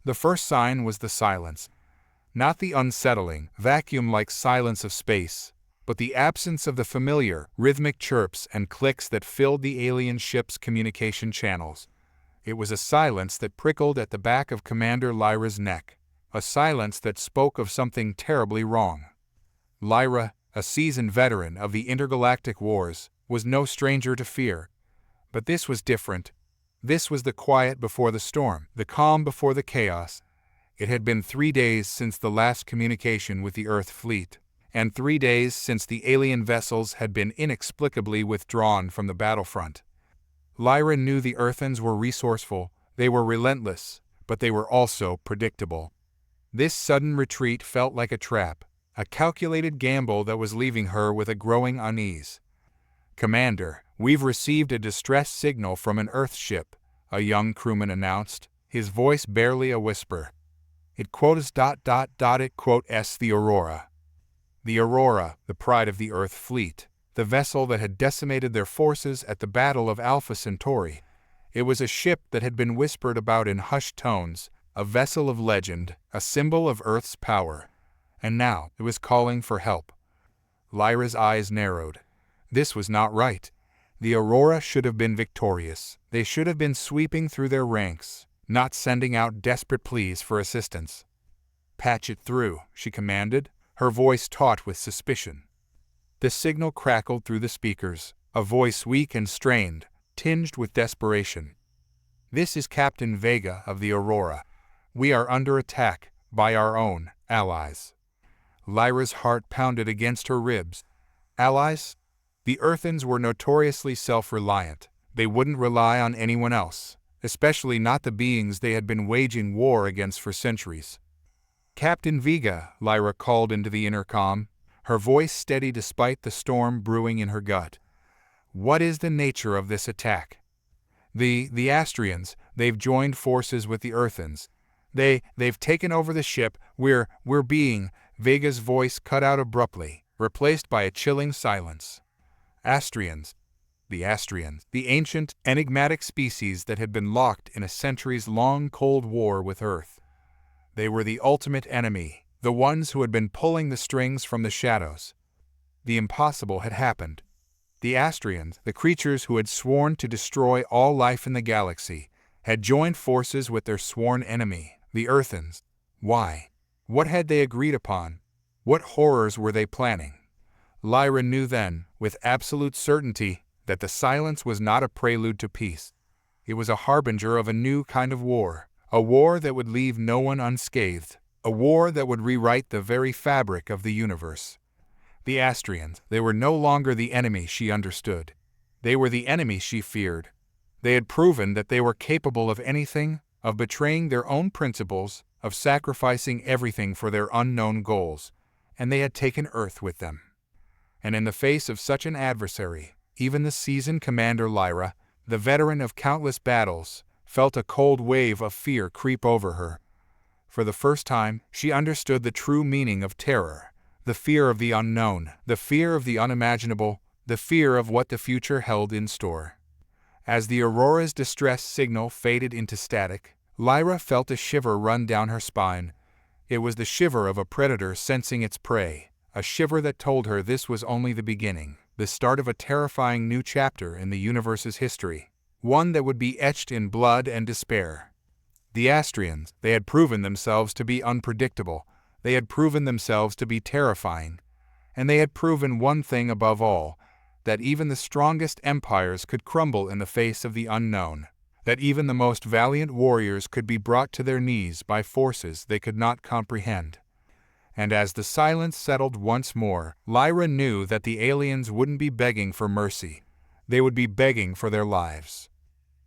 The first sign was the silence. Not the unsettling, vacuum-like silence of space, but the absence of the familiar, rhythmic chirps and clicks that filled the alien ship's communication channels. It was a silence that prickled at the back of Commander Lyra's neck, a silence that spoke of something terribly wrong. Lyra, a seasoned veteran of the intergalactic wars, was no stranger to fear. But this was different. This was the quiet before the storm, the calm before the chaos. It had been 3 days since the last communication with the Earth fleet, and 3 days since the alien vessels had been inexplicably withdrawn from the battlefront. Lyra knew the Earthens were resourceful, they were relentless, but they were also predictable. This sudden retreat felt like a trap, a calculated gamble that was leaving her with a growing unease. "Commander, we've received a distress signal from an Earth ship," a young crewman announced, his voice barely a whisper. "It quotes ... it quotes the Aurora." The Aurora, the pride of the Earth fleet, the vessel that had decimated their forces at the Battle of Alpha Centauri. It was a ship that had been whispered about in hushed tones, a vessel of legend, a symbol of Earth's power. And now it was calling for help. Lyra's eyes narrowed. This was not right. The Aurora should have been victorious. They should have been sweeping through their ranks, not sending out desperate pleas for assistance. "Patch it through," she commanded, her voice taut with suspicion. The signal crackled through the speakers, a voice weak and strained, tinged with desperation. "This is Captain Vega of the Aurora. We are under attack by our own allies." Lyra's heart pounded against her ribs. Allies? The Earthens were notoriously self-reliant. They wouldn't rely on anyone else, especially not the beings they had been waging war against for centuries. "Captain Vega," Lyra called into the intercom, her voice steady despite the storm brewing in her gut. "What is the nature of this attack?" The Astrians, they've joined forces with the Earthens. They've taken over the ship. We're being..." Vega's voice cut out abruptly, replaced by a chilling silence. Astrians. The Astrians, the ancient, enigmatic species that had been locked in a centuries-long Cold War with Earth. They were the ultimate enemy, the ones who had been pulling the strings from the shadows. The impossible had happened. The Astrians, the creatures who had sworn to destroy all life in the galaxy, had joined forces with their sworn enemy, the Earthens. Why? What had they agreed upon? What horrors were they planning? Lyra knew then, with absolute certainty, that the silence was not a prelude to peace. It was a harbinger of a new kind of war, a war that would leave no one unscathed, a war that would rewrite the very fabric of the universe. The Astrians, they were no longer the enemy she understood. They were the enemy she feared. They had proven that they were capable of anything, of betraying their own principles, of sacrificing everything for their unknown goals, and they had taken Earth with them. And in the face of such an adversary, even the seasoned Commander Lyra, the veteran of countless battles, felt a cold wave of fear creep over her. For the first time, she understood the true meaning of terror, the fear of the unknown, the fear of the unimaginable, the fear of what the future held in store. As the Aurora's distress signal faded into static, Lyra felt a shiver run down her spine. It was the shiver of a predator sensing its prey, a shiver that told her this was only the beginning, the start of a terrifying new chapter in the universe's history, one that would be etched in blood and despair. The Astrians, they had proven themselves to be unpredictable, they had proven themselves to be terrifying, and they had proven one thing above all, that even the strongest empires could crumble in the face of the unknown, that even the most valiant warriors could be brought to their knees by forces they could not comprehend. And as the silence settled once more, Lyra knew that the aliens wouldn't be begging for mercy. They would be begging for their lives.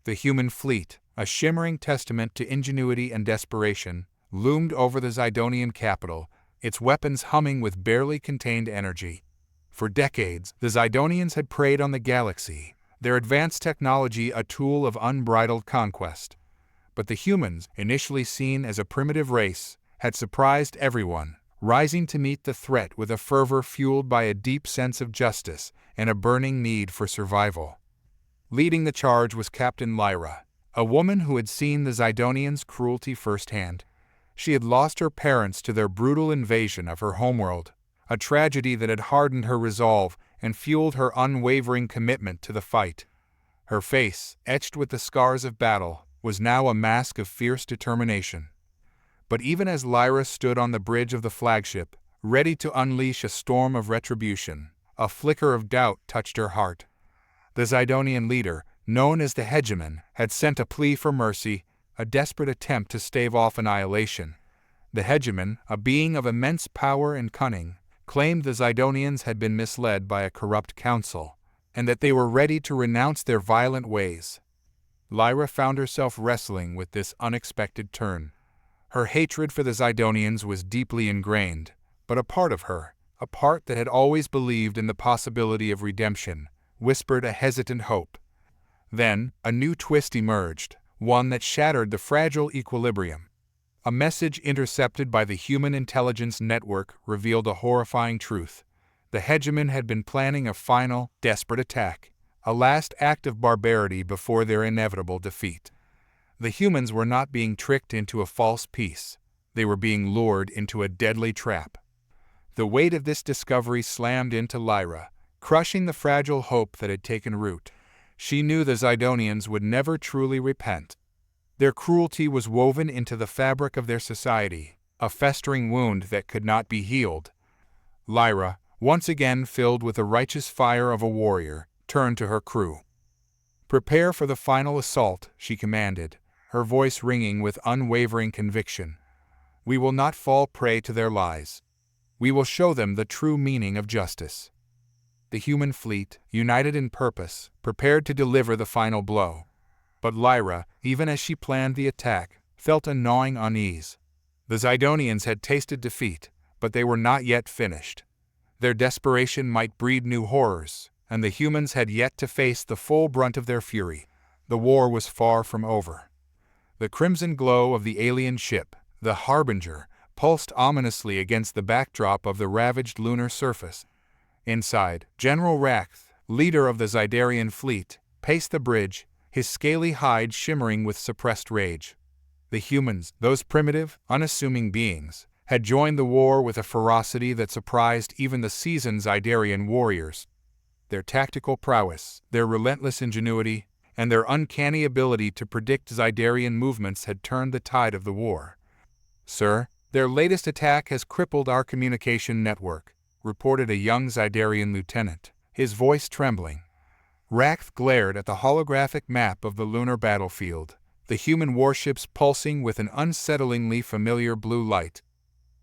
The human fleet, a shimmering testament to ingenuity and desperation, loomed over the Zidonian capital, its weapons humming with barely contained energy. For decades, the Zidonians had preyed on the galaxy, their advanced technology a tool of unbridled conquest. But the humans, initially seen as a primitive race, had surprised everyone, rising to meet the threat with a fervor fueled by a deep sense of justice and a burning need for survival. Leading the charge was Captain Lyra, a woman who had seen the Zidonians' cruelty firsthand. She had lost her parents to their brutal invasion of her homeworld, a tragedy that had hardened her resolve and fueled her unwavering commitment to the fight. Her face, etched with the scars of battle, was now a mask of fierce determination. But even as Lyra stood on the bridge of the flagship, ready to unleash a storm of retribution, a flicker of doubt touched her heart. The Zidonian leader, known as the Hegemon, had sent a plea for mercy, a desperate attempt to stave off annihilation. The Hegemon, a being of immense power and cunning, claimed the Zidonians had been misled by a corrupt council, and that they were ready to renounce their violent ways. Lyra found herself wrestling with this unexpected turn. Her hatred for the Zidonians was deeply ingrained, but a part of her, a part that had always believed in the possibility of redemption, whispered a hesitant hope. Then, a new twist emerged, one that shattered the fragile equilibrium. A message intercepted by the Human Intelligence Network revealed a horrifying truth. The Hegemon had been planning a final, desperate attack, a last act of barbarity before their inevitable defeat. The humans were not being tricked into a false peace. They were being lured into a deadly trap. The weight of this discovery slammed into Lyra, crushing the fragile hope that had taken root. She knew the Zidonians would never truly repent. Their cruelty was woven into the fabric of their society, a festering wound that could not be healed. Lyra, once again filled with the righteous fire of a warrior, turned to her crew. "Prepare for the final assault," she commanded, her voice ringing with unwavering conviction. "We will not fall prey to their lies. We will show them the true meaning of justice." The human fleet, united in purpose, prepared to deliver the final blow. But Lyra, even as she planned the attack, felt a gnawing unease. The Zidonians had tasted defeat, but they were not yet finished. Their desperation might breed new horrors, and the humans had yet to face the full brunt of their fury. The war was far from over. The crimson glow of the alien ship, the Harbinger, pulsed ominously against the backdrop of the ravaged lunar surface. Inside, General Rakth, leader of the Zidarian fleet, paced the bridge, his scaly hide shimmering with suppressed rage. The humans, those primitive, unassuming beings, had joined the war with a ferocity that surprised even the seasoned Zidarian warriors. Their tactical prowess, their relentless ingenuity, and their uncanny ability to predict Zidarian movements had turned the tide of the war. "Sir, their latest attack has crippled our communication network," reported a young Zidarian lieutenant, his voice trembling. Rakth glared at the holographic map of the lunar battlefield, the human warships pulsing with an unsettlingly familiar blue light.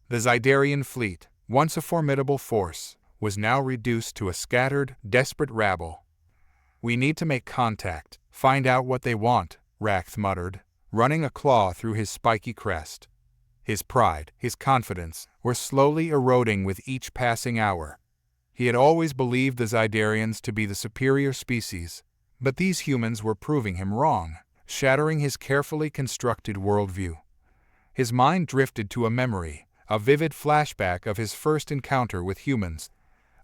The Zidarian fleet, once a formidable force, was now reduced to a scattered, desperate rabble. "We need to make contact, find out what they want," Rakth muttered, running a claw through his spiky crest. His pride, his confidence, were slowly eroding with each passing hour. He had always believed the Zidarians to be the superior species, but these humans were proving him wrong, shattering his carefully constructed worldview. His mind drifted to a memory, a vivid flashback of his first encounter with humans.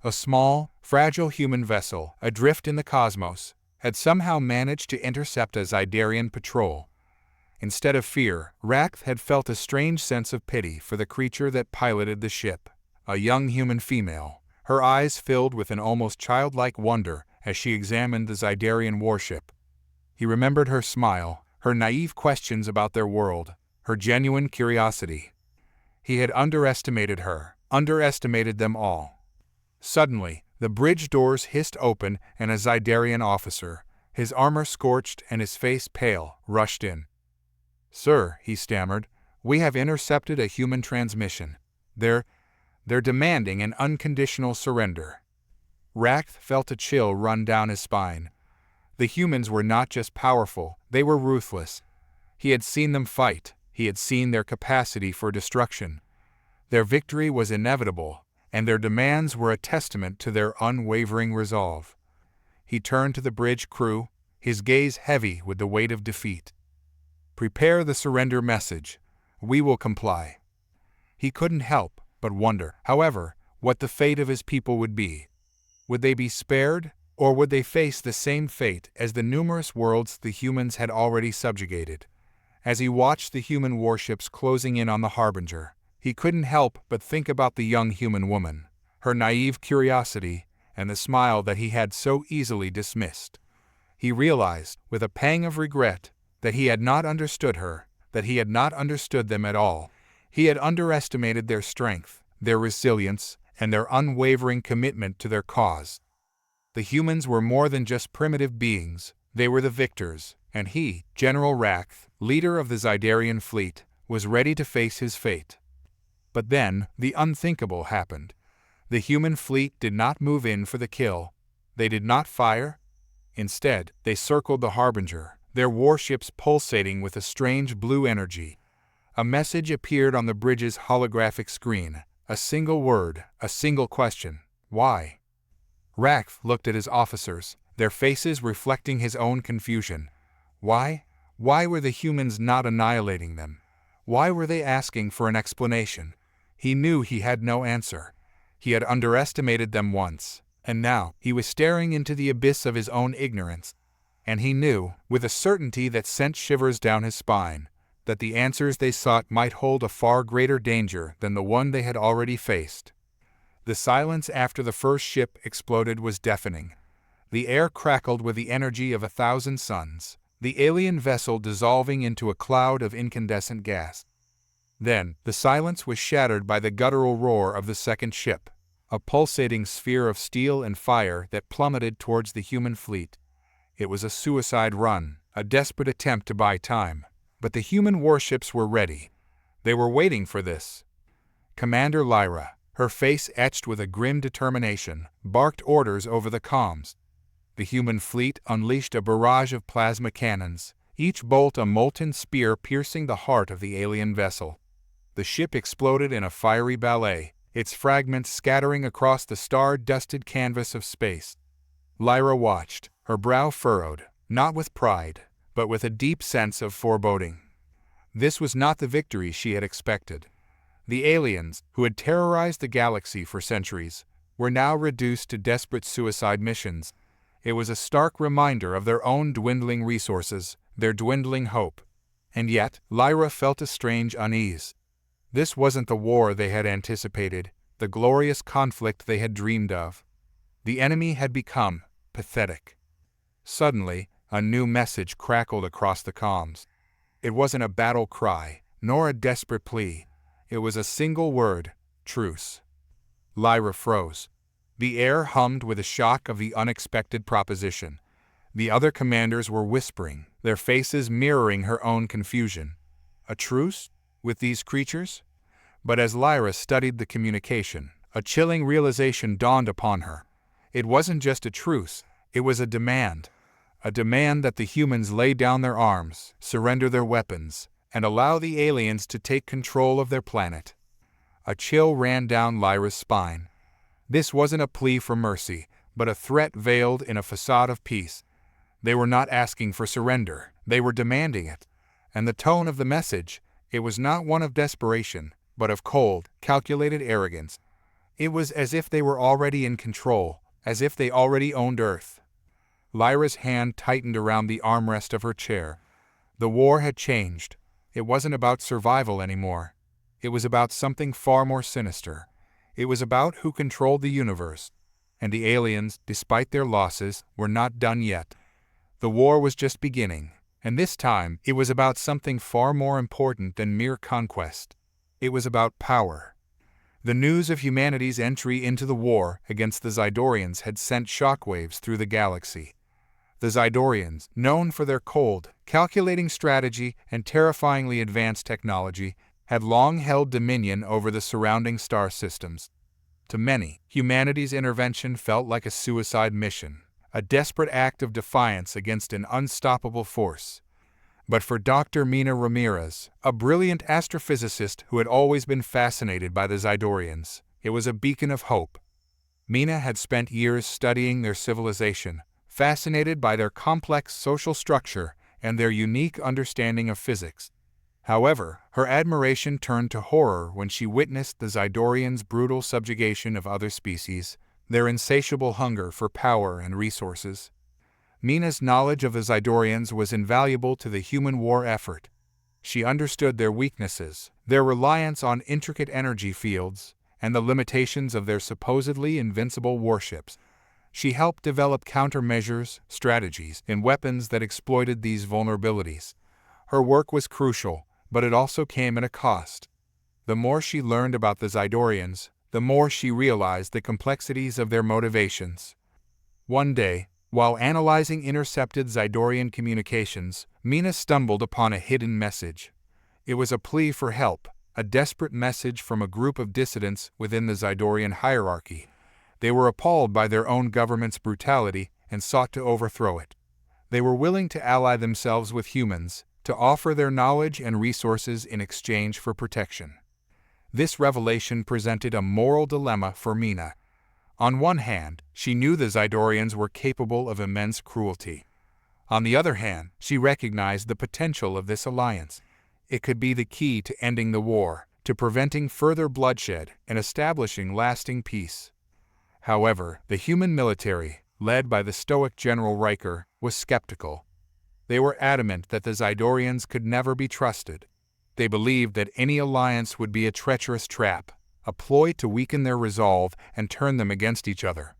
A small, fragile human vessel, adrift in the cosmos, had somehow managed to intercept a Zidarian patrol. Instead of fear, Rakth had felt a strange sense of pity for the creature that piloted the ship, a young human female, her eyes filled with an almost childlike wonder as she examined the Zidarian warship. He remembered her smile, her naive questions about their world, her genuine curiosity. He had underestimated her, underestimated them all. Suddenly, the bridge doors hissed open and a Zidarian officer, his armor scorched and his face pale, rushed in. "Sir," he stammered, "we have intercepted a human transmission. They're demanding an unconditional surrender." Rakth felt a chill run down his spine. The humans were not just powerful, they were ruthless. He had seen them fight, he had seen their capacity for destruction. Their victory was inevitable, and their demands were a testament to their unwavering resolve. He turned to the bridge crew, his gaze heavy with the weight of defeat. "Prepare the surrender message. We will comply." He couldn't help but wonder, however, what the fate of his people would be. Would they be spared, Or would they face the same fate as the numerous worlds the humans had already subjugated? As he watched the human warships closing in on the Harbinger, he couldn't help but think about the young human woman, her naive curiosity, and the smile that he had so easily dismissed. He realized, with a pang of regret, that he had not understood her, that he had not understood them at all. He had underestimated their strength, their resilience, and their unwavering commitment to their cause. The humans were more than just primitive beings, they were the victors, and he, General Rakth, leader of the Zydarian fleet, was ready to face his fate. But then, the unthinkable happened. The human fleet did not move in for the kill. They did not fire. Instead, they circled the Harbinger, their warships pulsating with a strange blue energy. A message appeared on the bridge's holographic screen, a single word, a single question: why? Rakth looked at his officers, their faces reflecting his own confusion. Why? Why were the humans not annihilating them? Why were they asking for an explanation? He knew he had no answer. He had underestimated them once, and now he was staring into the abyss of his own ignorance. And he knew, with a certainty that sent shivers down his spine, that the answers they sought might hold a far greater danger than the one they had already faced. The silence after the first ship exploded was deafening. The air crackled with the energy of 1,000 suns, the alien vessel dissolving into a cloud of incandescent gas. Then, the silence was shattered by the guttural roar of the second ship, a pulsating sphere of steel and fire that plummeted towards the human fleet. It was a suicide run, a desperate attempt to buy time, but the human warships were ready. They were waiting for this. Commander Lyra, her face etched with a grim determination, barked orders over the comms. The human fleet unleashed a barrage of plasma cannons, each bolt a molten spear piercing the heart of the alien vessel. The ship exploded in a fiery ballet, its fragments scattering across the star-dusted canvas of space. Lyra watched, her brow furrowed, not with pride, but with a deep sense of foreboding. This was not the victory she had expected. The aliens, who had terrorized the galaxy for centuries, were now reduced to desperate suicide missions. It was a stark reminder of their own dwindling resources, their dwindling hope. And yet, Lyra felt a strange unease. This wasn't the war they had anticipated, the glorious conflict they had dreamed of. The enemy had become pathetic. Suddenly, a new message crackled across the comms. It wasn't a battle cry, nor a desperate plea. It was a single word: truce. Lyra froze. The air hummed with the shock of the unexpected proposition. The other commanders were whispering, their faces mirroring her own confusion. A truce? With these creatures? But as Lyra studied the communication, a chilling realization dawned upon her. It wasn't just a truce, it was a demand that the humans lay down their arms, surrender their weapons, and allow the aliens to take control of their planet. A chill ran down Lyra's spine. This wasn't a plea for mercy, but a threat veiled in a facade of peace. They were not asking for surrender, they were demanding it. And the tone of the message, it was not one of desperation, but of cold, calculated arrogance. It was as if they were already in control, as if they already owned Earth. Lyra's hand tightened around the armrest of her chair. The war had changed. It wasn't about survival anymore. It was about something far more sinister. It was about who controlled the universe. And the aliens, despite their losses, were not done yet. The war was just beginning, and this time it was about something far more important than mere conquest. It was about power. The news of humanity's entry into the war against the Zydorians had sent shockwaves through the galaxy. The Zydorians, known for their cold, calculating strategy and terrifyingly advanced technology, had long held dominion over the surrounding star systems. To many, humanity's intervention felt like a suicide mission, a desperate act of defiance against an unstoppable force. But for Dr. Mina Ramirez, a brilliant astrophysicist who had always been fascinated by the Zydorians, it was a beacon of hope. Mina had spent years studying their civilization, fascinated by their complex social structure and their unique understanding of physics. However, her admiration turned to horror when she witnessed the Zydorians' brutal subjugation of other species, their insatiable hunger for power and resources. Mina's knowledge of the Zidorians was invaluable to the human war effort. She understood their weaknesses, their reliance on intricate energy fields, and the limitations of their supposedly invincible warships. She helped develop countermeasures, strategies, and weapons that exploited these vulnerabilities. Her work was crucial, but it also came at a cost. The more she learned about the Zidorians, the more she realized the complexities of their motivations. One day, while analyzing intercepted Zidorian communications, Mina stumbled upon a hidden message. It was a plea for help, a desperate message from a group of dissidents within the Zidorian hierarchy. They were appalled by their own government's brutality and sought to overthrow it. They were willing to ally themselves with humans, to offer their knowledge and resources in exchange for protection. This revelation presented a moral dilemma for Mina. On one hand, she knew the Zidorians were capable of immense cruelty. On the other hand, she recognized the potential of this alliance. It could be the key to ending the war, to preventing further bloodshed, and establishing lasting peace. However, the human military, led by the stoic General Riker, was skeptical. They were adamant that the Zidorians could never be trusted. They believed that any alliance would be a treacherous trap, a ploy to weaken their resolve and turn them against each other.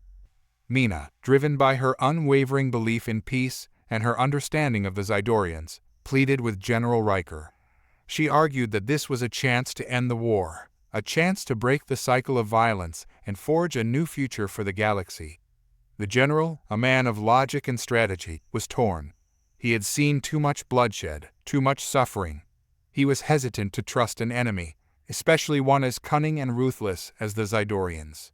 Mina, driven by her unwavering belief in peace and her understanding of the Zidorians, pleaded with General Riker. She argued that this was a chance to end the war, a chance to break the cycle of violence and forge a new future for the galaxy. The general, a man of logic and strategy, was torn. He had seen too much bloodshed, too much suffering. He was hesitant to trust an enemy, especially one as cunning and ruthless as the Zidorians.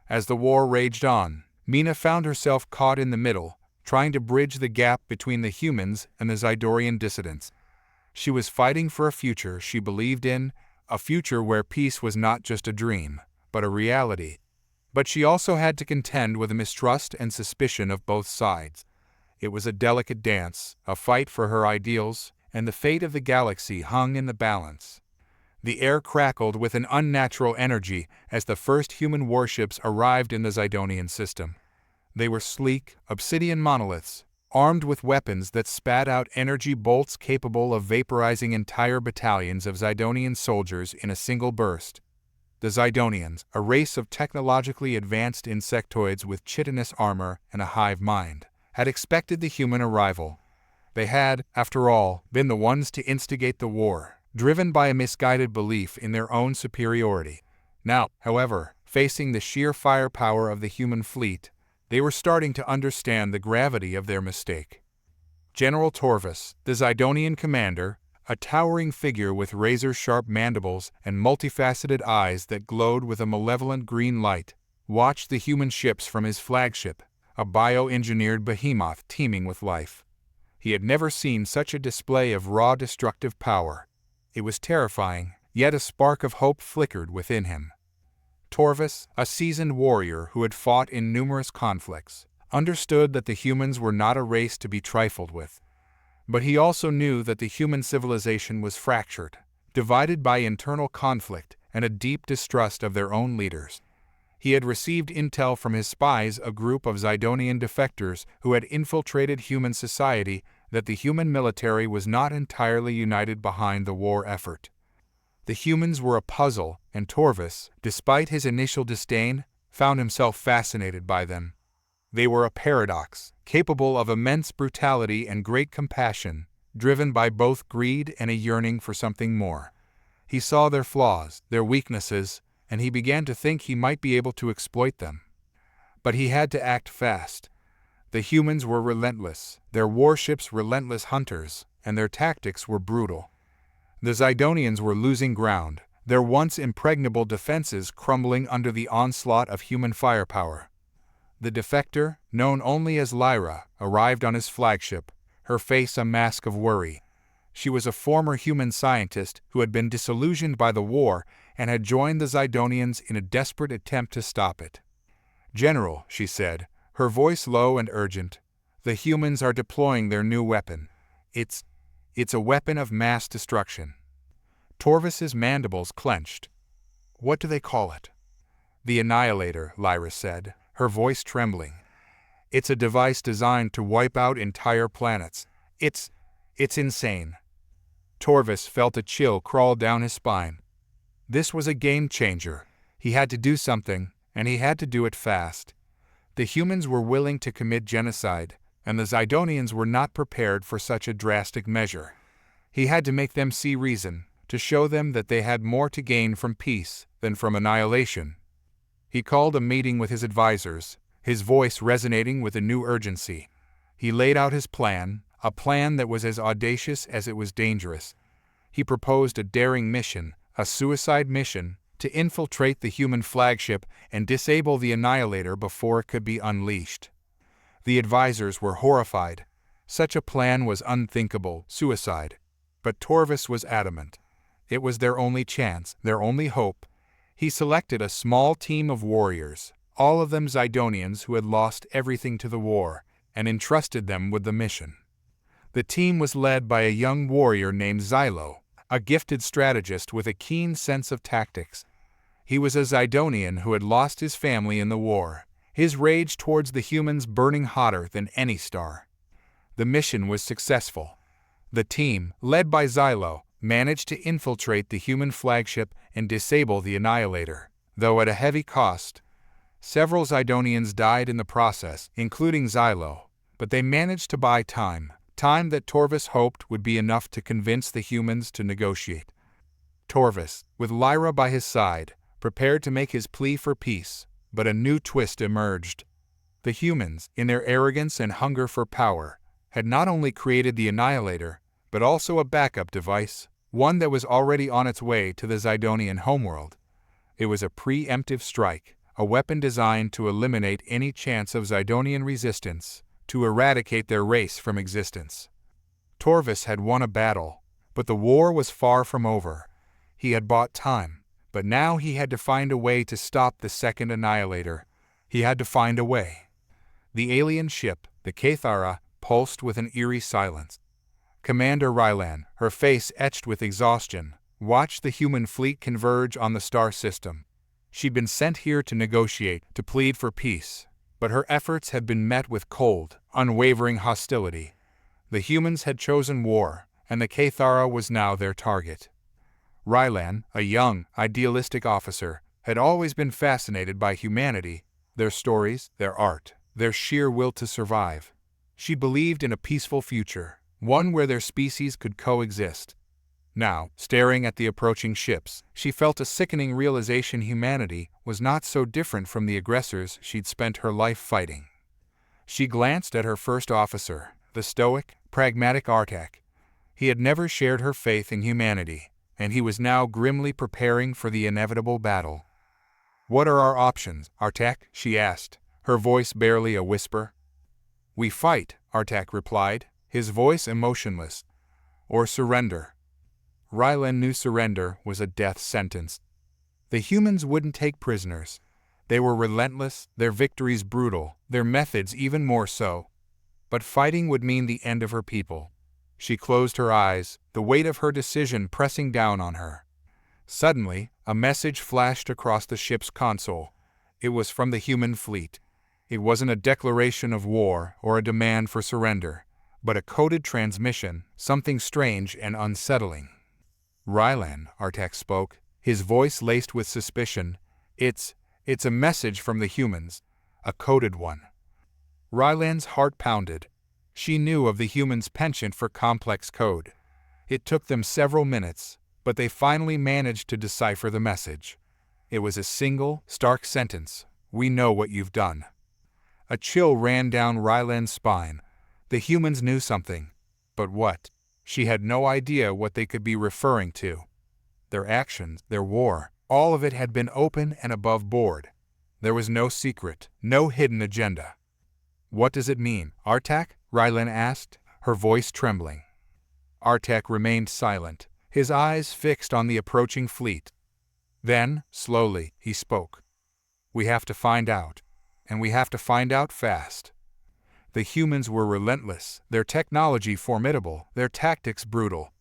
As the war raged on, Mina found herself caught in the middle, trying to bridge the gap between the humans and the Zidorian dissidents. She was fighting for a future she believed in, a future where peace was not just a dream, but a reality. But she also had to contend with the mistrust and suspicion of both sides. It was a delicate dance, a fight for her ideals, and the fate of the galaxy hung in the balance. The air crackled with an unnatural energy as the first human warships arrived in the Zidonian system. They were sleek, obsidian monoliths, armed with weapons that spat out energy bolts capable of vaporizing entire battalions of Zidonian soldiers in a single burst. The Zidonians, a race of technologically advanced insectoids with chitinous armor and a hive mind, had expected the human arrival. They had, after all, been the ones to instigate the war, driven by a misguided belief in their own superiority. Now, however, facing the sheer firepower of the human fleet, they were starting to understand the gravity of their mistake. General Torvis, the Zidonian commander, a towering figure with razor-sharp mandibles and multifaceted eyes that glowed with a malevolent green light, watched the human ships from his flagship, a bioengineered behemoth teeming with life. He had never seen such a display of raw destructive power. It was terrifying, yet a spark of hope flickered within him. Torvis, a seasoned warrior who had fought in numerous conflicts, understood that the humans were not a race to be trifled with. But he also knew that the human civilization was fractured, divided by internal conflict and a deep distrust of their own leaders. He had received intel from his spies, a group of Zidonian defectors who had infiltrated human society, that the human military was not entirely united behind the war effort. The humans were a puzzle, and Torvis, despite his initial disdain, found himself fascinated by them. They were a paradox, capable of immense brutality and great compassion, driven by both greed and a yearning for something more. He saw their flaws, their weaknesses, and he began to think he might be able to exploit them. But he had to act fast. The humans were relentless, their warships relentless hunters, and their tactics were brutal. The Zidonians were losing ground, their once impregnable defenses crumbling under the onslaught of human firepower. The defector, known only as Lyra, arrived on his flagship, her face a mask of worry. She was a former human scientist who had been disillusioned by the war and had joined the Zidonians in a desperate attempt to stop it. "General," she said, her voice low and urgent, "the humans are deploying their new weapon. It's a weapon of mass destruction." Torvis's mandibles clenched. "What do they call it?" "The Annihilator," Lyra said, her voice trembling. "It's a device designed to wipe out entire planets. It's insane." Torvis felt a chill crawl down his spine. This was a game changer. He had to do something, and he had to do it fast. The humans were willing to commit genocide, and the Zidonians were not prepared for such a drastic measure. He had to make them see reason, to show them that they had more to gain from peace than from annihilation. He called a meeting with his advisors, his voice resonating with a new urgency. He laid out his plan, a plan that was as audacious as it was dangerous. He proposed a daring mission, a suicide mission, to infiltrate the human flagship and disable the Annihilator before it could be unleashed. The advisors were horrified. Such a plan was unthinkable, suicide. But Torvis was adamant. It was their only chance, their only hope. He selected a small team of warriors, all of them Zidonians who had lost everything to the war, and entrusted them with the mission. The team was led by a young warrior named Xylo, a gifted strategist with a keen sense of tactics. He was a Zidonian who had lost his family in the war, his rage towards the humans burning hotter than any star. The mission was successful. The team, led by Xylo, managed to infiltrate the human flagship and disable the Annihilator, though at a heavy cost. Several Zidonians died in the process, including Xylo, but they managed to buy time that Torvis hoped would be enough to convince the humans to negotiate. Torvis, with Lyra by his side, prepared to make his plea for peace, but a new twist emerged. The humans, in their arrogance and hunger for power, had not only created the Annihilator, but also a backup device, one that was already on its way to the Zidonian homeworld. It was a preemptive strike, a weapon designed to eliminate any chance of Zidonian resistance, to eradicate their race from existence. Torvis had won a battle, but the war was far from over. He had bought time, but now he had to find a way to stop the second Annihilator. He had to find a way. The alien ship, the Cathara, pulsed with an eerie silence. Commander Lyra, her face etched with exhaustion, watched the human fleet converge on the star system. She'd been sent here to negotiate, to plead for peace, but her efforts had been met with cold, unwavering hostility. The humans had chosen war, and the Cathara was now their target. Rylan, a young, idealistic officer, had always been fascinated by humanity, their stories, their art, their sheer will to survive. She believed in a peaceful future, one where their species could coexist. Now, staring at the approaching ships, she felt a sickening realization humanity was not so different from the aggressors she'd spent her life fighting. She glanced at her first officer, the stoic, pragmatic Artak. He had never shared her faith in humanity, and he was now grimly preparing for the inevitable battle. "What are our options, Artak?" she asked, her voice barely a whisper. "We fight," Artak replied, his voice emotionless. "Or surrender." Rylan knew surrender was a death sentence. The humans wouldn't take prisoners. They were relentless, their victories brutal, their methods even more so. But fighting would mean the end of her people. She closed her eyes, the weight of her decision pressing down on her. Suddenly, a message flashed across the ship's console. It was from the human fleet. It wasn't a declaration of war or a demand for surrender, but a coded transmission, something strange and unsettling. "Rylan," Artak spoke, his voice laced with suspicion. It's a message from the humans, a coded one." Rylan's heart pounded. She knew of the humans' penchant for complex code. It took them several minutes, but they finally managed to decipher the message. It was a single, stark sentence: "We know what you've done." A chill ran down Rylan's spine. The humans knew something. But what? She had no idea what they could be referring to. Their actions, their war, all of it had been open and above board. There was no secret, no hidden agenda. "What does it mean, Artak?" Rylan asked, her voice trembling. Artak remained silent, his eyes fixed on the approaching fleet. Then, slowly, he spoke. "We have to find out, and we have to find out fast." The humans were relentless, their technology formidable, their tactics brutal.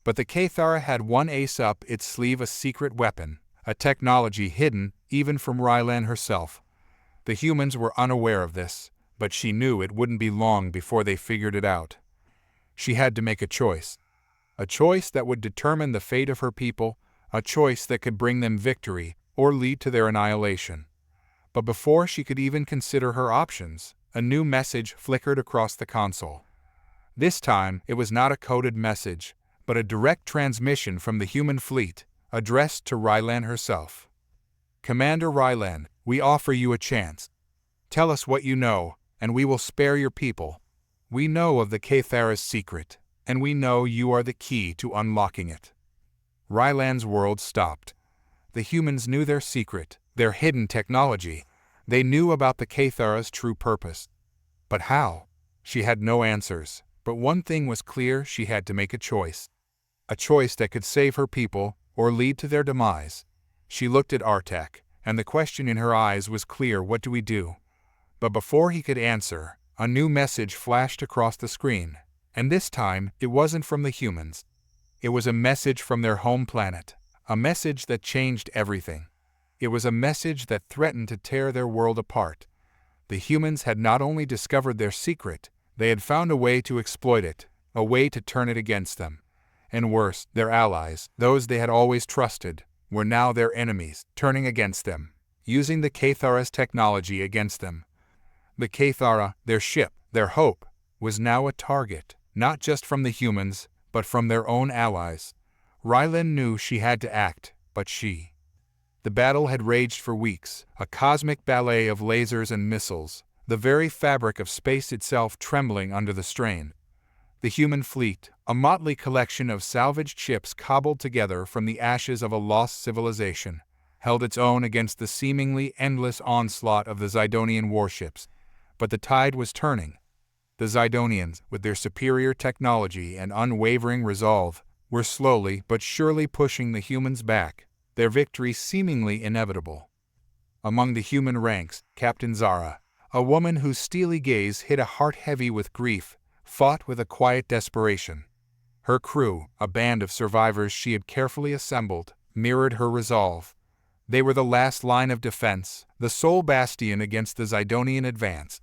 But the Cathara had one ace up its sleeve, a secret weapon, a technology hidden even from Rylan herself. The humans were unaware of this, but she knew it wouldn't be long before they figured it out. She had to make a choice that would determine the fate of her people, a choice that could bring them victory or lead to their annihilation. But before she could even consider her options, a new message flickered across the console. This time, it was not a coded message, but a direct transmission from the human fleet, addressed to Rylan herself. "Commander Rylan, we offer you a chance. Tell us what you know, and we will spare your people. We know of the Cathara's secret, and we know you are the key to unlocking it." Rylan's world stopped. The humans knew their secret, their hidden technology. They knew about the Cathara's true purpose. But how? She had no answers, but one thing was clear: she had to make a choice. A choice that could save her people or lead to their demise. She looked at Artak, and the question in her eyes was clear: what do we do? But before he could answer, a new message flashed across the screen, and this time it wasn't from the humans. It was a message from their home planet, a message that changed everything. It was a message that threatened to tear their world apart. The humans had not only discovered their secret, they had found a way to exploit it, a way to turn it against them. And worse, their allies, those they had always trusted, were now their enemies, turning against them, using the Cathara's technology against them. The Cathara, their ship, their hope, was now a target, not just from the humans, but from their own allies. Rylan knew she had to act, but The battle had raged for weeks, a cosmic ballet of lasers and missiles, the very fabric of space itself trembling under the strain. The human fleet, a motley collection of salvaged ships cobbled together from the ashes of a lost civilization, held its own against the seemingly endless onslaught of the Zidonian warships. But the tide was turning. The Zidonians, with their superior technology and unwavering resolve, were slowly but surely pushing the humans back, their victory seemingly inevitable. Among the human ranks, Captain Zara, a woman whose steely gaze hit a heart heavy with grief, fought with a quiet desperation. Her crew, a band of survivors she had carefully assembled, mirrored her resolve. They were the last line of defense, the sole bastion against the Zidonian advance.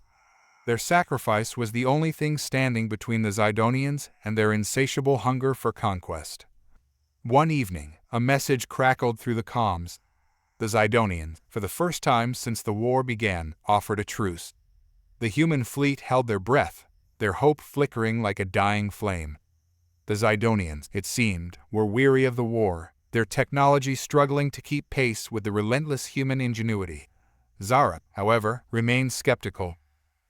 Their sacrifice was the only thing standing between the Zidonians and their insatiable hunger for conquest. One evening, a message crackled through the comms. The Zidonians, for the first time since the war began, offered a truce. The human fleet held their breath, their hope flickering like a dying flame. The Zidonians, it seemed, were weary of the war, their technology struggling to keep pace with the relentless human ingenuity. Zara, however, remained skeptical.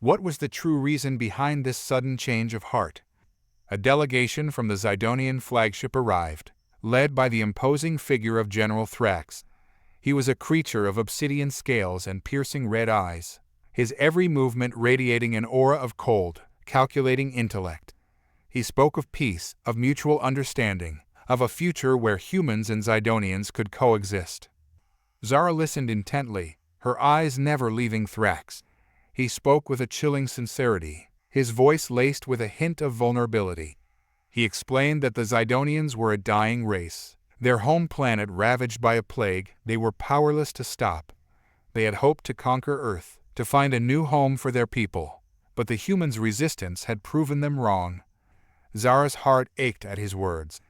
What was the true reason behind this sudden change of heart? A delegation from the Zidonian flagship arrived, led by the imposing figure of General Thrax. He was a creature of obsidian scales and piercing red eyes, his every movement radiating an aura of cold, calculating intellect. He spoke of peace, of mutual understanding, of a future where humans and Zidonians could coexist. Zara listened intently, her eyes never leaving Thrax. He spoke with a chilling sincerity, his voice laced with a hint of vulnerability. He explained that the Zidonians were a dying race, their home planet ravaged by a plague they were powerless to stop. They had hoped to conquer Earth, to find a new home for their people, but the humans' resistance had proven them wrong. Zara's heart ached at his words.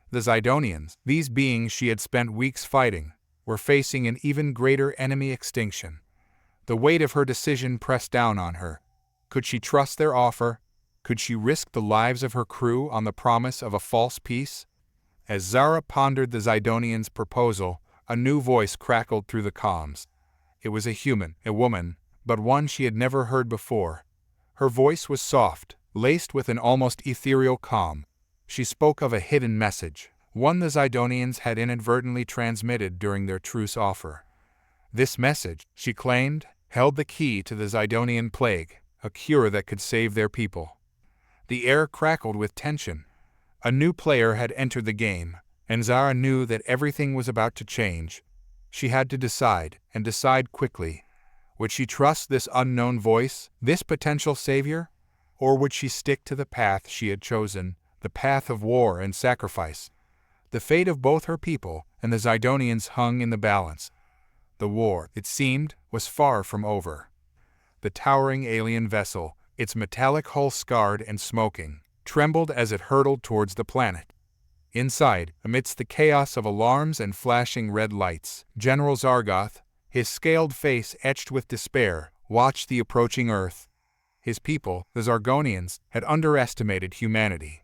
The Zidonians, these beings she had spent weeks fighting, were facing an even greater enemy: extinction. The weight of her decision pressed down on her. Could she trust their offer? Could she risk the lives of her crew on the promise of a false peace? As Zara pondered the Zidonians' proposal, a new voice crackled through the comms. It was a human, a woman, but one she had never heard before. Her voice was soft, laced with an almost ethereal calm. She spoke of a hidden message, one the Zidonians had inadvertently transmitted during their truce offer. This message, she claimed, held the key to the Zidonian plague, a cure that could save their people. The air crackled with tension. A new player had entered the game, and Zara knew that everything was about to change. She had to decide, and decide quickly. Would she trust this unknown voice, this potential savior? Or would she stick to the path she had chosen, the path of war and sacrifice? The fate of both her people and the Zidonians hung in the balance. The war, it seemed, was far from over. The towering alien vessel, its metallic hull scarred and smoking, trembled as it hurtled towards the planet. Inside, amidst the chaos of alarms and flashing red lights, General Zargoth, his scaled face etched with despair, watched the approaching Earth. His people, the Zargonians, had underestimated humanity.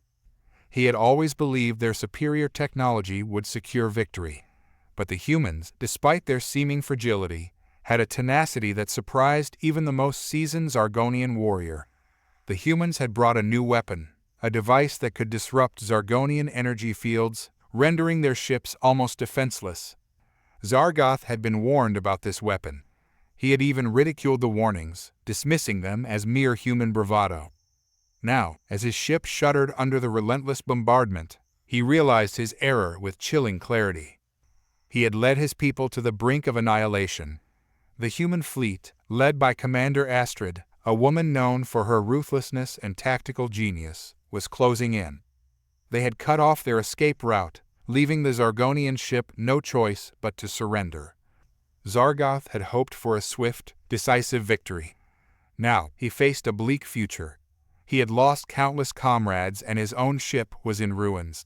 He had always believed their superior technology would secure victory. But the humans, despite their seeming fragility, had a tenacity that surprised even the most seasoned Zargonian warrior. The humans had brought a new weapon, a device that could disrupt Zargonian energy fields, rendering their ships almost defenseless. Zargoth had been warned about this weapon. He had even ridiculed the warnings, dismissing them as mere human bravado. Now, as his ship shuddered under the relentless bombardment, he realized his error with chilling clarity. He had led his people to the brink of annihilation. The human fleet, led by Commander Astrid, a woman known for her ruthlessness and tactical genius, was closing in. They had cut off their escape route, leaving the Zargonian ship no choice but to surrender. Zargoth had hoped for a swift, decisive victory. Now he faced a bleak future. He had lost countless comrades and his own ship was in ruins.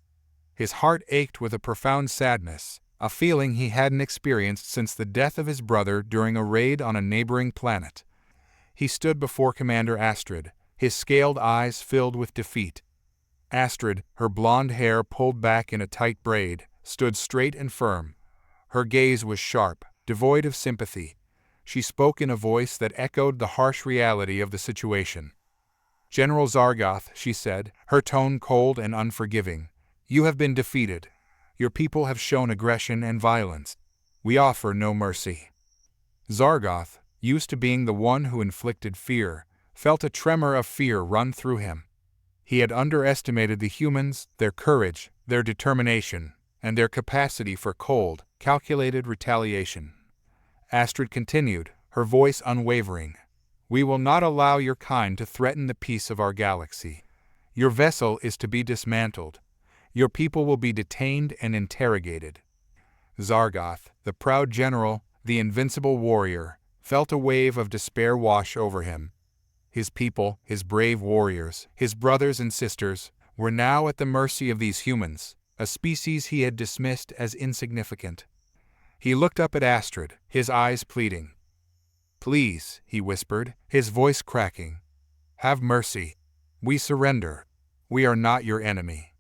His heart ached with a profound sadness, a feeling he hadn't experienced since the death of his brother during a raid on a neighboring planet. He stood before Commander Astrid, his scaled eyes filled with defeat. Astrid, her blonde hair pulled back in a tight braid, stood straight and firm. Her gaze was sharp, devoid of sympathy. She spoke in a voice that echoed the harsh reality of the situation. "General Zargoth," she said, her tone cold and unforgiving, "you have been defeated. Your people have shown aggression and violence. We offer no mercy." Zargoth, used to being the one who inflicted fear, felt a tremor of fear run through him. He had underestimated the humans, their courage, their determination, and their capacity for cold, calculated retaliation. Astrid continued, her voice unwavering. "We will not allow your kind to threaten the peace of our galaxy. Your vessel is to be dismantled. Your people will be detained and interrogated." Zargoth, the proud general, the invincible warrior, felt a wave of despair wash over him. His people, his brave warriors, his brothers and sisters, were now at the mercy of these humans, a species he had dismissed as insignificant. He looked up at Astrid, his eyes pleading. "Please," he whispered, his voice cracking. "Have mercy. We surrender. We are not your enemy."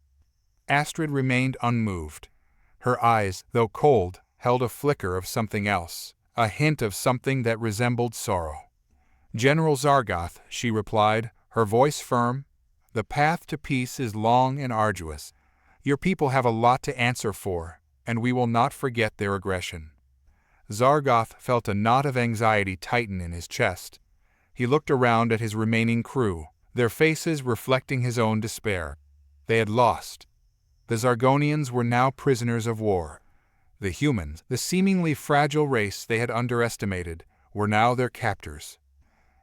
Astrid remained unmoved. Her eyes, though cold, held a flicker of something else, a hint of something that resembled sorrow. "General Zargoth," she replied, her voice firm, "the path to peace is long and arduous. Your people have a lot to answer for, and we will not forget their aggression." Zargoth felt a knot of anxiety tighten in his chest. He looked around at his remaining crew, their faces reflecting his own despair. They had lost. The Zargonians were now prisoners of war. The humans, the seemingly fragile race they had underestimated, were now their captors.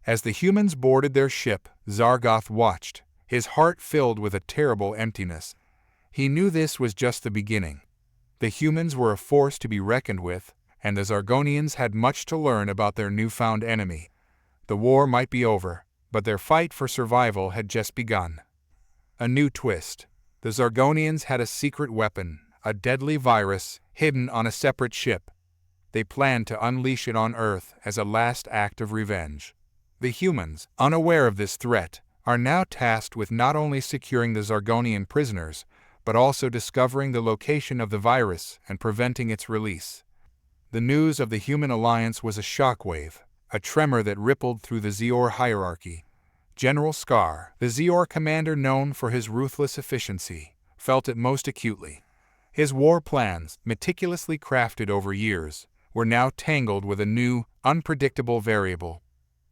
As the humans boarded their ship, Zargoth watched, his heart filled with a terrible emptiness. He knew this was just the beginning. The humans were a force to be reckoned with, and the Zargonians had much to learn about their newfound enemy. The war might be over, but their fight for survival had just begun. A new twist. The Zargonians had a secret weapon, a deadly virus, hidden on a separate ship. They planned to unleash it on Earth as a last act of revenge. The humans, unaware of this threat, are now tasked with not only securing the Zargonian prisoners, but also discovering the location of the virus and preventing its release. The news of the human alliance was a shockwave, a tremor that rippled through the Zior hierarchy. General Scar, the Zior commander known for his ruthless efficiency, felt it most acutely. His war plans, meticulously crafted over years, were now tangled with a new, unpredictable variable.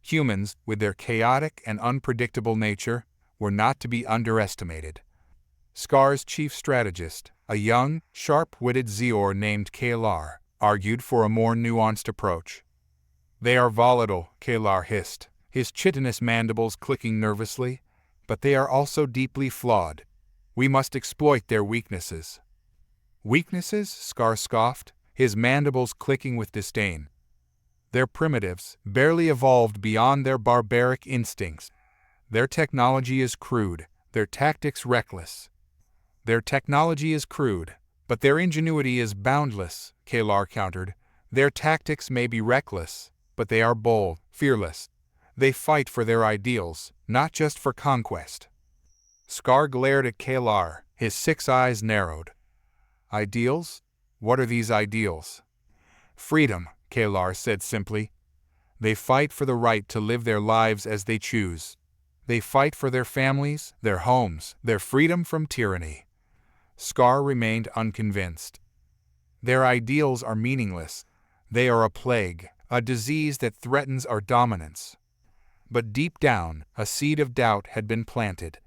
Humans, with their chaotic and unpredictable nature, were not to be underestimated. Scar's chief strategist, a young, sharp-witted Zior named Kalar, argued for a more nuanced approach. "They are volatile," Kalar hissed, his chitinous mandibles clicking nervously, "but they are also deeply flawed. We must exploit their weaknesses." "Weaknesses?" Scar scoffed, his mandibles clicking with disdain. They're primitives, barely evolved beyond their barbaric instincts. Their technology is crude, their tactics reckless. Their technology is crude, but their ingenuity is boundless, Kalar countered. Their tactics may be reckless, but they are bold, fearless. They fight for their ideals, not just for conquest. Scar glared at Kalar, his 6 eyes narrowed. Ideals? What are these ideals? Freedom, Kalar said simply. They fight for the right to live their lives as they choose. They fight for their families, their homes, their freedom from tyranny. Scar remained unconvinced. Their ideals are meaningless. They are a plague, a disease that threatens our dominance. But deep down, a seed of doubt had been planted.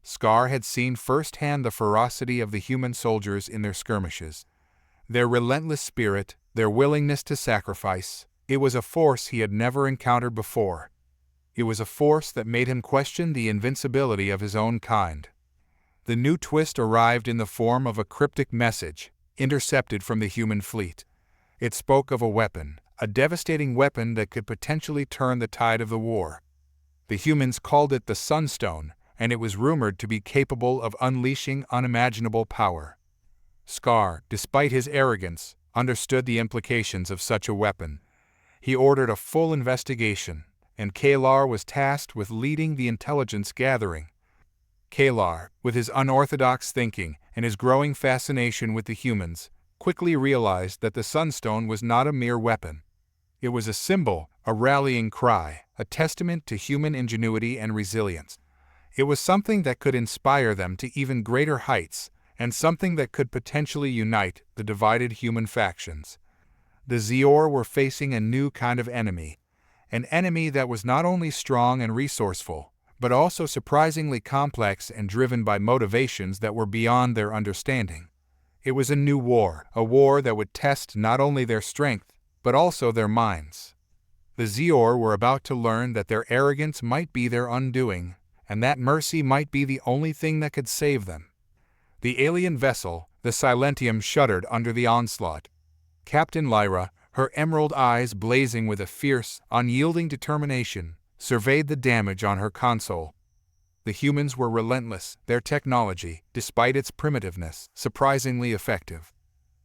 Scar had seen firsthand the ferocity of the human soldiers in their skirmishes. Their relentless spirit, their willingness to sacrifice, it was a force he had never encountered before. It was a force that made him question the invincibility of his own kind. The new twist arrived in the form of a cryptic message, intercepted from the human fleet. It spoke of a weapon, a devastating weapon that could potentially turn the tide of the war. The humans called it the Sunstone, and it was rumored to be capable of unleashing unimaginable power. Scar, despite his arrogance, understood the implications of such a weapon. He ordered a full investigation, and Kalar was tasked with leading the intelligence gathering. Kalar, with his unorthodox thinking and his growing fascination with the humans, quickly realized that the Sunstone was not a mere weapon. It was a symbol, a rallying cry, a testament to human ingenuity and resilience. It was something that could inspire them to even greater heights, and something that could potentially unite the divided human factions. The Zior were facing a new kind of enemy, an enemy that was not only strong and resourceful, but also surprisingly complex and driven by motivations that were beyond their understanding. It was a new war, a war that would test not only their strength, but also their minds. The Zior were about to learn that their arrogance might be their undoing, and that mercy might be the only thing that could save them. The alien vessel, the Silentium, shuddered under the onslaught. Captain Lyra, her emerald eyes blazing with a fierce, unyielding determination, surveyed the damage on her console. The humans were relentless, their technology, despite its primitiveness, surprisingly effective.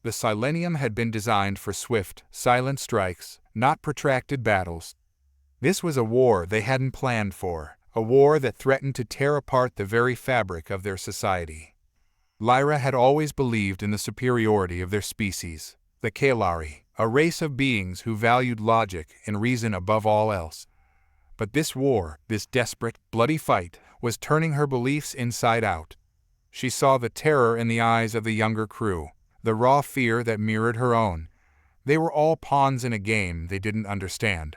The Silentium had been designed for swift, silent strikes, not protracted battles. This was a war they hadn't planned for, a war that threatened to tear apart the very fabric of their society. Lyra had always believed in the superiority of their species, the Kalari, a race of beings who valued logic and reason above all else. But this war, this desperate, bloody fight, was turning her beliefs inside out. She saw the terror in the eyes of the younger crew, the raw fear that mirrored her own. They were all pawns in a game they didn't understand.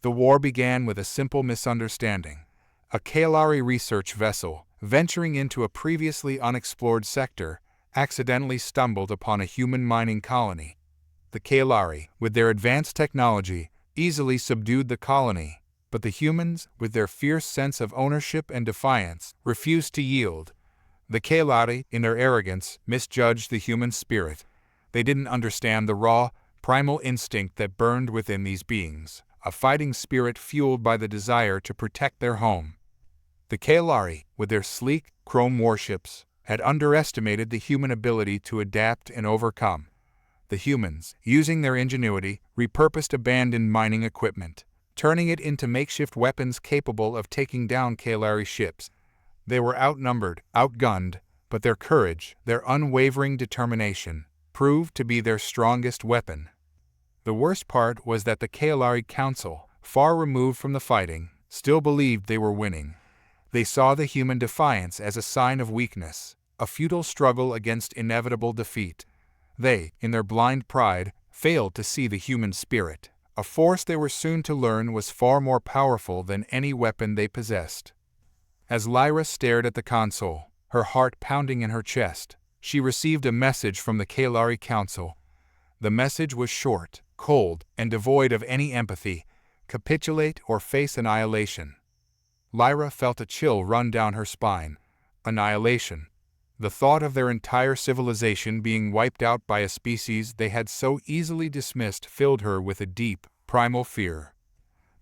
The war began with a simple misunderstanding. A Kalari research vessel, venturing into a previously unexplored sector, accidentally stumbled upon a human mining colony. The Kalari, with their advanced technology, easily subdued the colony, but the humans, with their fierce sense of ownership and defiance, refused to yield. The Kalari, in their arrogance, misjudged the human spirit. They didn't understand the raw, primal instinct that burned within these beings, a fighting spirit fueled by the desire to protect their home. The Kalari, with their sleek, chrome warships, had underestimated the human ability to adapt and overcome. The humans, using their ingenuity, repurposed abandoned mining equipment, turning it into makeshift weapons capable of taking down Kalari ships. They were outnumbered, outgunned, but their courage, their unwavering determination, proved to be their strongest weapon. The worst part was that the Kalari Council, far removed from the fighting, still believed they were winning. They saw the human defiance as a sign of weakness, a futile struggle against inevitable defeat. They, in their blind pride, failed to see the human spirit, a force they were soon to learn was far more powerful than any weapon they possessed. As Lyra stared at the console, her heart pounding in her chest, she received a message from the Kalari Council. The message was short, cold, and devoid of any empathy: capitulate or face annihilation. Lyra felt a chill run down her spine. Annihilation. The thought of their entire civilization being wiped out by a species they had so easily dismissed filled her with a deep, primal fear.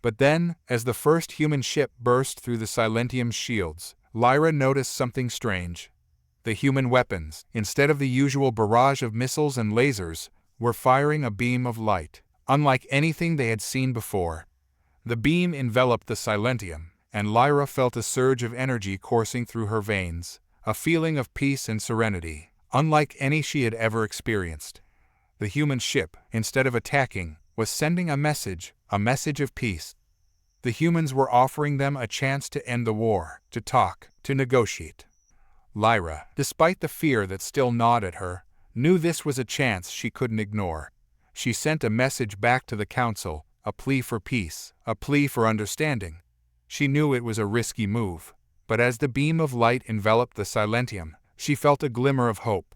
But then, as the first human ship burst through the Silentium's shields, Lyra noticed something strange. The human weapons, instead of the usual barrage of missiles and lasers, were firing a beam of light, unlike anything they had seen before. The beam enveloped the Silentium, and Lyra felt a surge of energy coursing through her veins, a feeling of peace and serenity, unlike any she had ever experienced. The human ship, instead of attacking, was sending a message of peace. The humans were offering them a chance to end the war, to talk, to negotiate. Lyra, despite the fear that still gnawed at her, knew this was a chance she couldn't ignore. She sent a message back to the Council, a plea for peace, a plea for understanding. She knew it was a risky move, but as the beam of light enveloped the Silentium, she felt a glimmer of hope.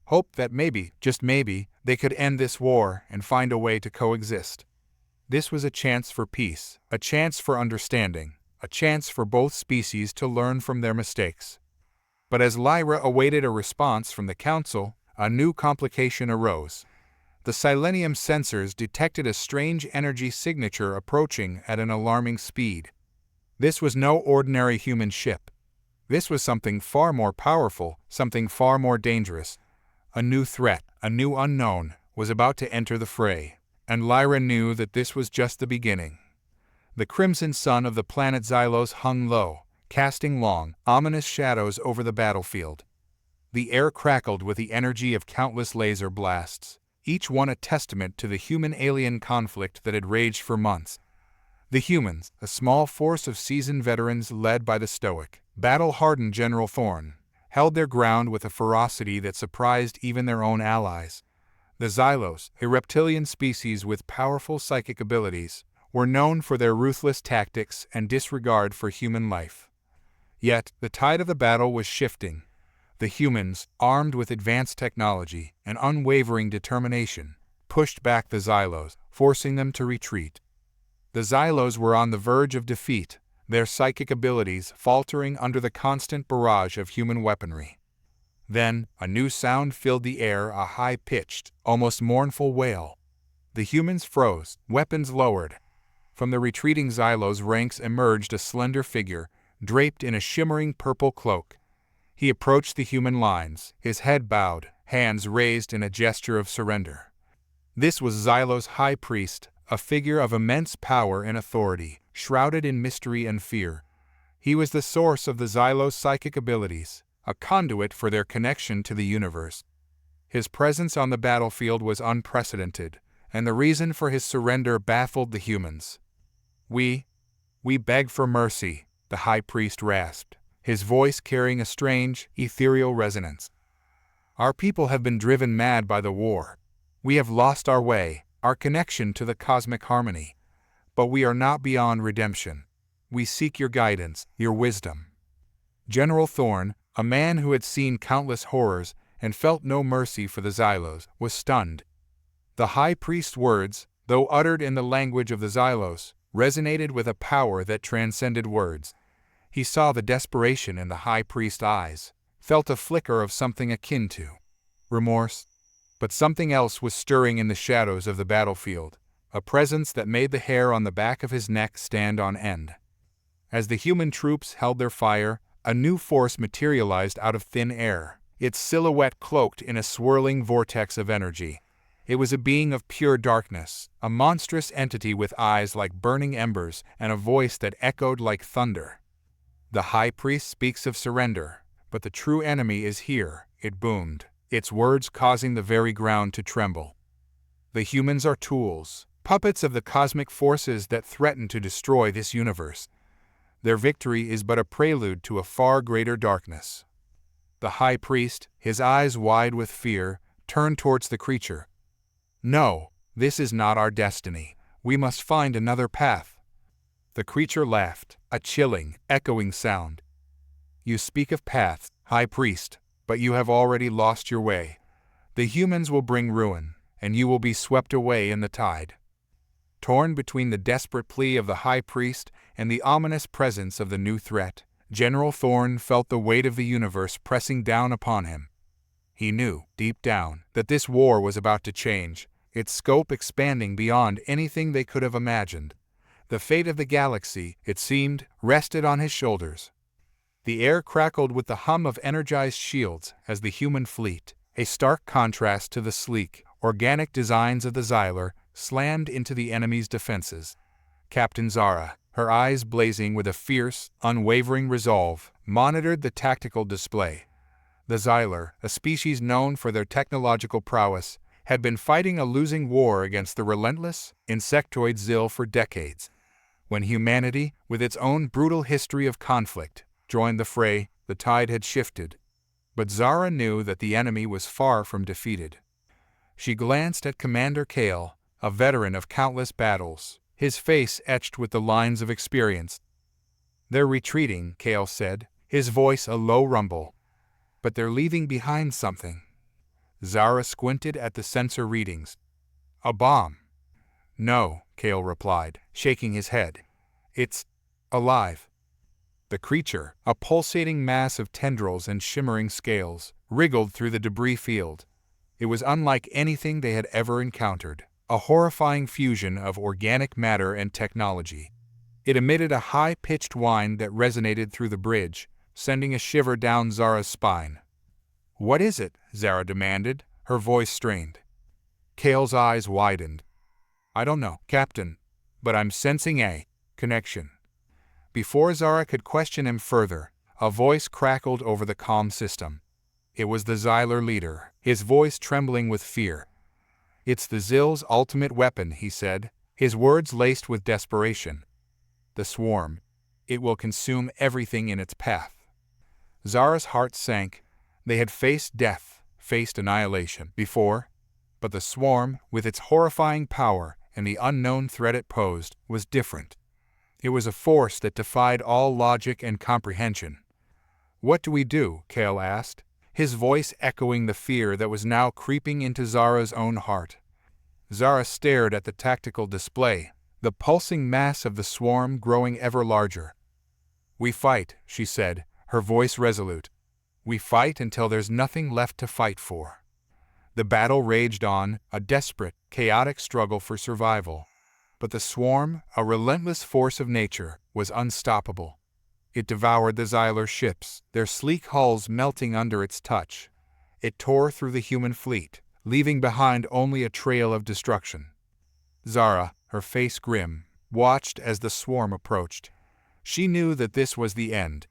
Hope that maybe, just maybe, they could end this war and find a way to coexist. This was a chance for peace, a chance for understanding, a chance for both species to learn from their mistakes. But as Lyra awaited a response from the Council, a new complication arose. The Silentium sensors detected a strange energy signature approaching at an alarming speed. This was no ordinary human ship. This was something far more powerful, something far more dangerous. A new threat, a new unknown, was about to enter the fray, and Lyra knew that this was just the beginning. The crimson sun of the planet Xylos hung low, casting long, ominous shadows over the battlefield. The air crackled with the energy of countless laser blasts, each one a testament to the human-alien conflict that had raged for months. The humans, a small force of seasoned veterans led by the stoic, battle-hardened General Thorne, held their ground with a ferocity that surprised even their own allies. The Xylos, a reptilian species with powerful psychic abilities, were known for their ruthless tactics and disregard for human life. Yet, the tide of the battle was shifting. The humans, armed with advanced technology and unwavering determination, pushed back the Xylos, forcing them to retreat. The Xylos were on the verge of defeat, their psychic abilities faltering under the constant barrage of human weaponry. Then, a new sound filled the air, a high-pitched, almost mournful wail. The humans froze, weapons lowered. From the retreating Xylos' ranks emerged a slender figure, draped in a shimmering purple cloak. He approached the human lines, his head bowed, hands raised in a gesture of surrender. This was Xylos' high priest, a figure of immense power and authority, shrouded in mystery and fear. He was the source of the Xylos' psychic abilities, a conduit for their connection to the universe. His presence on the battlefield was unprecedented, and the reason for his surrender baffled the humans. We beg for mercy," the high priest rasped, his voice carrying a strange, ethereal resonance. "Our people have been driven mad by the war. We have lost our way, our connection to the cosmic harmony. But we are not beyond redemption. We seek your guidance, your wisdom." General Thorne, a man who had seen countless horrors and felt no mercy for the Xylos, was stunned. The high priest's words, though uttered in the language of the Xylos, resonated with a power that transcended words. He saw the desperation in the high priest's eyes, felt a flicker of something akin to remorse. But something else was stirring in the shadows of the battlefield, a presence that made the hair on the back of his neck stand on end. As the human troops held their fire, a new force materialized out of thin air, its silhouette cloaked in a swirling vortex of energy. It was a being of pure darkness, a monstrous entity with eyes like burning embers and a voice that echoed like thunder. "The high priest speaks of surrender, but the true enemy is here," it boomed, its words causing the very ground to tremble. "The humans are tools, puppets of the cosmic forces that threaten to destroy this universe. Their victory is but a prelude to a far greater darkness." The high priest, his eyes wide with fear, turned towards the creature. "No, this is not our destiny. We must find another path." The creature laughed, a chilling, echoing sound. "You speak of paths, high priest, but you have already lost your way. The humans will bring ruin, and you will be swept away in the tide." Torn between the desperate plea of the high priest and the ominous presence of the new threat, General Thorne felt the weight of the universe pressing down upon him. He knew, deep down, that this war was about to change, its scope expanding beyond anything they could have imagined. The fate of the galaxy, it seemed, rested on his shoulders. The air crackled with the hum of energized shields as the human fleet, a stark contrast to the sleek, organic designs of the Xylar, slammed into the enemy's defenses. Captain Zara, her eyes blazing with a fierce, unwavering resolve, monitored the tactical display. The Xylar, a species known for their technological prowess, had been fighting a losing war against the relentless, insectoid Xyl for decades. When humanity, with its own brutal history of conflict, joined the fray, the tide had shifted. But Zara knew that the enemy was far from defeated. She glanced at Commander Kale, a veteran of countless battles, his face etched with the lines of experience. "They're retreating," Kale said, his voice a low rumble. "But they're leaving behind something." Zara squinted at the sensor readings. "A bomb." "No," Kale replied, shaking his head. "It's alive." The creature, a pulsating mass of tendrils and shimmering scales, wriggled through the debris field. It was unlike anything they had ever encountered, a horrifying fusion of organic matter and technology. It emitted a high-pitched whine that resonated through the bridge, sending a shiver down Zara's spine. "What is it?" Zara demanded, her voice strained. Kale's eyes widened. "I don't know, Captain, but I'm sensing a connection." Before Zara could question him further, a voice crackled over the comm system. It was the Xylar leader, his voice trembling with fear. "It's the Xyl's ultimate weapon," he said, his words laced with desperation. "The swarm. It will consume everything in its path." Zara's heart sank. They had faced death, faced annihilation before, but the swarm, with its horrifying power and the unknown threat it posed, was different. It was a force that defied all logic and comprehension. "What do we do?" Kale asked, his voice echoing the fear that was now creeping into Zara's own heart. Zara stared at the tactical display, the pulsing mass of the swarm growing ever larger. "We fight," she said, her voice resolute. "We fight until there's nothing left to fight for." The battle raged on, a desperate, chaotic struggle for survival. But the swarm, a relentless force of nature, was unstoppable. It devoured the Xylar ships, their sleek hulls melting under its touch. It tore through the human fleet, leaving behind only a trail of destruction. Zara, her face grim, watched as the swarm approached. She knew that this was the end,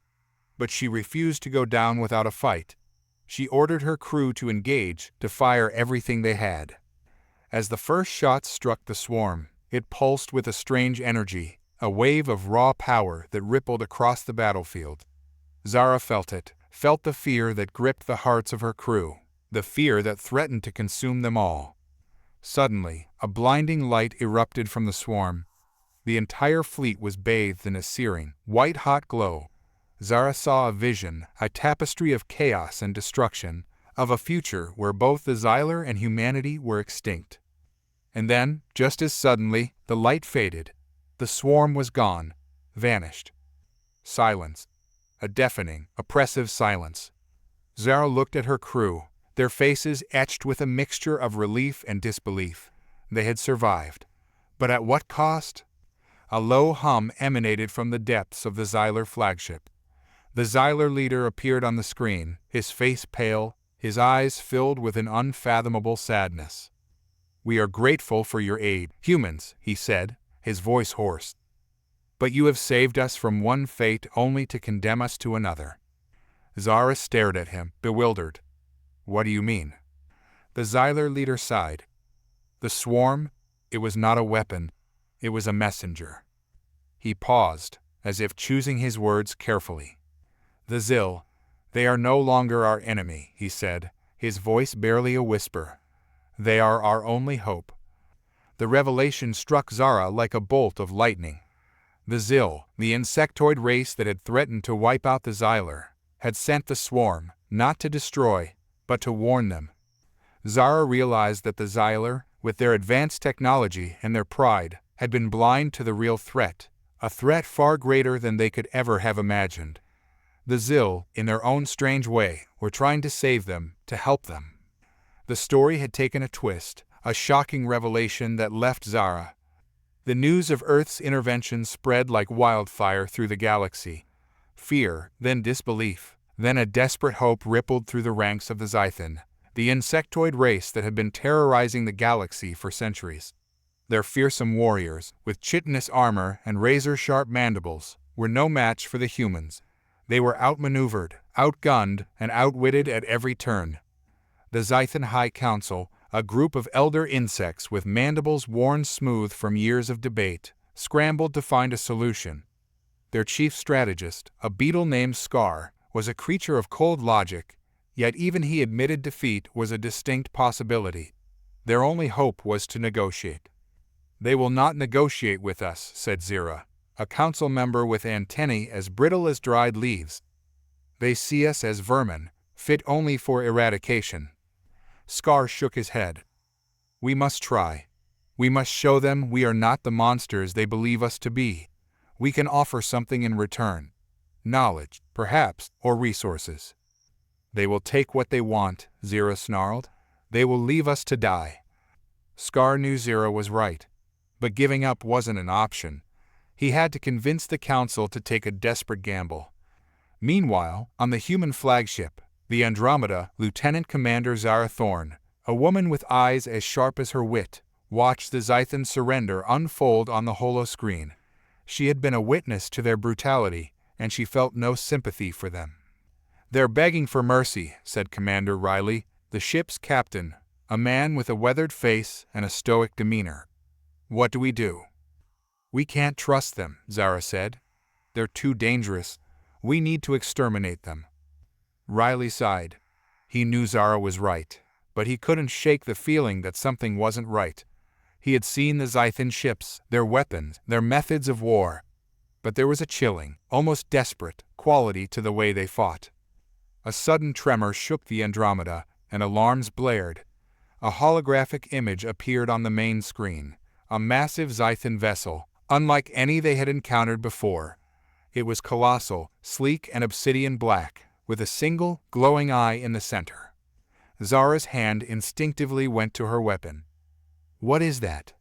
but she refused to go down without a fight. She ordered her crew to engage, to fire everything they had. As the first shots struck the swarm, it pulsed with a strange energy, a wave of raw power that rippled across the battlefield. Zara felt it, felt the fear that gripped the hearts of her crew, the fear that threatened to consume them all. Suddenly, a blinding light erupted from the swarm. The entire fleet was bathed in a searing, white-hot glow. Zara saw a vision, a tapestry of chaos and destruction, of a future where both the Xylar and humanity were extinct. And then, just as suddenly, the light faded. The swarm was gone, vanished. Silence. A deafening, oppressive silence. Zara looked at her crew, their faces etched with a mixture of relief and disbelief. They had survived. But at what cost? A low hum emanated from the depths of the Xylar flagship. The Xylar leader appeared on the screen, his face pale, his eyes filled with an unfathomable sadness. "We are grateful for your aid, humans," he said, his voice hoarse. "But you have saved us from one fate only to condemn us to another." Zara stared at him, bewildered. "What do you mean?" The Xylar leader sighed. "The swarm, it was not a weapon, it was a messenger." He paused, as if choosing his words carefully. "The Xyl, they are no longer our enemy," he said, his voice barely a whisper. "They are our only hope." The revelation struck Zara like a bolt of lightning. The Xyl, the insectoid race that had threatened to wipe out the Xylar, had sent the swarm, not to destroy, but to warn them. Zara realized that the Xylar, with their advanced technology and their pride, had been blind to the real threat, a threat far greater than they could ever have imagined. The Xyl, in their own strange way, were trying to save them, to help them. The story had taken a a shocking revelation that left Zara. The news of Earth's intervention spread like wildfire through the galaxy. Fear, then disbelief, then a desperate hope rippled through the ranks of the Zython, the insectoid race that had been terrorizing the galaxy for centuries. Their fearsome warriors, with chitinous armor and razor-sharp mandibles, were no match for the humans. They were outmaneuvered, outgunned, and outwitted at every turn. The Zython High Council, a group of elder insects with mandibles worn smooth from years of debate, scrambled to find a solution. Their chief strategist, a beetle named Scar, was a creature of cold logic, yet even he admitted defeat was a distinct possibility. Their only hope was to negotiate. "They will not negotiate with us," said Zira, a council member with antennae as brittle as dried leaves. "They see us as vermin, fit only for eradication." Scar shook his head. "We must try. We must show them we are not the monsters they believe us to be. We can offer something in return. Knowledge, perhaps, or resources." "They will take what they want," Zira snarled. "They will leave us to die." Scar knew Zira was right. But giving up wasn't an option. He had to convince the council to take a desperate gamble. Meanwhile, on the human flagship, the Andromeda, Lieutenant Commander Zara Thorne, a woman with eyes as sharp as her wit, watched the Zython surrender unfold on the holoscreen. She had been a witness to their brutality, and she felt no sympathy for them. "They're begging for mercy," said Commander Riley, the ship's captain, a man with a weathered face and a stoic demeanor. "What do we do?" "We can't trust them," Zara said. "They're too dangerous. We need to exterminate them." Riley sighed. He knew Zara was right, but he couldn't shake the feeling that something wasn't right. He had seen the Zython ships, their weapons, their methods of war. But there was a chilling, almost desperate, quality to the way they fought. A sudden tremor shook the Andromeda, and alarms blared. A holographic image appeared on the main screen, a massive Zython vessel, unlike any they had encountered before. It was colossal, sleek and obsidian black, with a single, glowing eye in the center. Zara's hand instinctively went to her weapon. "What is that?"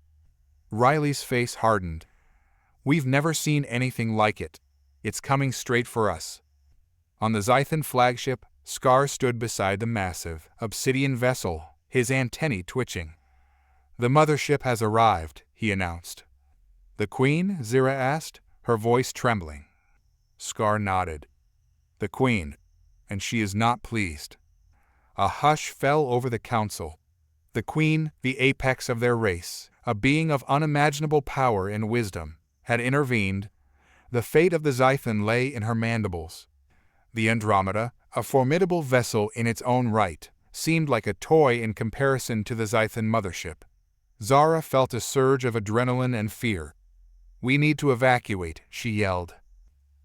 Riley's face hardened. "We've never seen anything like it. It's coming straight for us." On the Zython flagship, Scar stood beside the massive, obsidian vessel, his antennae twitching. "The mothership has arrived," he announced. "The Queen?" Zira asked, her voice trembling. Scar nodded. "The Queen. And she is not pleased." A hush fell over the council. The Queen, the apex of their race, a being of unimaginable power and wisdom, had intervened. The fate of the Zython lay in her mandibles. The Andromeda, a formidable vessel in its own right, seemed like a toy in comparison to the Zython mothership. Zara felt a surge of adrenaline and fear. "We need to evacuate," she yelled.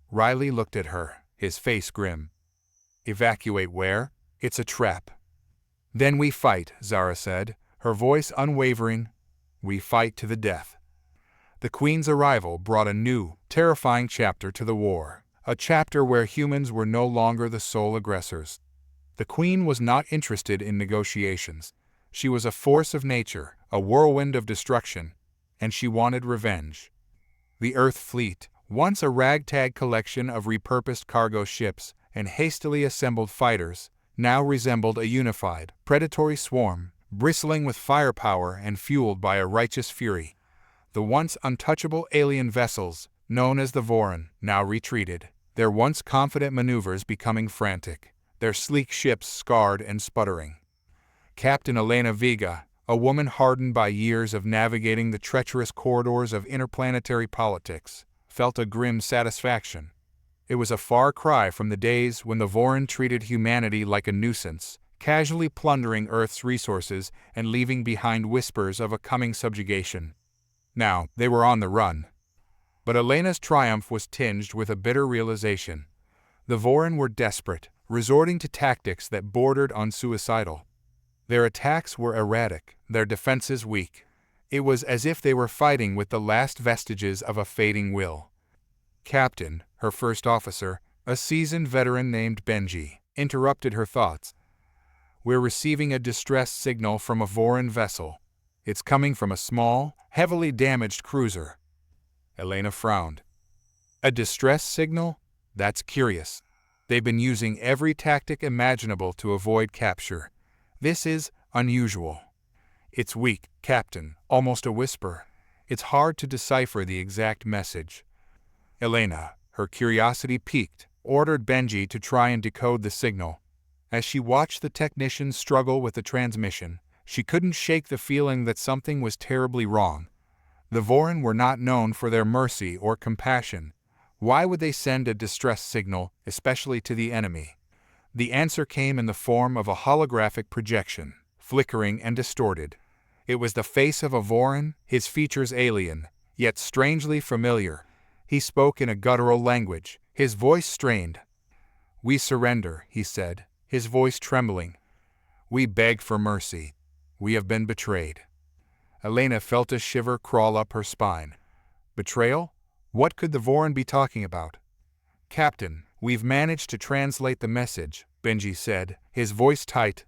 Riley looked at her, his face grim. "Evacuate where? It's a trap." "Then we fight," Zara said, her voice unwavering. "We fight to the death." The Queen's arrival brought a new, terrifying chapter to the war, a chapter where humans were no longer the sole aggressors. The Queen was not interested in negotiations. She was a force of nature, a whirlwind of destruction, and she wanted revenge. The Earth Fleet, once a ragtag collection of repurposed cargo ships and hastily assembled fighters, now resembled a unified, predatory swarm, bristling with firepower and fueled by a righteous fury. The once untouchable alien vessels, known as the Voran, now retreated, their once confident maneuvers becoming frantic, their sleek ships scarred and sputtering. Captain Elena Vega, a woman hardened by years of navigating the treacherous corridors of interplanetary politics, felt a grim satisfaction. It was a far cry from the days when the Voran treated humanity like a nuisance, casually plundering Earth's resources and leaving behind whispers of a coming subjugation. Now, they were on the run. But Elena's triumph was tinged with a bitter realization. The Voran were desperate, resorting to tactics that bordered on suicidal. Their attacks were erratic, their defenses weak. It was as if they were fighting with the last vestiges of a fading will. Captain, her first officer, a seasoned veteran named Benji, interrupted her thoughts. "We're receiving a distress signal from a Voran vessel." It's coming from a small, heavily damaged cruiser. Elena frowned. A distress signal? That's curious. They've been using every tactic imaginable to avoid capture. This is unusual. It's weak, Captain, almost a whisper. It's hard to decipher the exact message. Elena, her curiosity piqued, ordered Benji to try and decode the signal. As she watched the technician struggle with the transmission, she couldn't shake the feeling that something was terribly wrong. The Vorin were not known for their mercy or compassion. Why would they send a distress signal, especially to the enemy? The answer came in the form of a holographic projection, flickering and distorted. It was the face of a Vorin, his features alien, yet strangely familiar. He spoke in a guttural language, his voice strained. "We surrender," he said, his voice trembling. "We beg for mercy. We have been betrayed." Elena felt a shiver crawl up her spine. Betrayal? What could the Vorin be talking about? "Captain, we've managed to translate the message," Benji said, his voice tight.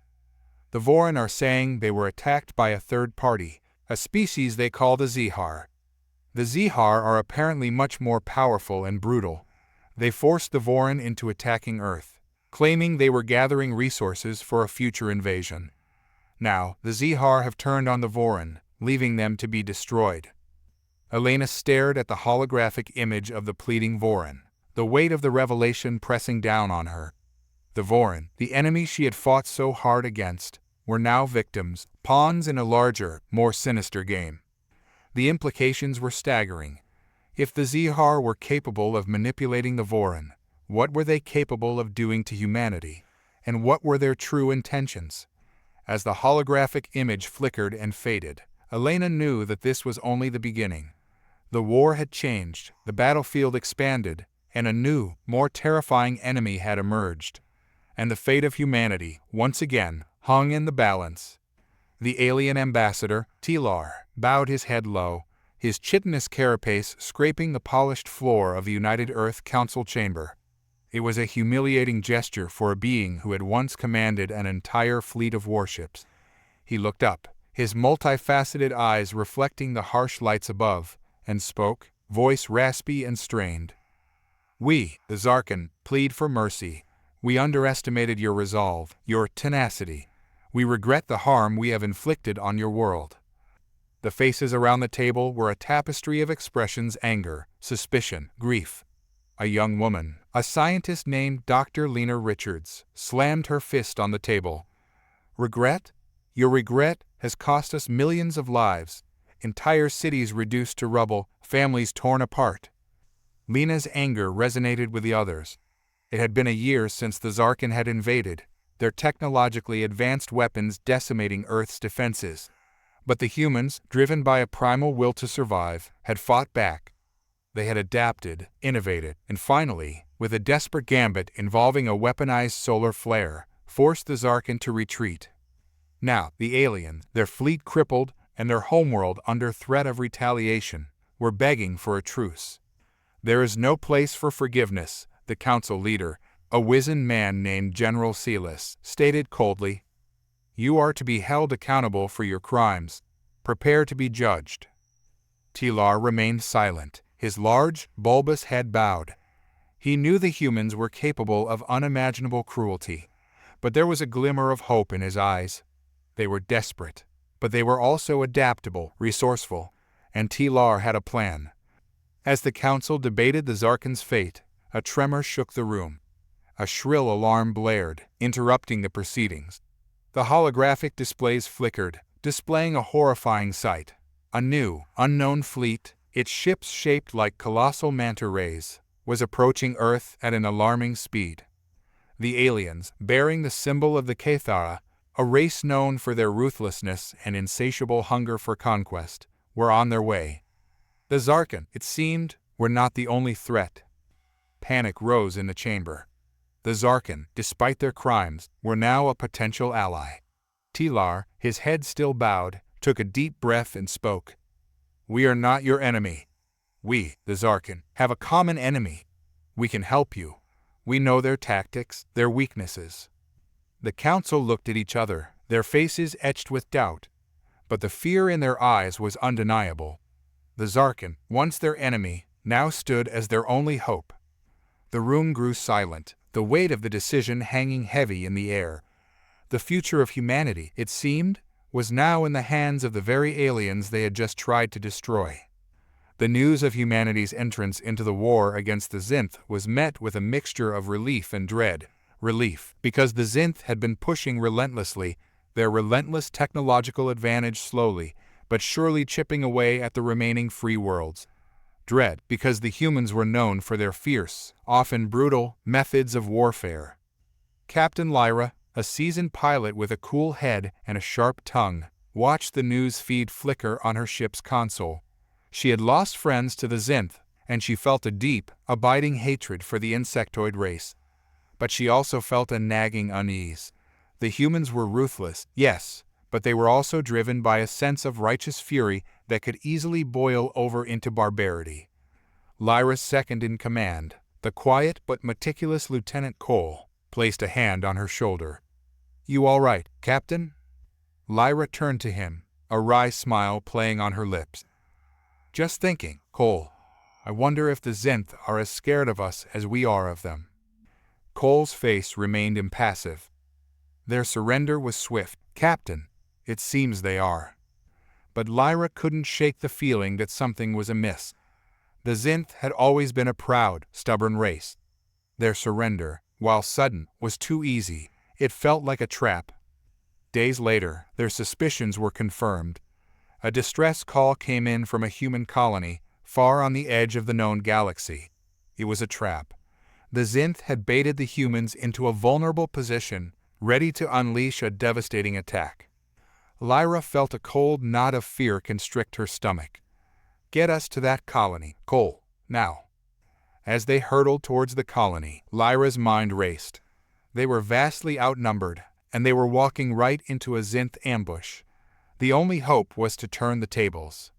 "The Vorin are saying they were attacked by a third party, a species they call the Zihar. The Zihar are apparently much more powerful and brutal. They forced the Vorin into attacking Earth, claiming they were gathering resources for a future invasion. Now, the Zihar have turned on the Vorin, leaving them to be destroyed." Elena stared at the holographic image of the pleading Vorin, the weight of the revelation pressing down on her. The Vorin, the enemy she had fought so hard against, were now victims, pawns in a larger, more sinister game. The implications were staggering. If the Zihar were capable of manipulating the Vorin, what were they capable of doing to humanity? And what were their true intentions? As the holographic image flickered and faded, Elena knew that this was only the beginning. The war had changed, the battlefield expanded, and a new, more terrifying enemy had emerged. And the fate of humanity, once again, hung in the balance. The alien ambassador, Tilar, bowed his head low, his chitinous carapace scraping the polished floor of the United Earth Council chamber. It was a humiliating gesture for a being who had once commanded an entire fleet of warships. He looked up, his multifaceted eyes reflecting the harsh lights above, and spoke, voice raspy and strained. "We, the Zarkan, plead for mercy. We underestimated your resolve, your tenacity. We regret the harm we have inflicted on your world." The faces around the table were a tapestry of expressions: anger, suspicion, grief. A young woman, a scientist named Dr. Lena Richards, slammed her fist on the table. "Regret? Your regret has cost us millions of lives, entire cities reduced to rubble, families torn apart." Lena's anger resonated with the others. It had been a year since the Zarkan had invaded, their technologically advanced weapons decimating Earth's defenses. But the humans, driven by a primal will to survive, had fought back. They had adapted, innovated, and finally, with a desperate gambit involving a weaponized solar flare, forced the Zarkan to retreat. Now, the aliens, their fleet crippled and their homeworld under threat of retaliation, were begging for a truce. "There is no place for forgiveness," the council leader, a wizened man named General Celis, stated coldly. "You are to be held accountable for your crimes. Prepare to be judged." Tilar remained silent, his large, bulbous head bowed. He knew the humans were capable of unimaginable cruelty, but there was a glimmer of hope in his eyes. They were desperate, but they were also adaptable, resourceful, and Tilar had a plan. As the council debated the Zarkan's fate, a tremor shook the room. A shrill alarm blared, interrupting the proceedings. The holographic displays flickered, displaying a horrifying sight. A new, unknown fleet, its ships shaped like colossal manta rays, was approaching Earth at an alarming speed. The aliens, bearing the symbol of the Cathara, a race known for their ruthlessness and insatiable hunger for conquest, were on their way. The Zarkan, it seemed, were not the only threat. Panic rose in the chamber. The Zarkan, despite their crimes, were now a potential ally. Tilar, his head still bowed, took a deep breath and spoke. "We are not your enemy. We, the Zarkan, have a common enemy. We can help you. We know their tactics, their weaknesses." The council looked at each other, their faces etched with doubt. but the fear in their eyes was undeniable. The Zarkin, once their enemy, now stood as their only hope. The room grew silent, the weight of the decision hanging heavy in the air. The future of humanity, it seemed, was now in the hands of the very aliens they had just tried to destroy. The news of humanity's entrance into the war against the Zinth was met with a mixture of relief and dread. Relief, because the Zinth had been pushing relentlessly, their relentless technological advantage slowly, but surely chipping away at the remaining free worlds. Dread, because the humans were known for their fierce, often brutal, methods of warfare. Captain Lyra, a seasoned pilot with a cool head and a sharp tongue, watched the news feed flicker on her ship's console. She had lost friends to the Zinth, and she felt a deep, abiding hatred for the insectoid race. But she also felt a nagging unease. The humans were ruthless, yes, but they were also driven by a sense of righteous fury that could easily boil over into barbarity. Lyra's second-in-command, the quiet but meticulous Lieutenant Cole, placed a hand on her shoulder. "You all right, Captain?" Lyra turned to him, a wry smile playing on her lips. "Just thinking, Cole. I wonder if the Zinth are as scared of us as we are of them." Cole's face remained impassive. "Their surrender was swift, Captain. It seems they are." But Lyra couldn't shake the feeling that something was amiss. The Zinth had always been a proud, stubborn race. Their surrender, while sudden, was too easy. It felt like a trap. Days later, their suspicions were confirmed. A distress call came in from a human colony, far on the edge of the known galaxy. It was a trap. The Zinth had baited the humans into a vulnerable position, ready to unleash a devastating attack. Lyra felt a cold knot of fear constrict her stomach. "Get us to that colony, Cole, now." As they hurtled towards the colony, Lyra's mind raced. They were vastly outnumbered, and they were walking right into a Zinth ambush. The only hope was to turn the tables.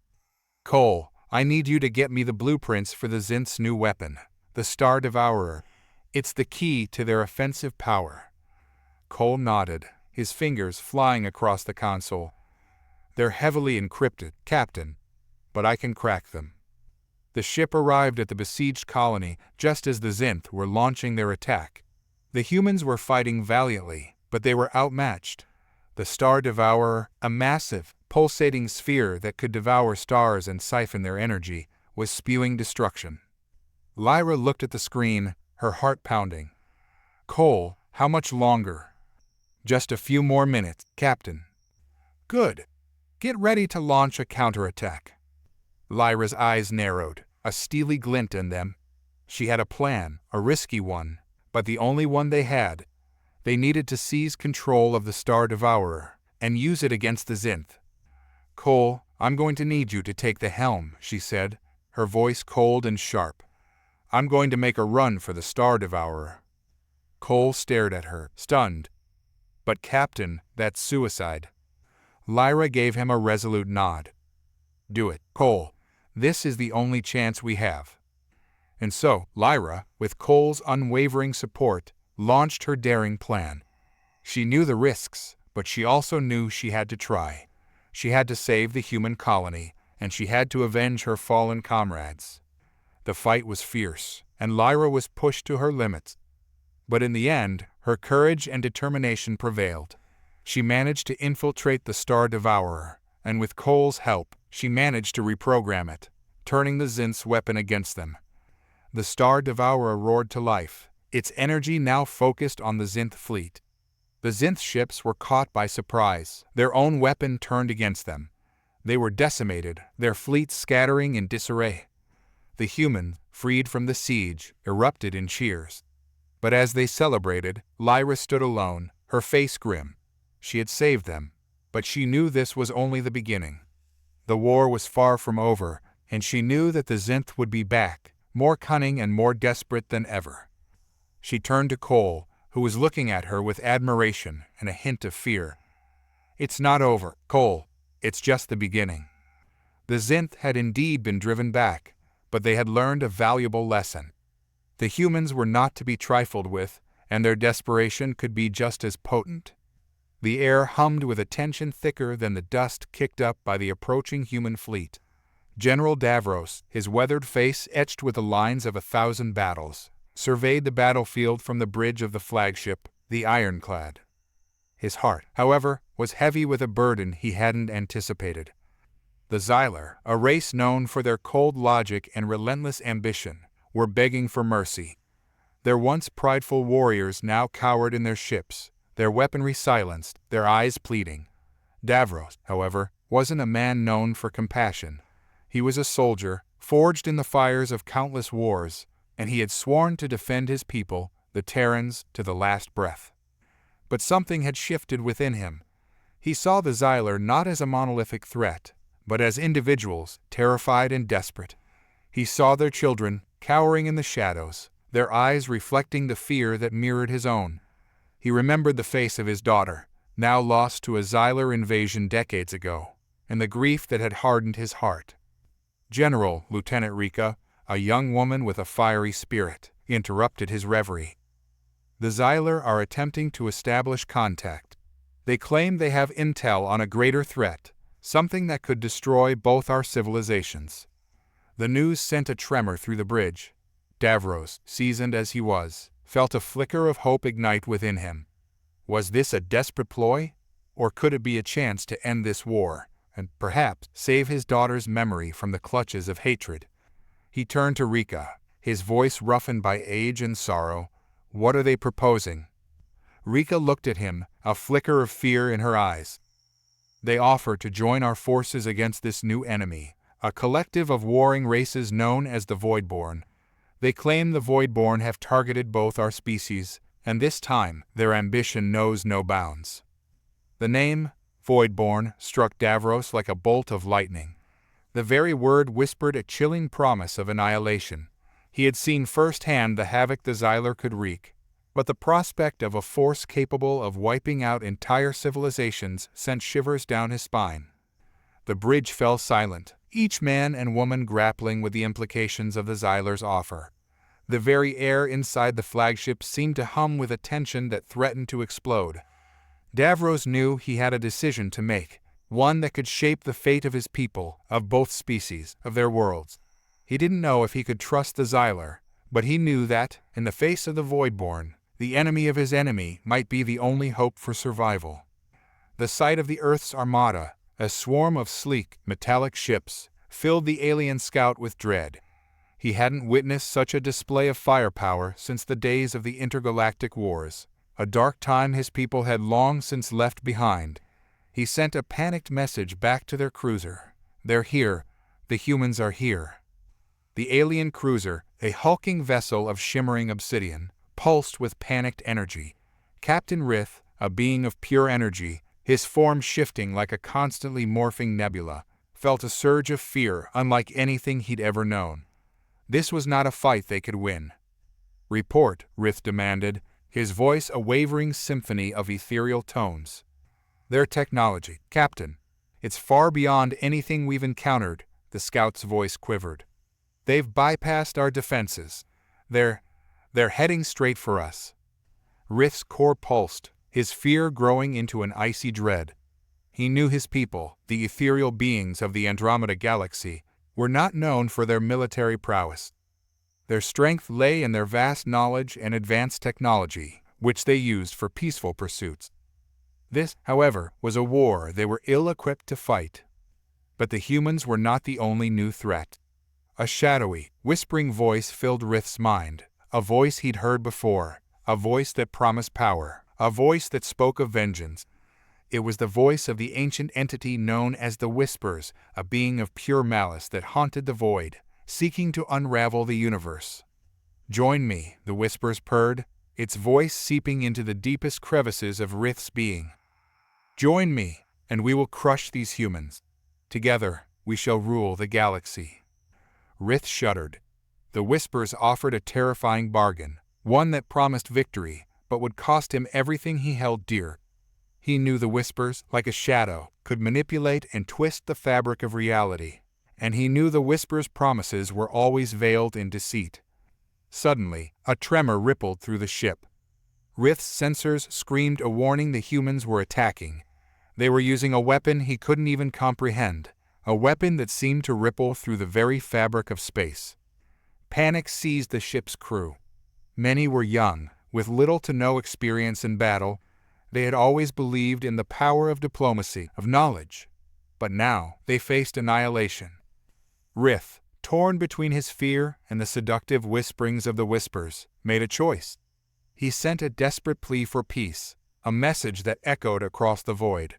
"Cole, I need you to get me the blueprints for the Zinth's new weapon, the Star Devourer. It's the key to their offensive power." Cole nodded, his fingers flying across the console. "They're heavily encrypted, Captain, but I can crack them." The ship arrived at the besieged colony just as the Zinth were launching their attack. The humans were fighting valiantly, but they were outmatched. The Star Devourer, a massive, pulsating sphere that could devour stars and siphon their energy, was spewing destruction. Lyra looked at the screen, her heart pounding. "Cole, how much longer?" "Just a few more minutes, Captain." "Good. Get ready to launch a counterattack." Lyra's eyes narrowed, a steely glint in them. She had a plan, a risky one, but the only one they had. They needed to seize control of the Star Devourer and use it against the Zinth. "Cole, I'm going to need you to take the helm," she said, her voice cold and sharp. "I'm going to make a run for the Star Devourer." Cole stared at her, stunned. "But Captain, that's suicide." Lyra gave him a resolute nod. "Do it, Cole. This is the only chance we have." And so, Lyra, with Cole's unwavering support, launched her daring plan. She knew the risks, but she also knew she had to try. She had to save the human colony, and she had to avenge her fallen comrades. The fight was fierce, and Lyra was pushed to her limits. But in the end, her courage and determination prevailed. She managed to infiltrate the Star Devourer, and with Cole's help, she managed to reprogram it, turning the Zinth's weapon against them. The Star Devourer roared to life, its energy now focused on the Zinth fleet. The Zinth ships were caught by surprise, their own weapon turned against them. They were decimated, their fleet scattering in disarray. The humans, freed from the siege, erupted in cheers. But as they celebrated, Lyra stood alone, her face grim. She had saved them, but she knew this was only the beginning. The war was far from over, and she knew that the Zinth would be back, more cunning and more desperate than ever. She turned to Cole, who was looking at her with admiration and a hint of fear. "It's not over, Cole. It's just the beginning." The Zinth had indeed been driven back, but they had learned a valuable lesson. The humans were not to be trifled with, and their desperation could be just as potent. The air hummed with a tension thicker than the dust kicked up by the approaching human fleet. General Davros, his weathered face etched with the lines of 1,000 battles, surveyed the battlefield from the bridge of the flagship, the Ironclad. His heart, however, was heavy with a burden he hadn't anticipated. The Xylar, a race known for their cold logic and relentless ambition, were begging for mercy. Their once prideful warriors now cowered in their ships, their weaponry silenced, their eyes pleading. Davros, however, wasn't a man known for compassion. He was a soldier, forged in the fires of countless wars, and he had sworn to defend his people, the Terrans, to the last breath. But something had shifted within him. He saw the Xylar not as a monolithic threat, but as individuals, terrified and desperate. He saw their children, cowering in the shadows, their eyes reflecting the fear that mirrored his own. He remembered the face of his daughter, now lost to a Xylar invasion decades ago, and the grief that had hardened his heart. General, Lieutenant Rika, a young woman with a fiery spirit, interrupted his reverie. The Xylar are attempting to establish contact. They claim they have intel on a greater threat, something that could destroy both our civilizations. The news sent a tremor through the bridge. Davros, seasoned as he was, felt a flicker of hope ignite within him. Was this a desperate ploy? Or could it be a chance to end this war, and perhaps save his daughter's memory from the clutches of hatred? He turned to Rika, his voice roughened by age and sorrow. What are they proposing? Rika looked at him, a flicker of fear in her eyes. They offer to join our forces against this new enemy, a collective of warring races known as the Voidborn. They claim the Voidborn have targeted both our species, and this time their ambition knows no bounds. The name, Voidborn, struck Davros like a bolt of lightning. The very word whispered a chilling promise of annihilation. He had seen firsthand the havoc the Xylar could wreak, but the prospect of a force capable of wiping out entire civilizations sent shivers down his spine. The bridge fell silent, each man and woman grappling with the implications of the Xylar's offer. The very air inside the flagship seemed to hum with a tension that threatened to explode. Davros knew he had a decision to make, one that could shape the fate of his people, of both species, of their worlds. He didn't know if he could trust the Xylar, but he knew that, in the face of the Voidborn, the enemy of his enemy might be the only hope for survival. The sight of the Earth's armada, a swarm of sleek, metallic ships, filled the alien scout with dread. He hadn't witnessed such a display of firepower since the days of the intergalactic wars, a dark time his people had long since left behind. He sent a panicked message back to their cruiser. They're here. The humans are here. The alien cruiser, a hulking vessel of shimmering obsidian, pulsed with panicked energy. Captain Rith, a being of pure energy, his form shifting like a constantly morphing nebula, felt a surge of fear unlike anything he'd ever known. This was not a fight they could win. Report, Rith demanded, his voice a wavering symphony of ethereal tones. Their technology, Captain. It's far beyond anything we've encountered, the scout's voice quivered. They've bypassed our defenses. They're heading straight for us. Rith's core pulsed, his fear growing into an icy dread. He knew his people, the ethereal beings of the Andromeda Galaxy, were not known for their military prowess. Their strength lay in their vast knowledge and advanced technology, which they used for peaceful pursuits. This, however, was a war they were ill-equipped to fight. But the humans were not the only new threat. A shadowy, whispering voice filled Rith's mind, a voice he'd heard before, a voice that promised power, a voice that spoke of vengeance. It was the voice of the ancient entity known as the Whispers, a being of pure malice that haunted the void, seeking to unravel the universe. Join me, the Whispers purred, its voice seeping into the deepest crevices of Rith's being. Join me, and we will crush these humans. Together, we shall rule the galaxy. Rith shuddered. The Whispers offered a terrifying bargain, one that promised victory, but would cost him everything he held dear. He knew the Whispers, like a shadow, could manipulate and twist the fabric of reality, and he knew the Whispers' promises were always veiled in deceit. Suddenly, a tremor rippled through the ship. Rith's sensors screamed a warning the humans were attacking. They were using a weapon he couldn't even comprehend, a weapon that seemed to ripple through the very fabric of space. Panic seized the ship's crew. Many were young, with little to no experience in battle. They had always believed in the power of diplomacy, of knowledge. But now they faced annihilation. Rith, torn between his fear and the seductive whisperings of the Whispers, made a choice. He sent a desperate plea for peace, a message that echoed across the void.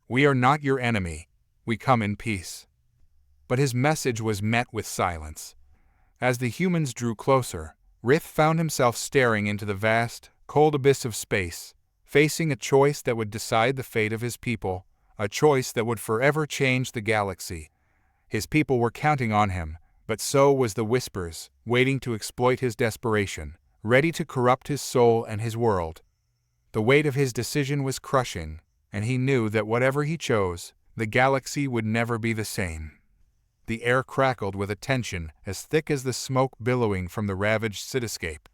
"We are not your enemy. We come in peace." But his message was met with silence. As the humans drew closer, Rith found himself staring into the vast, cold abyss of space, facing a choice that would decide the fate of his people, a choice that would forever change the galaxy. His people were counting on him, but so was the Whispers, waiting to exploit his desperation, ready to corrupt his soul and his world. The weight of his decision was crushing, and he knew that whatever he chose, the galaxy would never be the same. The air crackled with a tension as thick as the smoke billowing from the ravaged cityscape.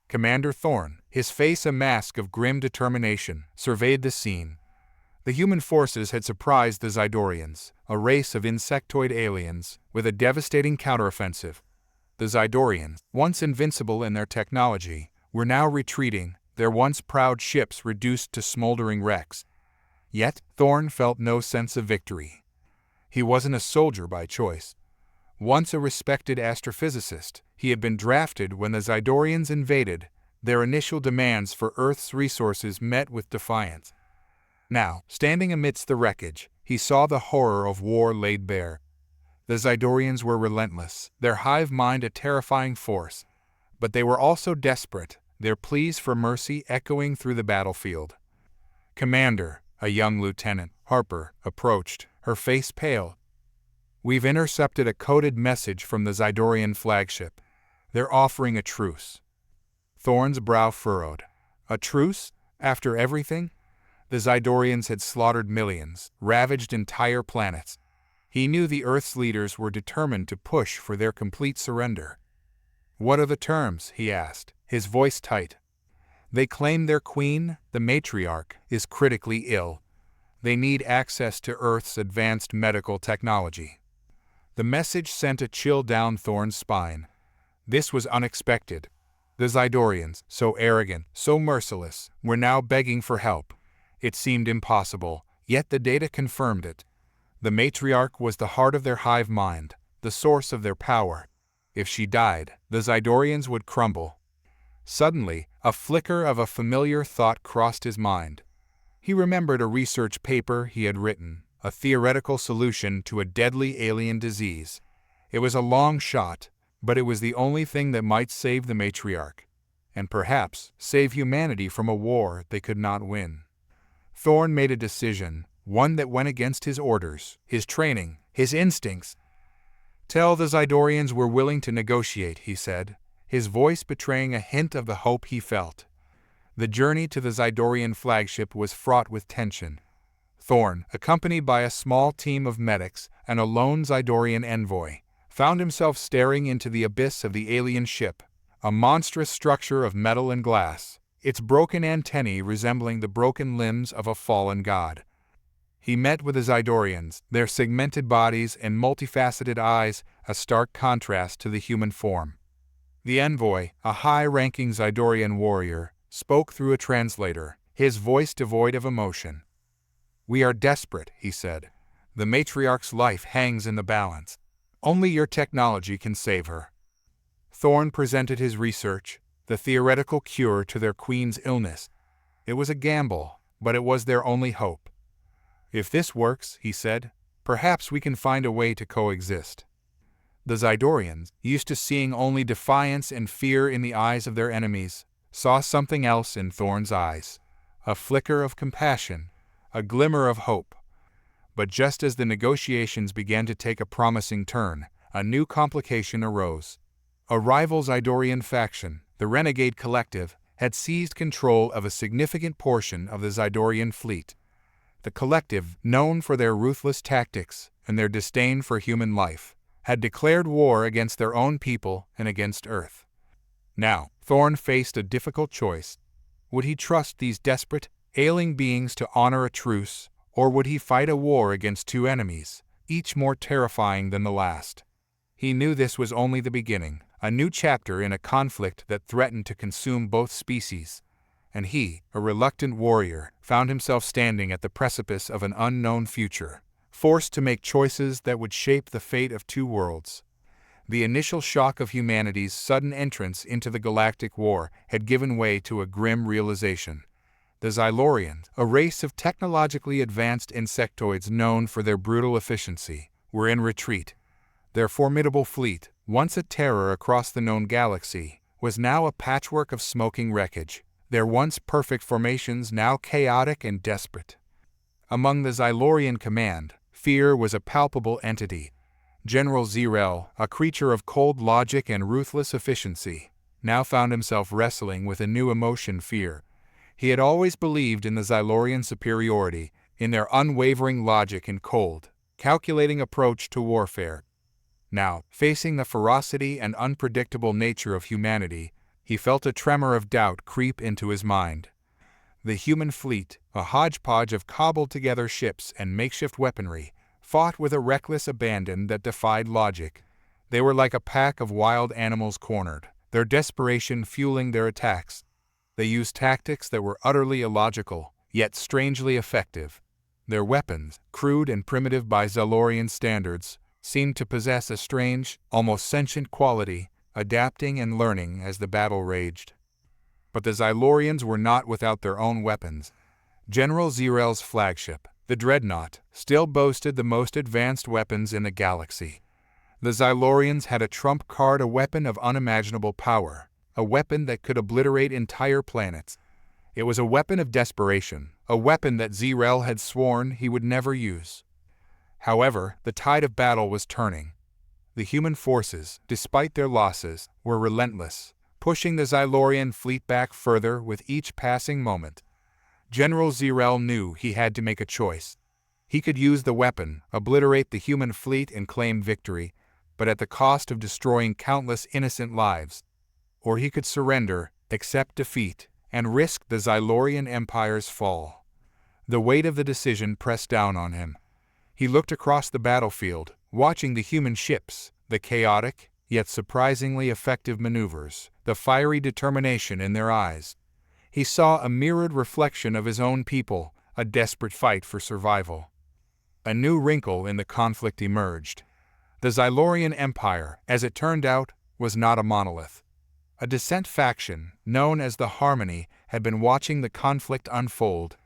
Commander Thorn, his face a mask of grim determination, surveyed the scene. The human forces had surprised the Zydorians, a race of insectoid aliens, with a devastating counteroffensive. The Zydorians, once invincible in their technology, were now retreating, their once proud ships reduced to smoldering wrecks. Yet, Thorn felt no sense of victory. He wasn't a soldier by choice. Once a respected astrophysicist, he had been drafted when the Zydorians invaded, their initial demands for Earth's resources met with defiance. Now, standing amidst the wreckage, he saw the horror of war laid bare. The Zydorians were relentless, their hive mind a terrifying force. But they were also desperate, their pleas for mercy echoing through the battlefield. Commander, a young lieutenant, Harper, approached, her face pale. "We've intercepted a coded message from the Zydorian flagship. They're offering a truce." Thorn's brow furrowed. A truce? After everything? The Zydorians had slaughtered millions, ravaged entire planets. He knew the Earth's leaders were determined to push for their complete surrender. "What are the terms?" he asked, his voice tight. "They claim their queen, the matriarch, is critically ill. They need access to Earth's advanced medical technology." The message sent a chill down Thorn's spine. This was unexpected. The Zydorians, so arrogant, so merciless, were now begging for help. It seemed impossible, yet the data confirmed it. The matriarch was the heart of their hive mind, the source of their power. If she died, the Zydorians would crumble. Suddenly, a flicker of a familiar thought crossed his mind. He remembered a research paper he had written, a theoretical solution to a deadly alien disease. It was a long shot, but it was the only thing that might save the matriarch, and perhaps save humanity from a war they could not win. Thorn made a decision, one that went against his orders, his training, his instincts. "Tell the Zydorians we're willing to negotiate," he said, his voice betraying a hint of the hope he felt. The journey to the Zydorian flagship was fraught with tension. Thorn, accompanied by a small team of medics and a lone Zydorian envoy, found himself staring into the abyss of the alien ship, a monstrous structure of metal and glass, its broken antennae resembling the broken limbs of a fallen god. He met with the Zydorians, their segmented bodies and multifaceted eyes a stark contrast to the human form. The envoy, a high-ranking Zydorian warrior, spoke through a translator, his voice devoid of emotion. "We are desperate," he said. "The matriarch's life hangs in the balance. Only your technology can save her." Thorn presented his research, the theoretical cure to their queen's illness. It was a gamble, but it was their only hope. "If this works," he said, "perhaps we can find a way to coexist." The Zydorians, used to seeing only defiance and fear in the eyes of their enemies, saw something else in Thorn's eyes, a flicker of compassion, a glimmer of hope. But just as the negotiations began to take a promising turn, a new complication arose. A rival Zydorian faction, the Renegade Collective, had seized control of a significant portion of the Zydorian fleet. The Collective, known for their ruthless tactics and their disdain for human life, had declared war against their own people and against Earth. Now, Thorn faced a difficult choice. Would he trust these desperate, ailing beings to honor a truce, or would he fight a war against two enemies, each more terrifying than the last? He knew this was only the beginning, a new chapter in a conflict that threatened to consume both species. And he, a reluctant warrior, found himself standing at the precipice of an unknown future, forced to make choices that would shape the fate of two worlds. The initial shock of humanity's sudden entrance into the galactic war had given way to a grim realization. The Xylorians, a race of technologically advanced insectoids known for their brutal efficiency, were in retreat. Their formidable fleet, once a terror across the known galaxy, was now a patchwork of smoking wreckage, their once perfect formations now chaotic and desperate. Among the Xylorian command, fear was a palpable entity. General Zirel, a creature of cold logic and ruthless efficiency, now found himself wrestling with a new emotion: fear. He had always believed in the Xylorian superiority, in their unwavering logic and cold, calculating approach to warfare. Now, facing the ferocity and unpredictable nature of humanity, he felt a tremor of doubt creep into his mind. The human fleet, a hodgepodge of cobbled-together ships and makeshift weaponry, fought with a reckless abandon that defied logic. They were like a pack of wild animals cornered, their desperation fueling their attacks. They used tactics that were utterly illogical, yet strangely effective. Their weapons, crude and primitive by Xylorian standards, seemed to possess a strange, almost sentient quality, adapting and learning as the battle raged. But the Xylorians were not without their own weapons. General Zirel's flagship, the Dreadnought, still boasted the most advanced weapons in the galaxy. The Xylorians had a trump card, a weapon of unimaginable power, a weapon that could obliterate entire planets. It was a weapon of desperation, a weapon that Zirel had sworn he would never use. However, the tide of battle was turning. The human forces, despite their losses, were relentless, pushing the Xylorian fleet back further with each passing moment. General Zirel knew he had to make a choice. He could use the weapon, obliterate the human fleet and claim victory, but at the cost of destroying countless innocent lives. Or he could surrender, accept defeat, and risk the Xylorian Empire's fall. The weight of the decision pressed down on him. He looked across the battlefield, watching the human ships, the chaotic, yet surprisingly effective maneuvers, the fiery determination in their eyes. He saw a mirrored reflection of his own people, a desperate fight for survival. A new wrinkle in the conflict emerged. The Xylorian Empire, as it turned out, was not a monolith. A dissent faction, known as the Harmony, had been watching the conflict unfold.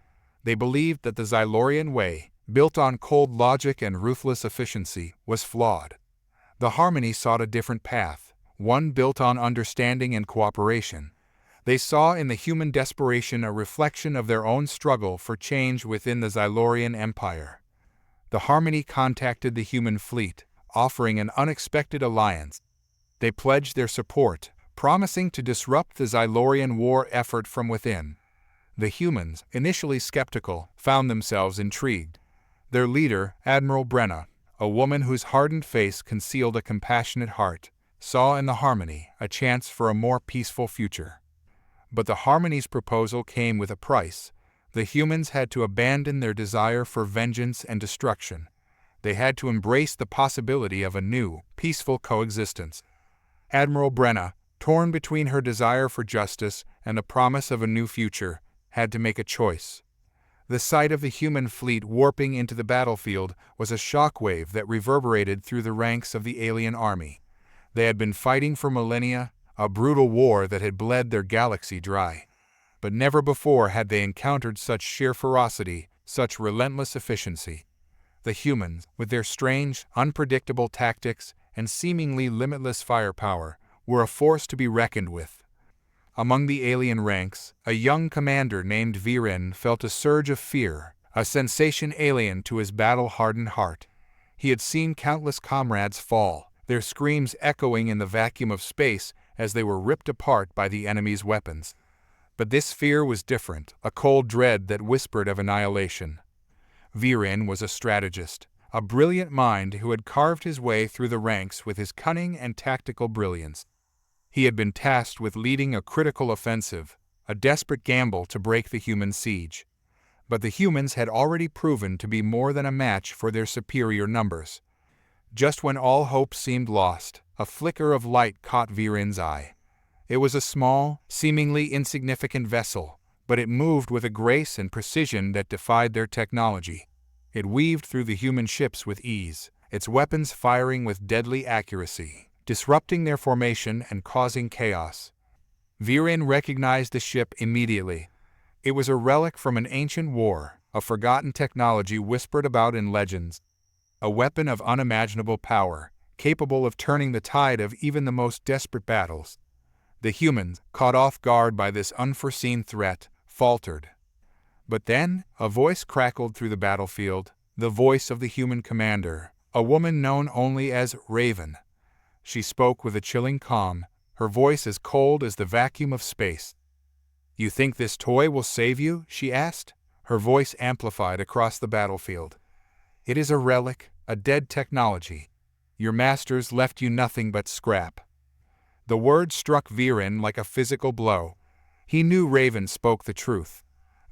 They believed that the Xylorian way, built on cold logic and ruthless efficiency, was flawed. The Harmony sought a different path, one built on understanding and cooperation. They saw in the human desperation a reflection of their own struggle for change within the Xylorian Empire. The Harmony contacted the human fleet, offering an unexpected alliance. They pledged their support, promising to disrupt the Xylorian war effort from within. The humans, initially skeptical, found themselves intrigued. Their leader, Admiral Brenna, a woman whose hardened face concealed a compassionate heart, saw in the Harmony a chance for a more peaceful future. But the Harmony's proposal came with a price. The humans had to abandon their desire for vengeance and destruction. They had to embrace the possibility of a new, peaceful coexistence. Admiral Brenna, torn between her desire for justice and the promise of a new future, had to make a choice. The sight of the human fleet warping into the battlefield was a shockwave that reverberated through the ranks of the alien army. They had been fighting for millennia, a brutal war that had bled their galaxy dry. But never before had they encountered such sheer ferocity, such relentless efficiency. The humans, with their strange, unpredictable tactics and seemingly limitless firepower, were a force to be reckoned with. Among the alien ranks, a young commander named Viren felt a surge of fear, a sensation alien to his battle-hardened heart. He had seen countless comrades fall, their screams echoing in the vacuum of space as they were ripped apart by the enemy's weapons. But this fear was different, a cold dread that whispered of annihilation. Viren was a strategist, a brilliant mind who had carved his way through the ranks with his cunning and tactical brilliance. He had been tasked with leading a critical offensive, a desperate gamble to break the human siege. But the humans had already proven to be more than a match for their superior numbers. Just when all hope seemed lost, a flicker of light caught Viren's eye. It was a small, seemingly insignificant vessel, but it moved with a grace and precision that defied their technology. It weaved through the human ships with ease, its weapons firing with deadly accuracy, disrupting their formation and causing chaos. Viren recognized the ship immediately. It was a relic from an ancient war, a forgotten technology whispered about in legends. A weapon of unimaginable power, capable of turning the tide of even the most desperate battles. The humans, caught off guard by this unforeseen threat, faltered. But then, a voice crackled through the battlefield, the voice of the human commander, a woman known only as Raven. She spoke with a chilling calm, her voice as cold as the vacuum of space. "You think this toy will save you?" she asked, her voice amplified across the battlefield. "It is a relic, a dead technology. Your masters left you nothing but scrap." The word struck Viren like a physical blow. He knew Raven spoke the truth.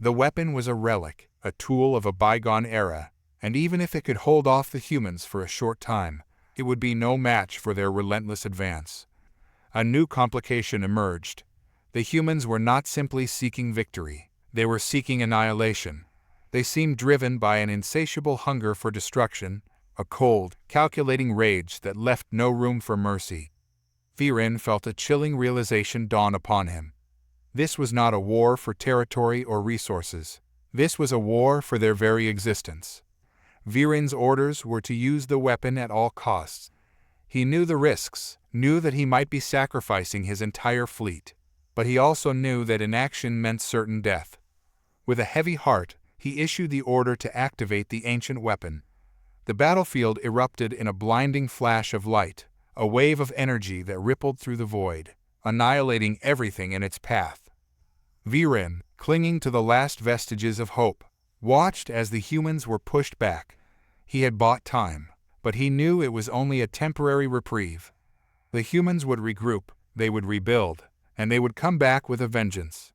The weapon was a relic, a tool of a bygone era, and even if it could hold off the humans for a short time, it would be no match for their relentless advance. A new complication emerged. The humans were not simply seeking victory, they were seeking annihilation. They seemed driven by an insatiable hunger for destruction, a cold, calculating rage that left no room for mercy. Viren felt a chilling realization dawn upon him. This was not a war for territory or resources. This was a war for their very existence. Viren's orders were to use the weapon at all costs. He knew the risks, knew that he might be sacrificing his entire fleet, but he also knew that inaction meant certain death. With a heavy heart, he issued the order to activate the ancient weapon. The battlefield erupted in a blinding flash of light, a wave of energy that rippled through the void, annihilating everything in its path. Viren, clinging to the last vestiges of hope, watched as the humans were pushed back. He had bought time, but he knew it was only a temporary reprieve. The humans would regroup, they would rebuild, and they would come back with a vengeance.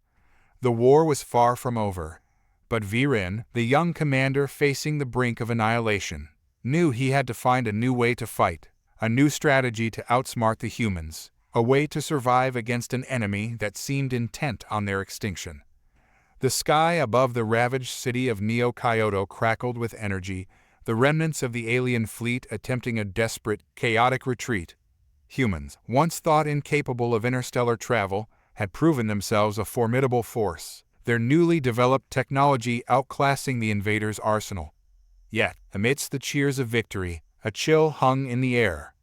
The war was far from over, but Viren, the young commander facing the brink of annihilation, knew he had to find a new way to fight, a new strategy to outsmart the humans, a way to survive against an enemy that seemed intent on their extinction. The sky above the ravaged city of Neo-Kyoto crackled with energy, the remnants of the alien fleet attempting a desperate, chaotic retreat. Humans, once thought incapable of interstellar travel, had proven themselves a formidable force, their newly developed technology outclassing the invaders' arsenal. Yet, amidst the cheers of victory, a chill hung in the air.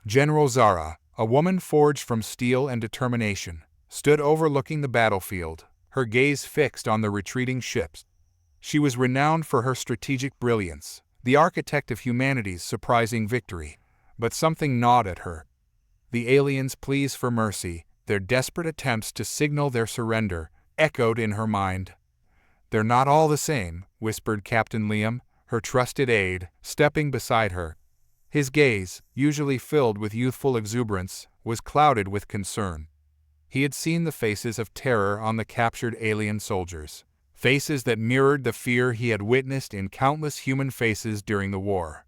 General Zara, a woman forged from steel and determination, stood overlooking the battlefield, her gaze fixed on the retreating ships. She was renowned for her strategic brilliance, the architect of humanity's surprising victory, but something gnawed at her. The aliens' pleas for mercy, their desperate attempts to signal their surrender, echoed in her mind. "They're not all the same," whispered Captain Liam, her trusted aide, stepping beside her. His gaze, usually filled with youthful exuberance, was clouded with concern. He had seen the faces of terror on the captured alien soldiers, faces that mirrored the fear he had witnessed in countless human faces during the war.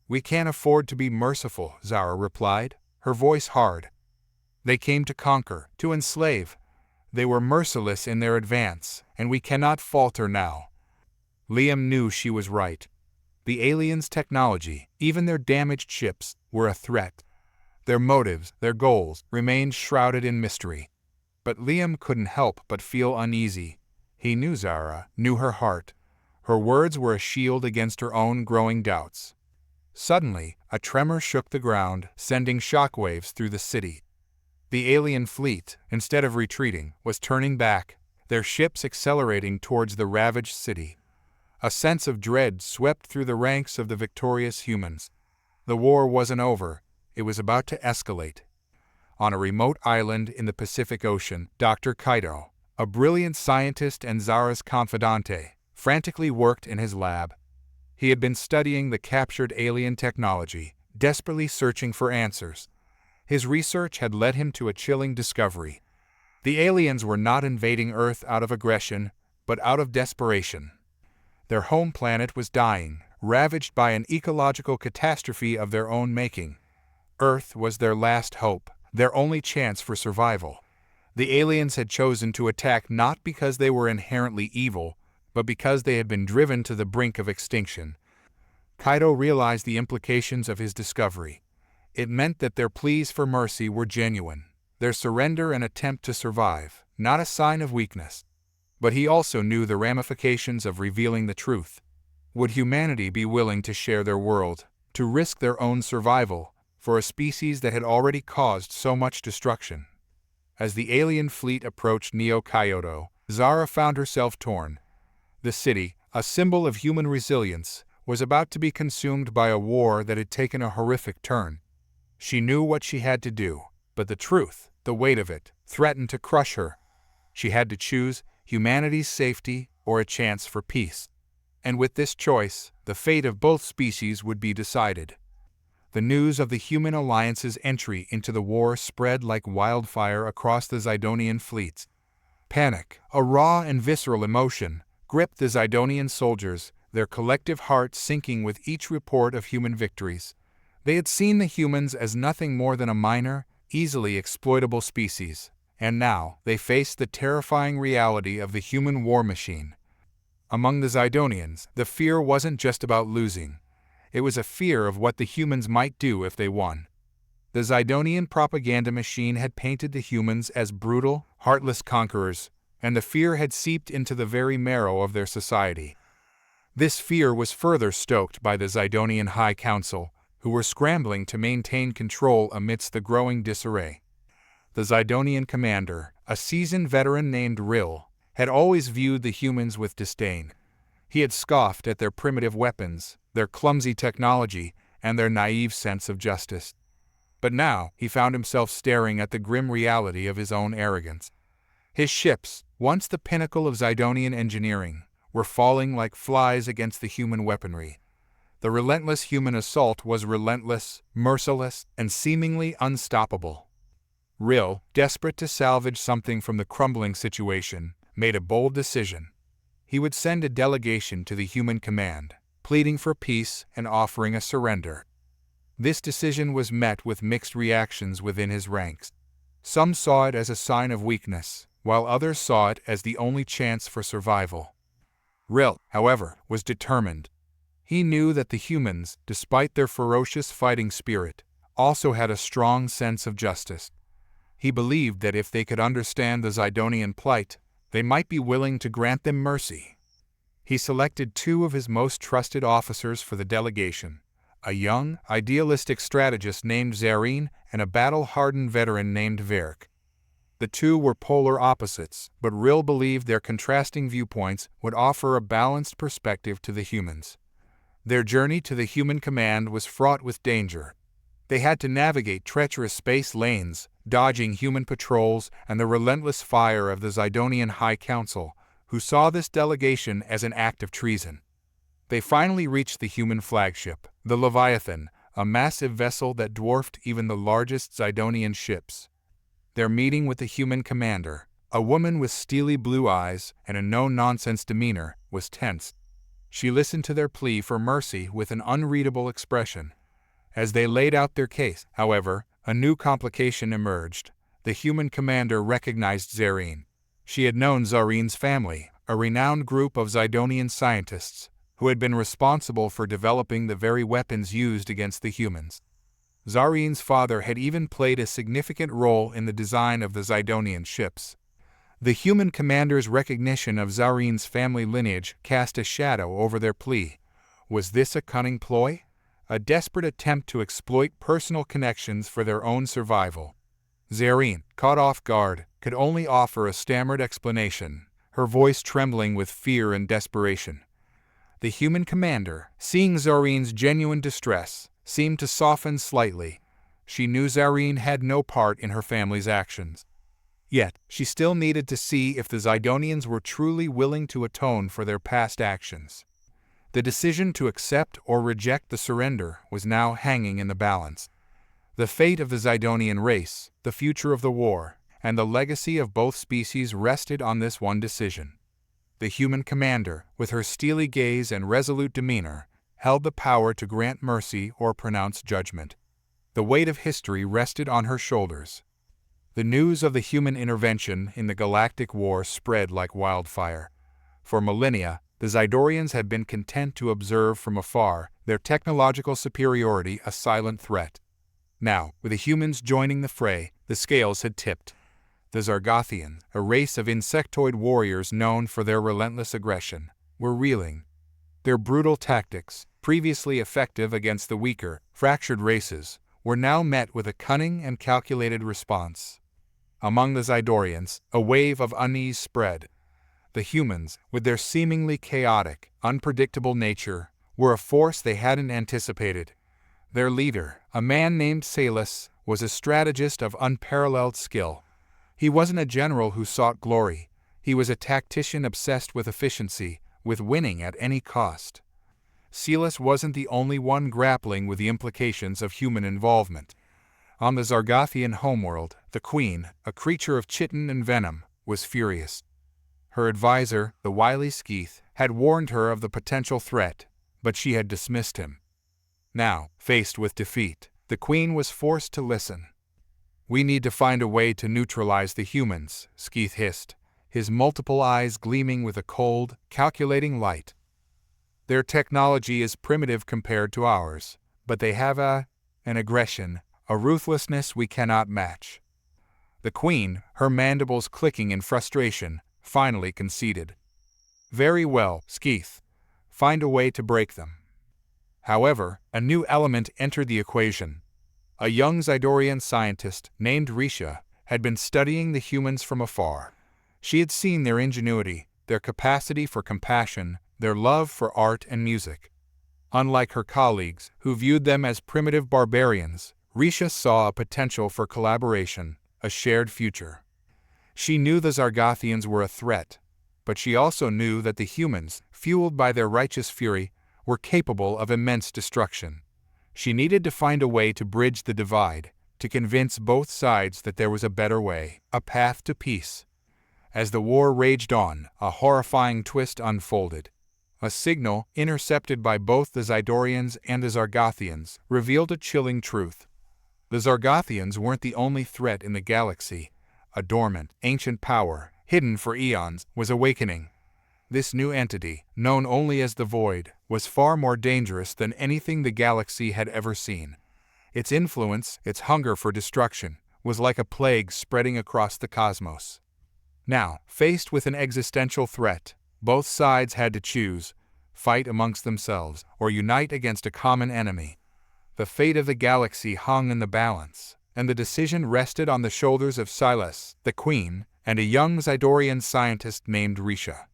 "We can't afford to be merciful," Zara replied, her voice hard. "They came to conquer, to enslave. They were merciless in their advance, and we cannot falter now." Liam knew she was right. The aliens' technology, even their damaged ships, were a threat. Their motives, their goals, remained shrouded in mystery. But Liam couldn't help but feel uneasy. He knew Zara, knew her heart. Her words were a shield against her own growing doubts. Suddenly, a tremor shook the ground, sending shockwaves through the city. The alien fleet, instead of retreating, was turning back, their ships accelerating towards the ravaged city. A sense of dread swept through the ranks of the victorious humans. The war wasn't over, it was about to escalate. On a remote island in the Pacific Ocean, Dr. Kaito, a brilliant scientist and Zara's confidante, frantically worked in his lab. He had been studying the captured alien technology, desperately searching for answers. His research had led him to a chilling discovery. The aliens were not invading Earth out of aggression, but out of desperation. Their home planet was dying, ravaged by an ecological catastrophe of their own making. Earth was their last hope, their only chance for survival. The aliens had chosen to attack not because they were inherently evil, but because they had been driven to the brink of extinction. Kaido realized the implications of his discovery. It meant that their pleas for mercy were genuine, their surrender an attempt to survive, not a sign of weakness. But he also knew the ramifications of revealing the truth. Would humanity be willing to share their world, to risk their own survival, for a species that had already caused so much destruction? As the alien fleet approached Neo Kyoto, Zara found herself torn. The city, a symbol of human resilience, was about to be consumed by a war that had taken a horrific turn. She knew what she had to do, but the truth, the weight of it, threatened to crush her. She had to choose humanity's safety or a chance for peace. And with this choice, the fate of both species would be decided. The news of the human alliance's entry into the war spread like wildfire across the Zidonian fleets. Panic, a raw and visceral emotion, gripped the Zidonian soldiers, their collective hearts sinking with each report of human victories. They had seen the humans as nothing more than a minor, easily exploitable species, and now they faced the terrifying reality of the human war machine. Among the Zidonians, the fear wasn't just about losing. It was a fear of what the humans might do if they won. The Zidonian propaganda machine had painted the humans as brutal, heartless conquerors, and the fear had seeped into the very marrow of their society. This fear was further stoked by the Zidonian High Council, who were scrambling to maintain control amidst the growing disarray. The Zidonian commander, a seasoned veteran named Rill, had always viewed the humans with disdain. He had scoffed at their primitive weapons, their clumsy technology, and their naive sense of justice. But now he found himself staring at the grim reality of his own arrogance. His ships, once the pinnacle of Zidonian engineering, were falling like flies against the human weaponry. The relentless human assault was relentless, merciless, and seemingly unstoppable. Rill, desperate to salvage something from the crumbling situation, made a bold decision. He would send a delegation to the human command, pleading for peace and offering a surrender. This decision was met with mixed reactions within his ranks. Some saw it as a sign of weakness, while others saw it as the only chance for survival. Rill, however, was determined. He knew that the humans, despite their ferocious fighting spirit, also had a strong sense of justice. He believed that if they could understand the Zidonian plight, they might be willing to grant them mercy. He selected two of his most trusted officers for the delegation, a young, idealistic strategist named Zareen and a battle-hardened veteran named Verk. The two were polar opposites, but Rill believed their contrasting viewpoints would offer a balanced perspective to the humans. Their journey to the human command was fraught with danger. They had to navigate treacherous space lanes, dodging human patrols and the relentless fire of the Zidonian High Council, who saw this delegation as an act of treason. They finally reached the human flagship, the Leviathan, a massive vessel that dwarfed even the largest Zidonian ships. Their meeting with the human commander, a woman with steely blue eyes and a no-nonsense demeanor, was tense. She listened to their plea for mercy with an unreadable expression. As they laid out their case, however, a new complication emerged. The human commander recognized Zareen. She had known Zareen's family, a renowned group of Zidonian scientists, who had been responsible for developing the very weapons used against the humans. Zareen's father had even played a significant role in the design of the Zidonian ships. The human commander's recognition of Zareen's family lineage cast a shadow over their plea. Was this a cunning ploy? A desperate attempt to exploit personal connections for their own survival? Zareen, caught off guard, could only offer a stammered explanation, her voice trembling with fear and desperation. The human commander, seeing Zareen's genuine distress, seemed to soften slightly. She knew Zareen had no part in her family's actions. Yet, she still needed to see if the Zidonians were truly willing to atone for their past actions. The decision to accept or reject the surrender was now hanging in the balance. The fate of the Zidonian race, the future of the war, and the legacy of both species rested on this one decision. The human commander, with her steely gaze and resolute demeanor, held the power to grant mercy or pronounce judgment. The weight of history rested on her shoulders. The news of the human intervention in the galactic war spread like wildfire. For millennia, the Zidorians had been content to observe from afar, their technological superiority a silent threat. Now, with the humans joining the fray, the scales had tipped. The Zargothians, a race of insectoid warriors known for their relentless aggression, were reeling. Their brutal tactics, previously effective against the weaker, fractured races, were now met with a cunning and calculated response. Among the Zidorians, a wave of unease spread. The humans, with their seemingly chaotic, unpredictable nature, were a force they hadn't anticipated. Their leader, a man named Salus, was a strategist of unparalleled skill. He wasn't a general who sought glory. He was a tactician obsessed with efficiency, with winning at any cost. Salus wasn't the only one grappling with the implications of human involvement. On the Zargothian homeworld, the Queen, a creature of chitin and venom, was furious. Her advisor, the wily Skeeth, had warned her of the potential threat, but she had dismissed him. Now, faced with defeat, the Queen was forced to listen. "We need to find a way to neutralize the humans," Skeeth hissed, his multiple eyes gleaming with a cold, calculating light. "Their technology is primitive compared to ours, but they have an aggression, a ruthlessness we cannot match." The Queen, her mandibles clicking in frustration, finally conceded. "Very well, Skeeth. Find a way to break them." However, a new element entered the equation. A young Zidorian scientist named Risha had been studying the humans from afar. She had seen their ingenuity, their capacity for compassion, their love for art and music. Unlike her colleagues, who viewed them as primitive barbarians, Risha saw a potential for collaboration, a shared future. She knew the Zargothians were a threat, but she also knew that the humans, fueled by their righteous fury, were capable of immense destruction. She needed to find a way to bridge the divide, to convince both sides that there was a better way, a path to peace. As the war raged on, a horrifying twist unfolded. A signal, intercepted by both the Zidorians and the Zargothians, revealed a chilling truth. The Zargothians weren't the only threat in the galaxy. A dormant, ancient power, hidden for eons, was awakening. This new entity, known only as the Void, was far more dangerous than anything the galaxy had ever seen. Its influence, its hunger for destruction, was like a plague spreading across the cosmos. Now, faced with an existential threat, both sides had to choose: fight amongst themselves or unite against a common enemy. The fate of the galaxy hung in the balance, and the decision rested on the shoulders of Silas, the Queen, and a young Zidorian scientist named Risha.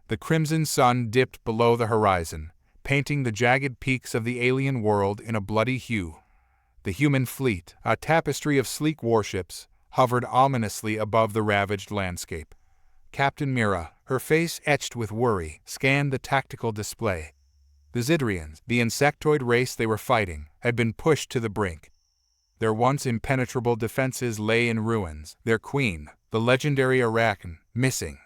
The crimson sun dipped below the horizon, painting the jagged peaks of the alien world in a bloody hue. The human fleet, a tapestry of sleek warships, hovered ominously above the ravaged landscape. Captain Lyra, her face etched with worry, scanned the tactical display. The Zidorians, the insectoid race they were fighting, had been pushed to the brink. Their once impenetrable defenses lay in ruins, their queen, the legendary Arachne, missing.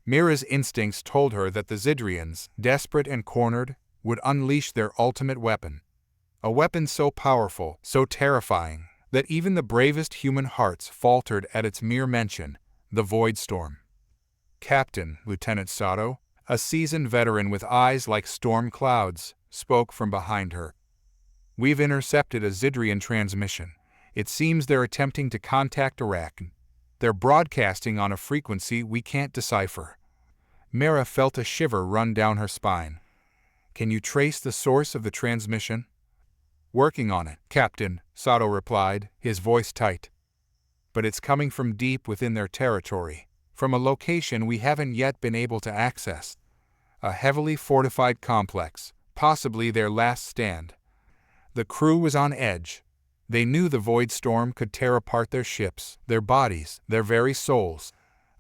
Mira's instincts told her that the Zidorians, desperate and cornered, would unleash their ultimate weapon. A weapon so powerful, so terrifying, that even the bravest human hearts faltered at its mere mention: the Void Storm. "Captain," Lieutenant Sato, a seasoned veteran with eyes like storm clouds, spoke from behind her. "We've intercepted a Zidorian transmission. It seems they're attempting to contact Arachne. They're broadcasting on a frequency we can't decipher." Mira felt a shiver run down her spine. "Can you trace the source of the transmission?" "Working on it, Captain," Sato replied, his voice tight. "But it's coming from deep within their territory, from a location we haven't yet been able to access. A heavily fortified complex, possibly their last stand." The crew was on edge. They knew the Void Storm could tear apart their ships, their bodies, their very souls.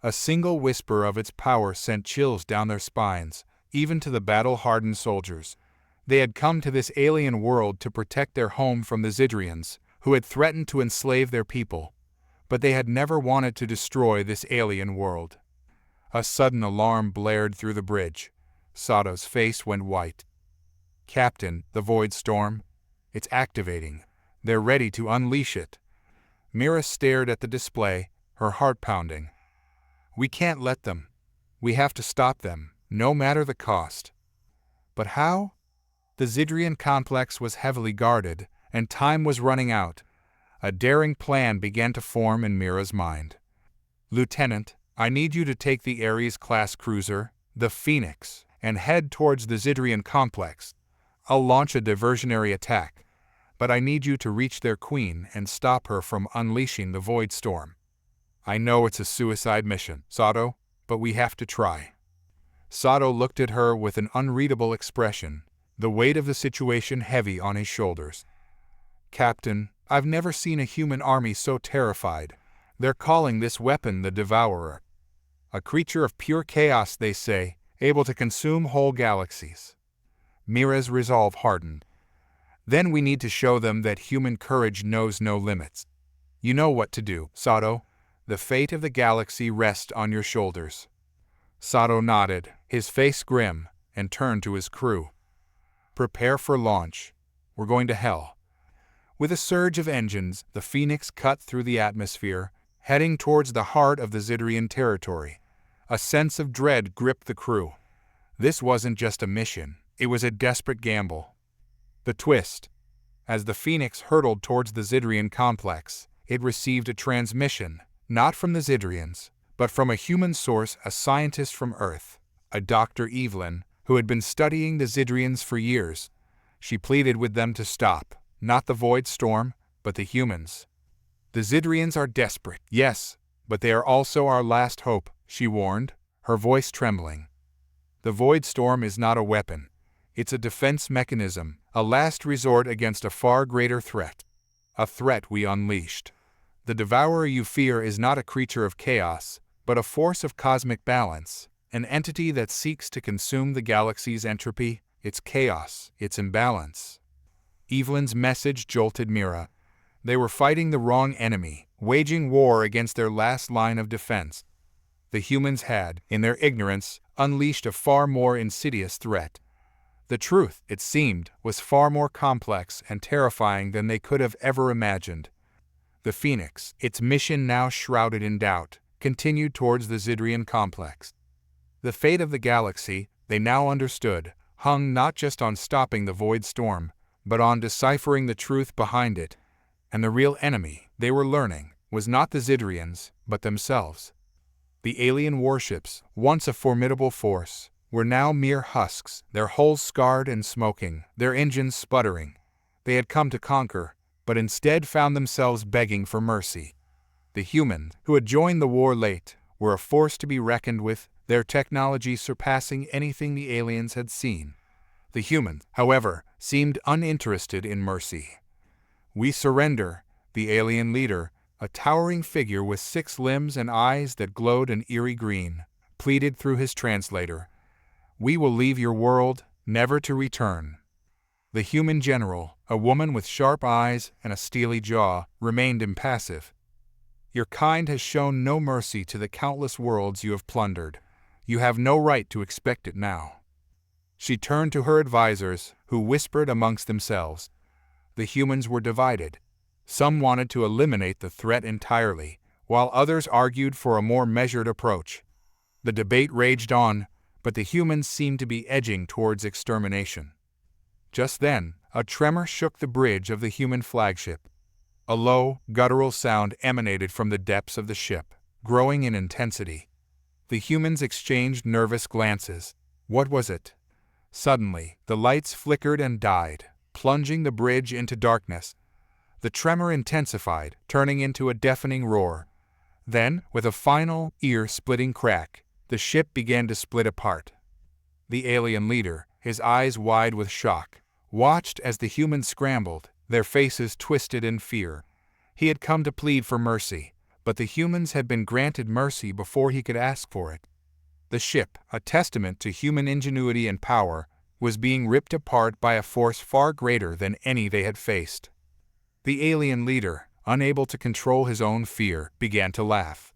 A single whisper of its power sent chills down their spines, even to the battle-hardened soldiers. They had come to this alien world to protect their home from the Zidorians, who had threatened to enslave their people. but they had never wanted to destroy this alien world. A sudden alarm blared through the bridge. Sato's face went white. "Captain, the void storm. It's activating. They're ready to unleash it." Mira stared at the display, her heart pounding. "We can't let them. We have to stop them, no matter the cost." But how? The Zidrian complex was heavily guarded, and time was running out. A daring plan began to form in Mira's mind. "Lieutenant, I need you to take the Ares-class cruiser, the Phoenix, and head towards the Zidrian complex. I'll launch a diversionary attack, but I need you to reach their queen and stop her from unleashing the Void Storm. I know it's a suicide mission, Sato, but we have to try." Sato looked at her with an unreadable expression, the weight of the situation heavy on his shoulders. "Captain, I've never seen a human army so terrified. They're calling this weapon the Devourer. A creature of pure chaos, they say, able to consume whole galaxies." Mira's resolve hardened. "Then we need to show them that human courage knows no limits. You know what to do, Sato. The fate of the galaxy rests on your shoulders." Sato nodded, his face grim, and turned to his crew. "Prepare for launch. We're going to hell." With a surge of engines, the Phoenix cut through the atmosphere, heading towards the heart of the Zidrian territory. A sense of dread gripped the crew. This wasn't just a mission, it was a desperate gamble. The twist. As the Phoenix hurtled towards the Zidrian complex, it received a transmission, not from the Zidrians, but from a human source, a scientist from Earth, a Dr. Evelyn, who had been studying the Zidrians for years. She pleaded with them to stop, not the Void Storm, but the humans. "The Zidrians are desperate, yes, but they are also our last hope," she warned, her voice trembling. "The Void Storm is not a weapon. It's a defense mechanism, a last resort against a far greater threat. A threat we unleashed. The Devourer you fear is not a creature of chaos, but a force of cosmic balance, an entity that seeks to consume the galaxy's entropy, its chaos, its imbalance." Evelyn's message jolted Mira. They were fighting the wrong enemy, waging war against their last line of defense. The humans had, in their ignorance, unleashed a far more insidious threat. The truth, it seemed, was far more complex and terrifying than they could have ever imagined. The Phoenix, its mission now shrouded in doubt, continued towards the Zidrian complex. The fate of the galaxy, they now understood, hung not just on stopping the Void Storm, but on deciphering the truth behind it. And the real enemy, they were learning, was not the Zidrians, but themselves. The alien warships, once a formidable force, were now mere husks, their hulls scarred and smoking, their engines sputtering. They had come to conquer, but instead found themselves begging for mercy. The humans, who had joined the war late, were a force to be reckoned with, their technology surpassing anything the aliens had seen. The humans, however, seemed uninterested in mercy. "We surrender," the alien leader, a towering figure with 6 limbs and eyes that glowed an eerie green, pleaded through his translator. "We will leave your world, never to return." The human general, a woman with sharp eyes and a steely jaw, remained impassive. "Your kind has shown no mercy to the countless worlds you have plundered. You have no right to expect it now." She turned to her advisors, who whispered amongst themselves. The humans were divided. Some wanted to eliminate the threat entirely, while others argued for a more measured approach. The debate raged on, but the humans seemed to be edging towards extermination. Just then, a tremor shook the bridge of the human flagship. A low, guttural sound emanated from the depths of the ship, growing in intensity. The humans exchanged nervous glances. What was it? Suddenly, the lights flickered and died, plunging the bridge into darkness. The tremor intensified, turning into a deafening roar. Then, with a final, ear-splitting crack, the ship began to split apart. The alien leader, his eyes wide with shock, watched as the humans scrambled, their faces twisted in fear. He had come to plead for mercy, but the humans had been granted mercy before he could ask for it. The ship, a testament to human ingenuity and power, was being ripped apart by a force far greater than any they had faced. The alien leader, unable to control his own fear, began to laugh.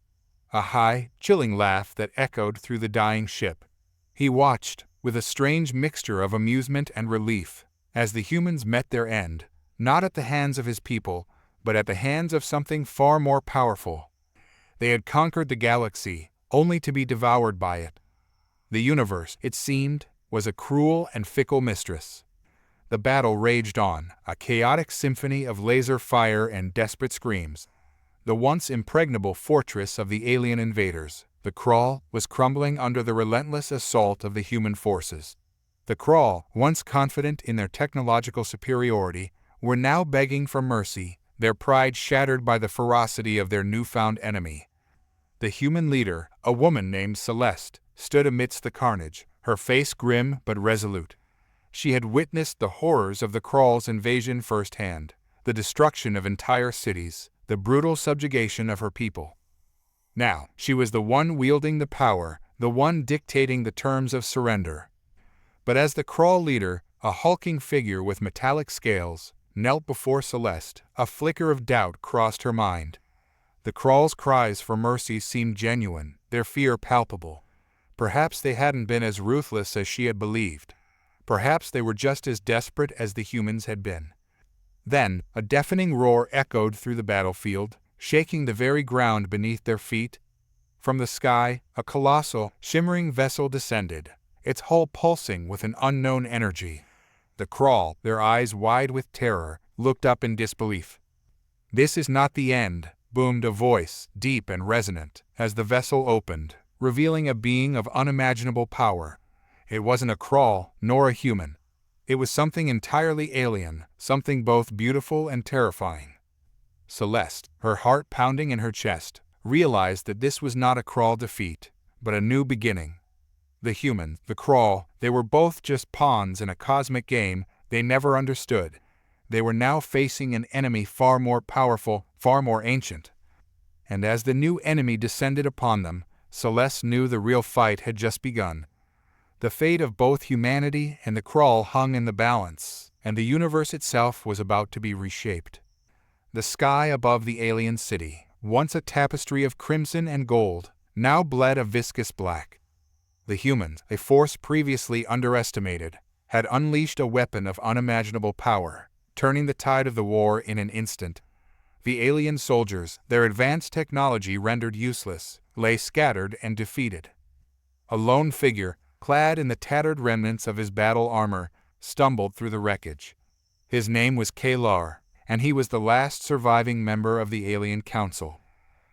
A high, chilling laugh that echoed through the dying ship. He watched, with a strange mixture of amusement and relief, as the humans met their end, not at the hands of his people, but at the hands of something far more powerful. They had conquered the galaxy, only to be devoured by it. The universe, it seemed, was a cruel and fickle mistress. The battle raged on, a chaotic symphony of laser fire and desperate screams. The once impregnable fortress of the alien invaders, the Krawl, was crumbling under the relentless assault of the human forces. The Krawl, once confident in their technological superiority, were now begging for mercy, their pride shattered by the ferocity of their newfound enemy. The human leader, a woman named Celeste, stood amidst the carnage, her face grim but resolute. She had witnessed the horrors of the Krawl's invasion firsthand, the destruction of entire cities, the brutal subjugation of her people. Now, she was the one wielding the power, the one dictating the terms of surrender. But as the Krawl leader, a hulking figure with metallic scales, knelt before Celeste, a flicker of doubt crossed her mind. The Krawl's cries for mercy seemed genuine, their fear palpable. Perhaps they hadn't been as ruthless as she had believed. Perhaps they were just as desperate as the humans had been. Then, a deafening roar echoed through the battlefield, shaking the very ground beneath their feet. From the sky, a colossal, shimmering vessel descended, its hull pulsing with an unknown energy. The Krawl, their eyes wide with terror, looked up in disbelief. "This is not the end," boomed a voice, deep and resonant, as the vessel opened, revealing a being of unimaginable power. It wasn't a Krawl, nor a human. It was something entirely alien, something both beautiful and terrifying. Celeste, her heart pounding in her chest, realized that this was not a Krawl defeat, but a new beginning. The human, the Krawl, they were both just pawns in a cosmic game they never understood. They were now facing an enemy far more powerful, far more ancient. And as the new enemy descended upon them, Celeste knew the real fight had just begun. The fate of both humanity and the Krawl hung in the balance, and the universe itself was about to be reshaped. The sky above the alien city, once a tapestry of crimson and gold, now bled a viscous black. The humans, a force previously underestimated, had unleashed a weapon of unimaginable power, turning the tide of the war in an instant. The alien soldiers, their advanced technology rendered useless, lay scattered and defeated. A lone figure, clad in the tattered remnants of his battle armor, stumbled through the wreckage. His name was Kalar, and he was the last surviving member of the Alien Council.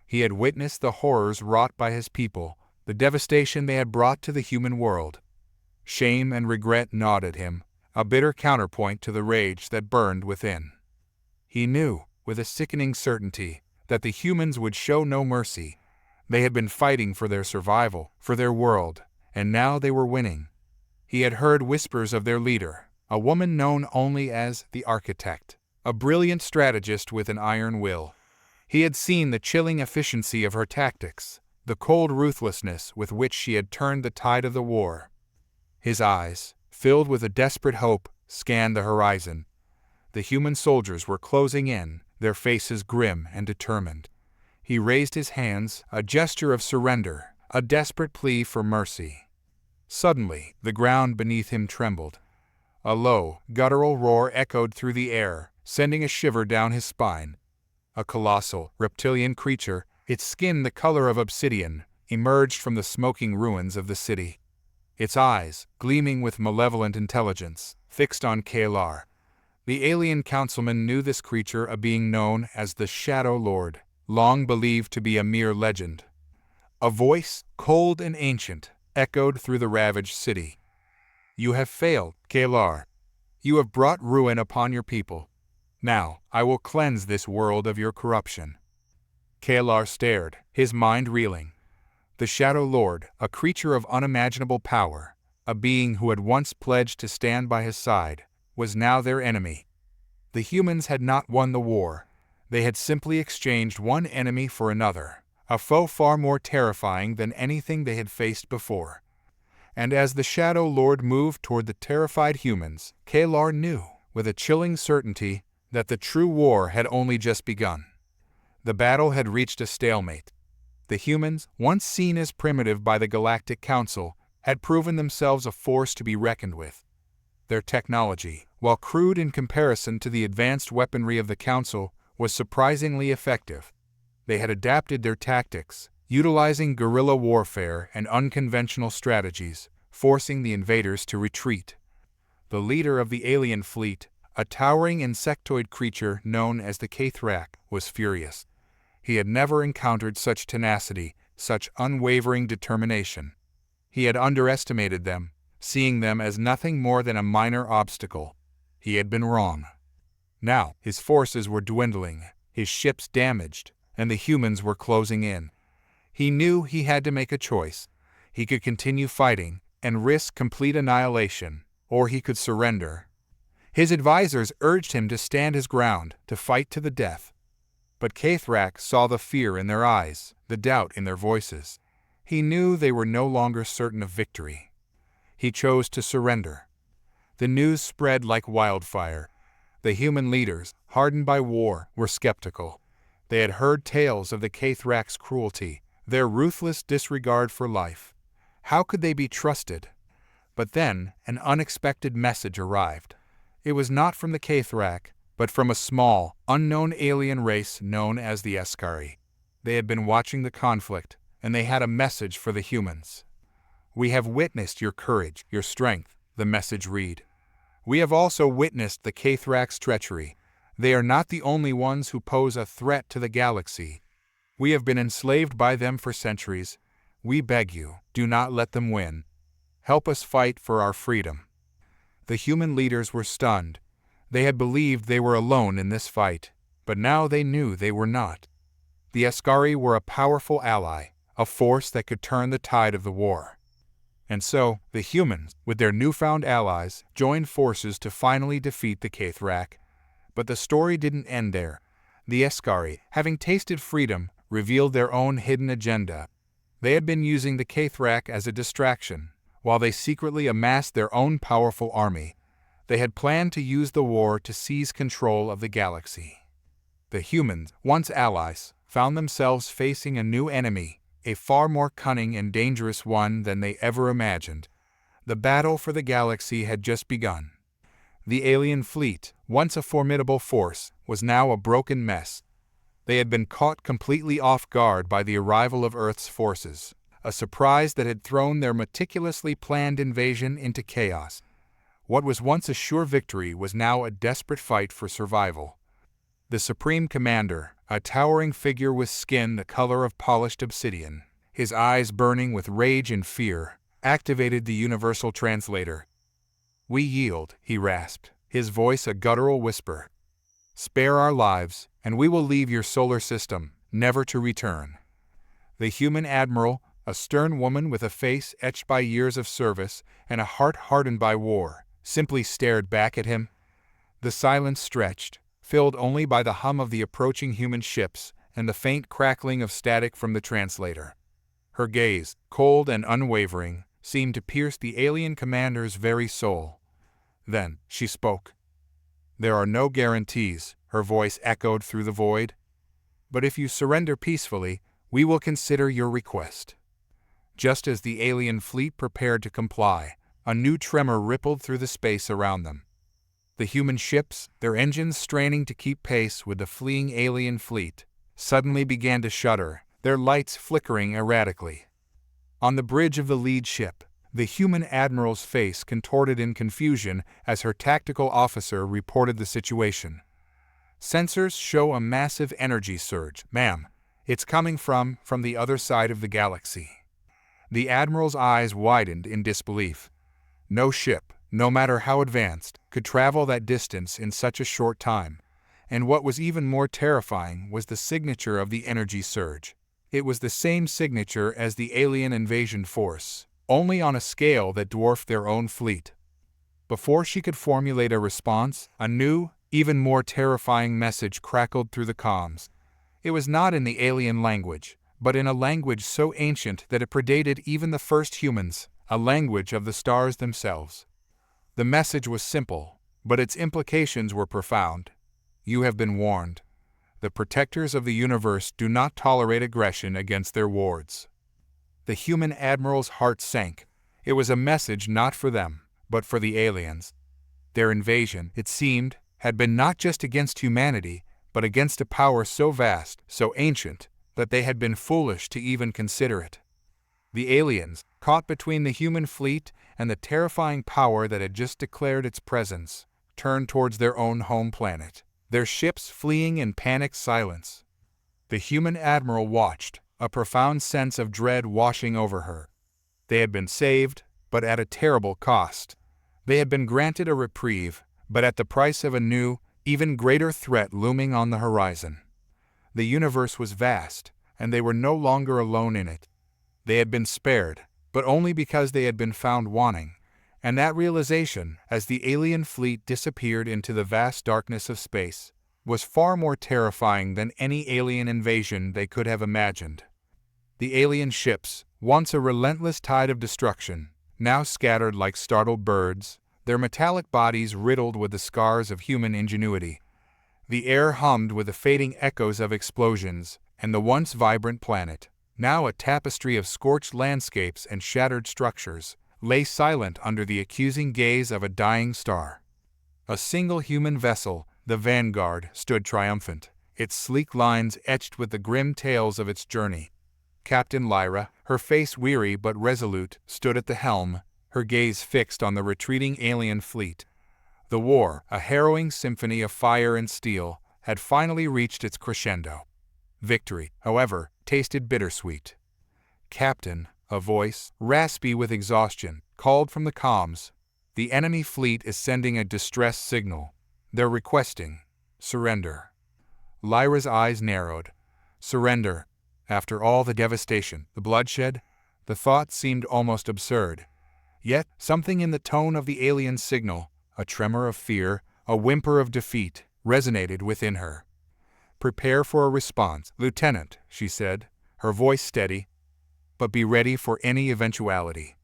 He had witnessed the horrors wrought by his people, the devastation they had brought to the human world. Shame and regret gnawed at him, a bitter counterpoint to the rage that burned within. He knew, with a sickening certainty, that the humans would show no mercy. They had been fighting for their survival, for their world, and now they were winning. He had heard whispers of their leader, a woman known only as the Architect, a brilliant strategist with an iron will. He had seen the chilling efficiency of her tactics, the cold ruthlessness with which she had turned the tide of the war. His eyes, filled with a desperate hope, scanned the horizon. The human soldiers were closing in, their faces grim and determined. He raised his hands, a gesture of surrender, a desperate plea for mercy. Suddenly, the ground beneath him trembled. A low, guttural roar echoed through the air, sending a shiver down his spine. A colossal, reptilian creature, its skin the color of obsidian, emerged from the smoking ruins of the city. Its eyes, gleaming with malevolent intelligence, fixed on Kalar. The alien councilman knew this creature a being known as the Shadow Lord, long believed to be a mere legend. A voice, cold and ancient, echoed through the ravaged city. "You have failed, Kalar. You have brought ruin upon your people. Now, I will cleanse this world of your corruption." Kalar stared, his mind reeling. The Shadow Lord, a creature of unimaginable power, a being who had once pledged to stand by his side, was now their enemy. The humans had not won the war. They had simply exchanged one enemy for another, a foe far more terrifying than anything they had faced before. And as the Shadow Lord moved toward the terrified humans, Kalar knew, with a chilling certainty, that the true war had only just begun. The battle had reached a stalemate. The humans, once seen as primitive by the Galactic Council, had proven themselves a force to be reckoned with. Their technology, while crude in comparison to the advanced weaponry of the Council, was surprisingly effective. They had adapted their tactics, utilizing guerrilla warfare and unconventional strategies, forcing the invaders to retreat. The leader of the alien fleet, a towering insectoid creature known as the Kaithrak, was furious. He had never encountered such tenacity, such unwavering determination. He had underestimated them, seeing them as nothing more than a minor obstacle. He had been wrong. Now, his forces were dwindling, his ships damaged, and the humans were closing in. He knew he had to make a choice. He could continue fighting and risk complete annihilation, or he could surrender. His advisors urged him to stand his ground, to fight to the death. But Kaithrak saw the fear in their eyes, the doubt in their voices. He knew they were no longer certain of victory. He chose to surrender. The news spread like wildfire. The human leaders, hardened by war, were skeptical. They had heard tales of the Kaithrak's cruelty, their ruthless disregard for life. How could they be trusted? But then, an unexpected message arrived. It was not from the Kaithrak, but from a small, unknown alien race known as the Eskari. They had been watching the conflict, and they had a message for the humans. "We have witnessed your courage, your strength," the message read. "We have also witnessed the Kaithrak's treachery. They are not the only ones who pose a threat to the galaxy. We have been enslaved by them for centuries. We beg you, do not let them win. Help us fight for our freedom." The human leaders were stunned. They had believed they were alone in this fight, but now they knew they were not. The Eskari were a powerful ally, a force that could turn the tide of the war. And so, the humans, with their newfound allies, joined forces to finally defeat the Kaithrak. But the story didn't end there. The Eskari, having tasted freedom, revealed their own hidden agenda. They had been using the Kaithrak as a distraction, while they secretly amassed their own powerful army. They had planned to use the war to seize control of the galaxy. The humans, once allies, found themselves facing a new enemy, a far more cunning and dangerous one than they ever imagined. The battle for the galaxy had just begun. The alien fleet, once a formidable force, was now a broken mess. They had been caught completely off guard by the arrival of Earth's forces, a surprise that had thrown their meticulously planned invasion into chaos. What was once a sure victory was now a desperate fight for survival. The Supreme Commander, a towering figure with skin the color of polished obsidian, his eyes burning with rage and fear, activated the Universal Translator. "We yield," he rasped, his voice a guttural whisper. "Spare our lives, and we will leave your solar system, never to return." The human admiral, a stern woman with a face etched by years of service and a heart hardened by war, simply stared back at him. The silence stretched, filled only by the hum of the approaching human ships and the faint crackling of static from the translator. Her gaze, cold and unwavering, seemed to pierce the alien commander's very soul. Then she spoke. "There are no guarantees," her voice echoed through the void. "But if you surrender peacefully, we will consider your request." Just as the alien fleet prepared to comply, a new tremor rippled through the space around them. The human ships, their engines straining to keep pace with the fleeing alien fleet, suddenly began to shudder, their lights flickering erratically. On the bridge of the lead ship, the human admiral's face contorted in confusion as her tactical officer reported the situation. "Sensors show a massive energy surge, ma'am. It's coming from the other side of the galaxy." The admiral's eyes widened in disbelief. No ship, no matter how advanced, could travel that distance in such a short time. And what was even more terrifying was the signature of the energy surge. It was the same signature as the alien invasion force, only on a scale that dwarfed their own fleet. Before she could formulate a response, a new, even more terrifying message crackled through the comms. It was not in the alien language, but in a language so ancient that it predated even the first humans, a language of the stars themselves. The message was simple, but its implications were profound. "You have been warned. The protectors of the universe do not tolerate aggression against their wards. The human admiral's heart sank. It was a message not for them, but for the aliens. Their invasion, it seemed, had been not just against humanity, but against a power so vast, so ancient, that they had been foolish to even consider it. The aliens, caught between the human fleet and the terrifying power that had just declared its presence, turned towards their own home planet, their ships fleeing in panicked silence. The human admiral watched, a profound sense of dread washing over her. They had been saved, but at a terrible cost. They had been granted a reprieve, but at the price of a new, even greater threat looming on the horizon. The universe was vast, and they were no longer alone in it. They had been spared, but only because they had been found wanting, and that realization, as the alien fleet disappeared into the vast darkness of space, was far more terrifying than any alien invasion they could have imagined. The alien ships, once a relentless tide of destruction, now scattered like startled birds, their metallic bodies riddled with the scars of human ingenuity. The air hummed with the fading echoes of explosions, and the once vibrant planet, now a tapestry of scorched landscapes and shattered structures, lay silent under the accusing gaze of a dying star. A single human vessel, the Vanguard, stood triumphant, its sleek lines etched with the grim tales of its journey. Captain Lyra, her face weary but resolute, stood at the helm, her gaze fixed on the retreating alien fleet. The war, a harrowing symphony of fire and steel, had finally reached its crescendo. Victory, however, tasted bittersweet. "Captain," a voice, raspy with exhaustion, called from the comms. "The enemy fleet is sending a distress signal. They're requesting surrender." Lyra's eyes narrowed. Surrender? After all the devastation, the bloodshed? The thought seemed almost absurd. Yet, something in the tone of the alien signal, a tremor of fear, a whimper of defeat, resonated within her. "Prepare for a response, Lieutenant," she said, her voice steady, "but be ready for any eventuality."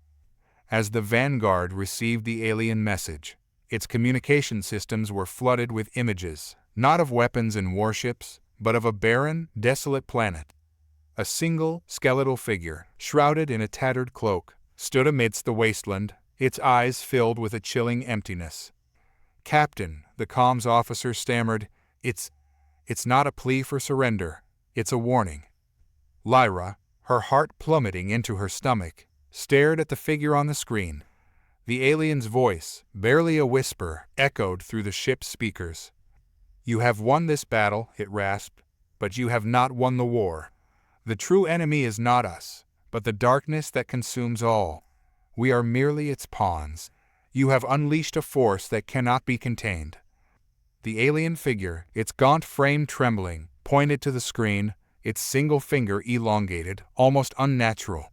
As the Vanguard received the alien message, its communication systems were flooded with images, not of weapons and warships, but of a barren, desolate planet. A single, skeletal figure, shrouded in a tattered cloak, stood amidst the wasteland, its eyes filled with a chilling emptiness. "Captain," the comms officer stammered, It's not a plea for surrender, it's a warning." Lyra, her heart plummeting into her stomach, stared at the figure on the screen. The alien's voice, barely a whisper, echoed through the ship's speakers. "You have won this battle," it rasped, "but you have not won the war. The true enemy is not us, but the darkness that consumes all. We are merely its pawns. You have unleashed a force that cannot be contained." The alien figure, its gaunt frame trembling, pointed to the screen, its single finger elongated, almost unnatural.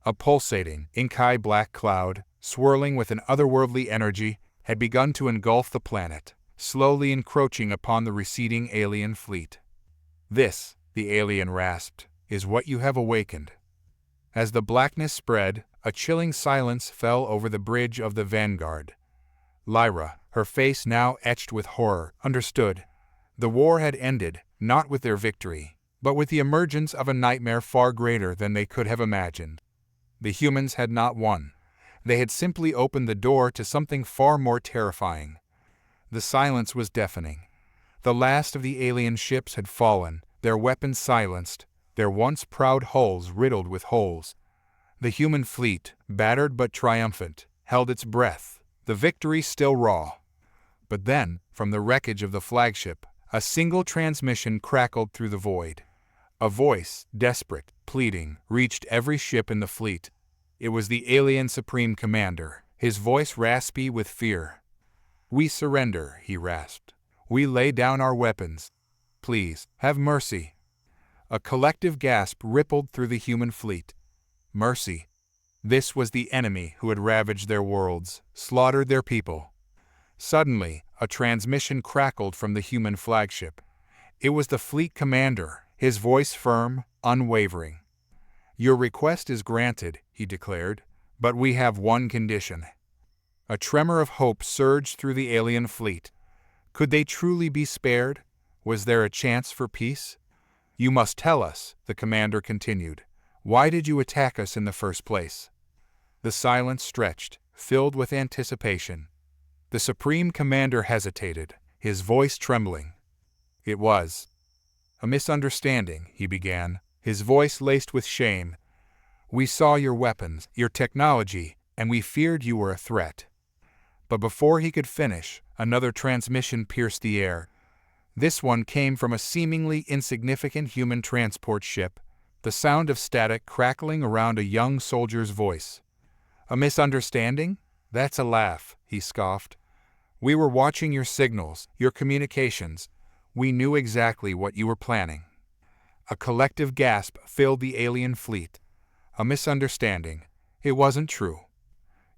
A pulsating, ink-eye black cloud, swirling with an otherworldly energy, had begun to engulf the planet, slowly encroaching upon the receding alien fleet. "This," the alien rasped, "is what you have awakened." As the blackness spread, a chilling silence fell over the bridge of the Vanguard. Lyra, her face now etched with horror, understood. The war had ended, not with their victory, but with the emergence of a nightmare far greater than they could have imagined. The humans had not won. They had simply opened the door to something far more terrifying. The silence was deafening. The last of the alien ships had fallen, their weapons silenced, their once proud hulls riddled with holes. The human fleet, battered but triumphant, held its breath, the victory still raw. But then, from the wreckage of the flagship, a single transmission crackled through the void. A voice, desperate, pleading, reached every ship in the fleet. It was the alien Supreme Commander, his voice raspy with fear. "We surrender," he rasped. "We lay down our weapons. Please, have mercy." A collective gasp rippled through the human fleet. Mercy. This was the enemy who had ravaged their worlds, slaughtered their people. Suddenly, a transmission crackled from the human flagship. It was the fleet commander, his voice firm, unwavering. "Your request is granted," he declared, "but we have one condition." A tremor of hope surged through the alien fleet. Could they truly be spared? Was there a chance for peace? You must tell us, the commander continued. Why did you attack us in the first place? The silence stretched, filled with anticipation. The Supreme Commander hesitated, his voice trembling. It was a misunderstanding, he began, his voice laced with shame. We saw your weapons, your technology, and we feared you were a threat. But before he could finish, another transmission pierced the air. This one came from a seemingly insignificant human transport ship, the sound of static crackling around a young soldier's voice. A misunderstanding? That's a laugh, he scoffed. We were watching your signals, your communications. We knew exactly what you were planning. A collective gasp filled the alien fleet. A misunderstanding. It wasn't true.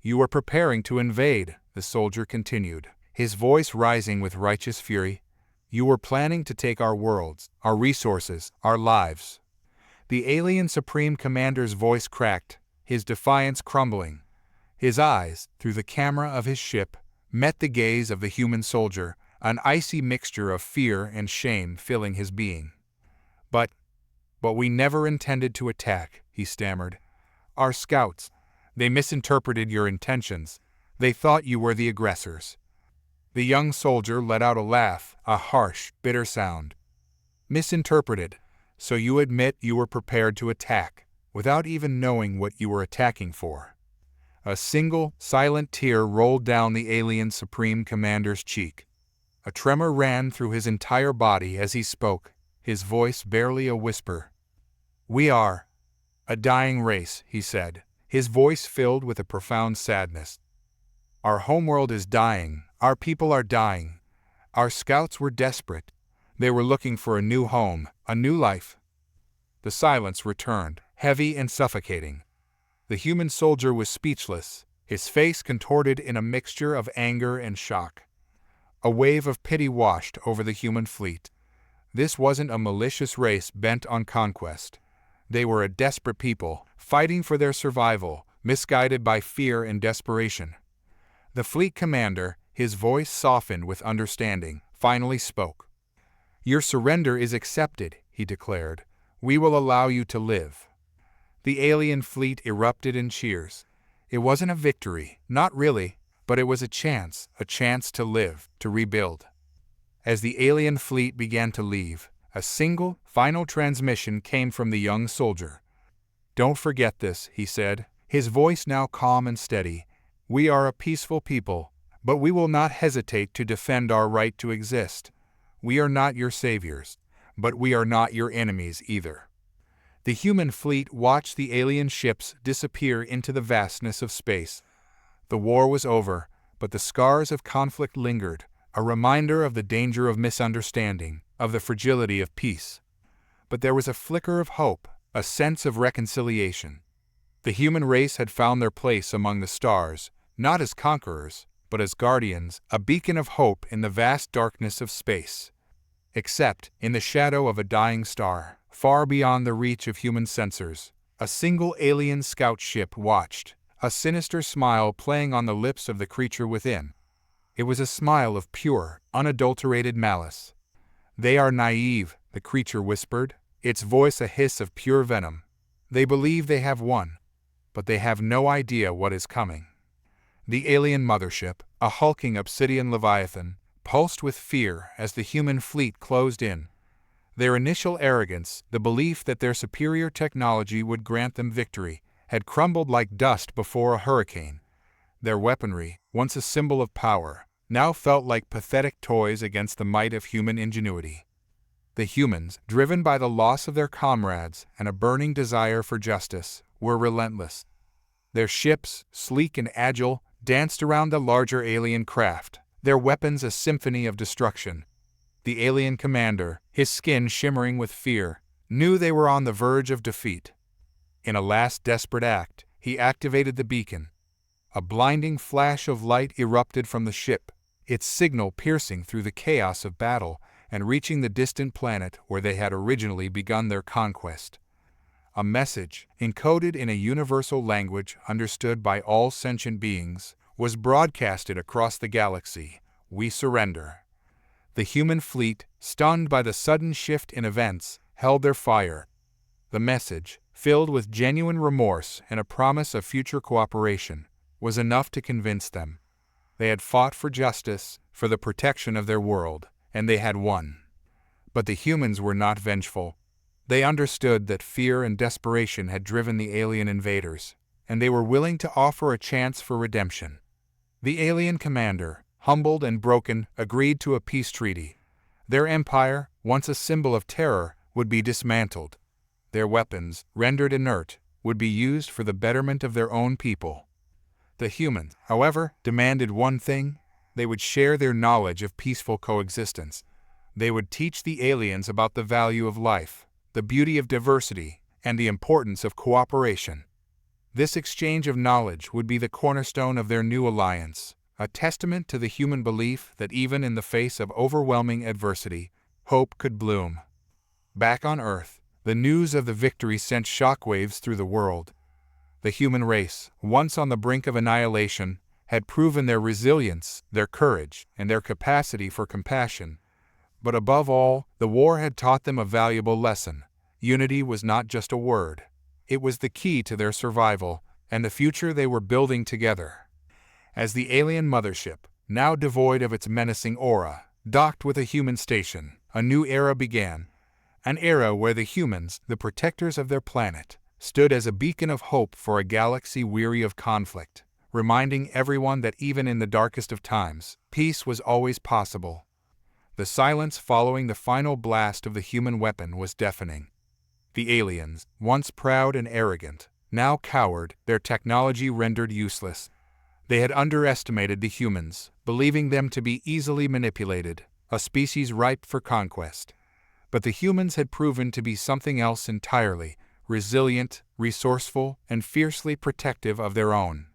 You were preparing to invade, the soldier continued, his voice rising with righteous fury. You were planning to take our worlds, our resources, our lives. The alien Supreme Commander's voice cracked, his defiance crumbling. His eyes, through the camera of his ship, met the gaze of the human soldier, an icy mixture of fear and shame filling his being. But we never intended to attack, he stammered. Our scouts, they misinterpreted your intentions. They thought you were the aggressors. The young soldier let out a laugh, a harsh, bitter sound. Misinterpreted, so you admit you were prepared to attack, without even knowing what you were attacking for. A single, silent tear rolled down the alien Supreme Commander's cheek. A tremor ran through his entire body as he spoke, his voice barely a whisper. We are a dying race, he said, his voice filled with a profound sadness. Our homeworld is dying, our people are dying. Our scouts were desperate. They were looking for a new home, a new life. The silence returned, heavy and suffocating. The human soldier was speechless, his face contorted in a mixture of anger and shock. A wave of pity washed over the human fleet. This wasn't a malicious race bent on conquest. They were a desperate people, fighting for their survival, misguided by fear and desperation. The fleet commander, his voice softened with understanding, finally spoke. Your surrender is accepted, he declared. We will allow you to live. The alien fleet erupted in cheers. It wasn't a victory, not really, but it was a chance to live, to rebuild. As the alien fleet began to leave, a single, final transmission came from the young soldier. Don't forget this, he said, his voice now calm and steady. We are a peaceful people, but we will not hesitate to defend our right to exist. We are not your saviors, but we are not your enemies either. The human fleet watched the alien ships disappear into the vastness of space. The war was over, but the scars of conflict lingered, a reminder of the danger of misunderstanding, of the fragility of peace. But there was a flicker of hope, a sense of reconciliation. The human race had found their place among the stars, not as conquerors, but as guardians, a beacon of hope in the vast darkness of space. Except, in the shadow of a dying star, far beyond the reach of human sensors, a single alien scout ship watched, a sinister smile playing on the lips of the creature within. It was a smile of pure, unadulterated malice. They are naive, the creature whispered, its voice a hiss of pure venom. They believe they have won, but they have no idea what is coming. The alien mothership, a hulking obsidian leviathan, pulsed with fear as the human fleet closed in. Their initial arrogance, the belief that their superior technology would grant them victory, had crumbled like dust before a hurricane. Their weaponry, once a symbol of power, now felt like pathetic toys against the might of human ingenuity. The humans, driven by the loss of their comrades and a burning desire for justice, were relentless. Their ships, sleek and agile, danced around the larger alien craft, their weapons a symphony of destruction. The alien commander, his skin shimmering with fear, knew they were on the verge of defeat. In a last desperate act, he activated the beacon. A blinding flash of light erupted from the ship, its signal piercing through the chaos of battle and reaching the distant planet where they had originally begun their conquest. A message, encoded in a universal language understood by all sentient beings, was broadcasted across the galaxy. We surrender. The human fleet, stunned by the sudden shift in events, held their fire. The message, filled with genuine remorse and a promise of future cooperation, was enough to convince them. They had fought for justice, for the protection of their world, and they had won. But the humans were not vengeful. They understood that fear and desperation had driven the alien invaders, and they were willing to offer a chance for redemption. The alien commander, humbled and broken, agreed to a peace treaty. Their empire, once a symbol of terror, would be dismantled. Their weapons, rendered inert, would be used for the betterment of their own people. The humans, however, demanded one thing: they would share their knowledge of peaceful coexistence. They would teach the aliens about the value of life, the beauty of diversity, and the importance of cooperation. This exchange of knowledge would be the cornerstone of their new alliance, a testament to the human belief that even in the face of overwhelming adversity, hope could bloom. Back on Earth, the news of the victory sent shockwaves through the world. The human race, once on the brink of annihilation, had proven their resilience, their courage, and their capacity for compassion. But above all, the war had taught them a valuable lesson. Unity was not just a word. It was the key to their survival and the future they were building together. As the alien mothership, now devoid of its menacing aura, docked with a human station, a new era began. An era where the humans, the protectors of their planet, stood as a beacon of hope for a galaxy weary of conflict, reminding everyone that even in the darkest of times, peace was always possible. The silence following the final blast of the human weapon was deafening. The aliens, once proud and arrogant, now cowered, their technology rendered useless. They had underestimated the humans, believing them to be easily manipulated, a species ripe for conquest. But the humans had proven to be something else entirely: resilient, resourceful, and fiercely protective of their own.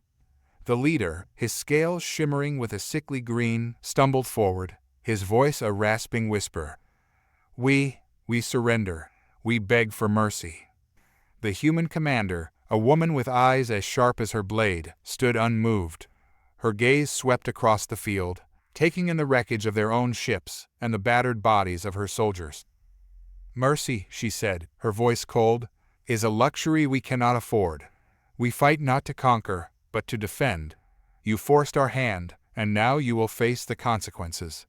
The leader, his scales shimmering with a sickly green, stumbled forward, his voice a rasping whisper. We surrender. We beg for mercy." The human commander, a woman with eyes as sharp as her blade, stood unmoved. Her gaze swept across the field, taking in the wreckage of their own ships and the battered bodies of her soldiers. "Mercy," she said, her voice cold, "is a luxury we cannot afford. We fight not to conquer, but to defend. You forced our hand, and now you will face the consequences."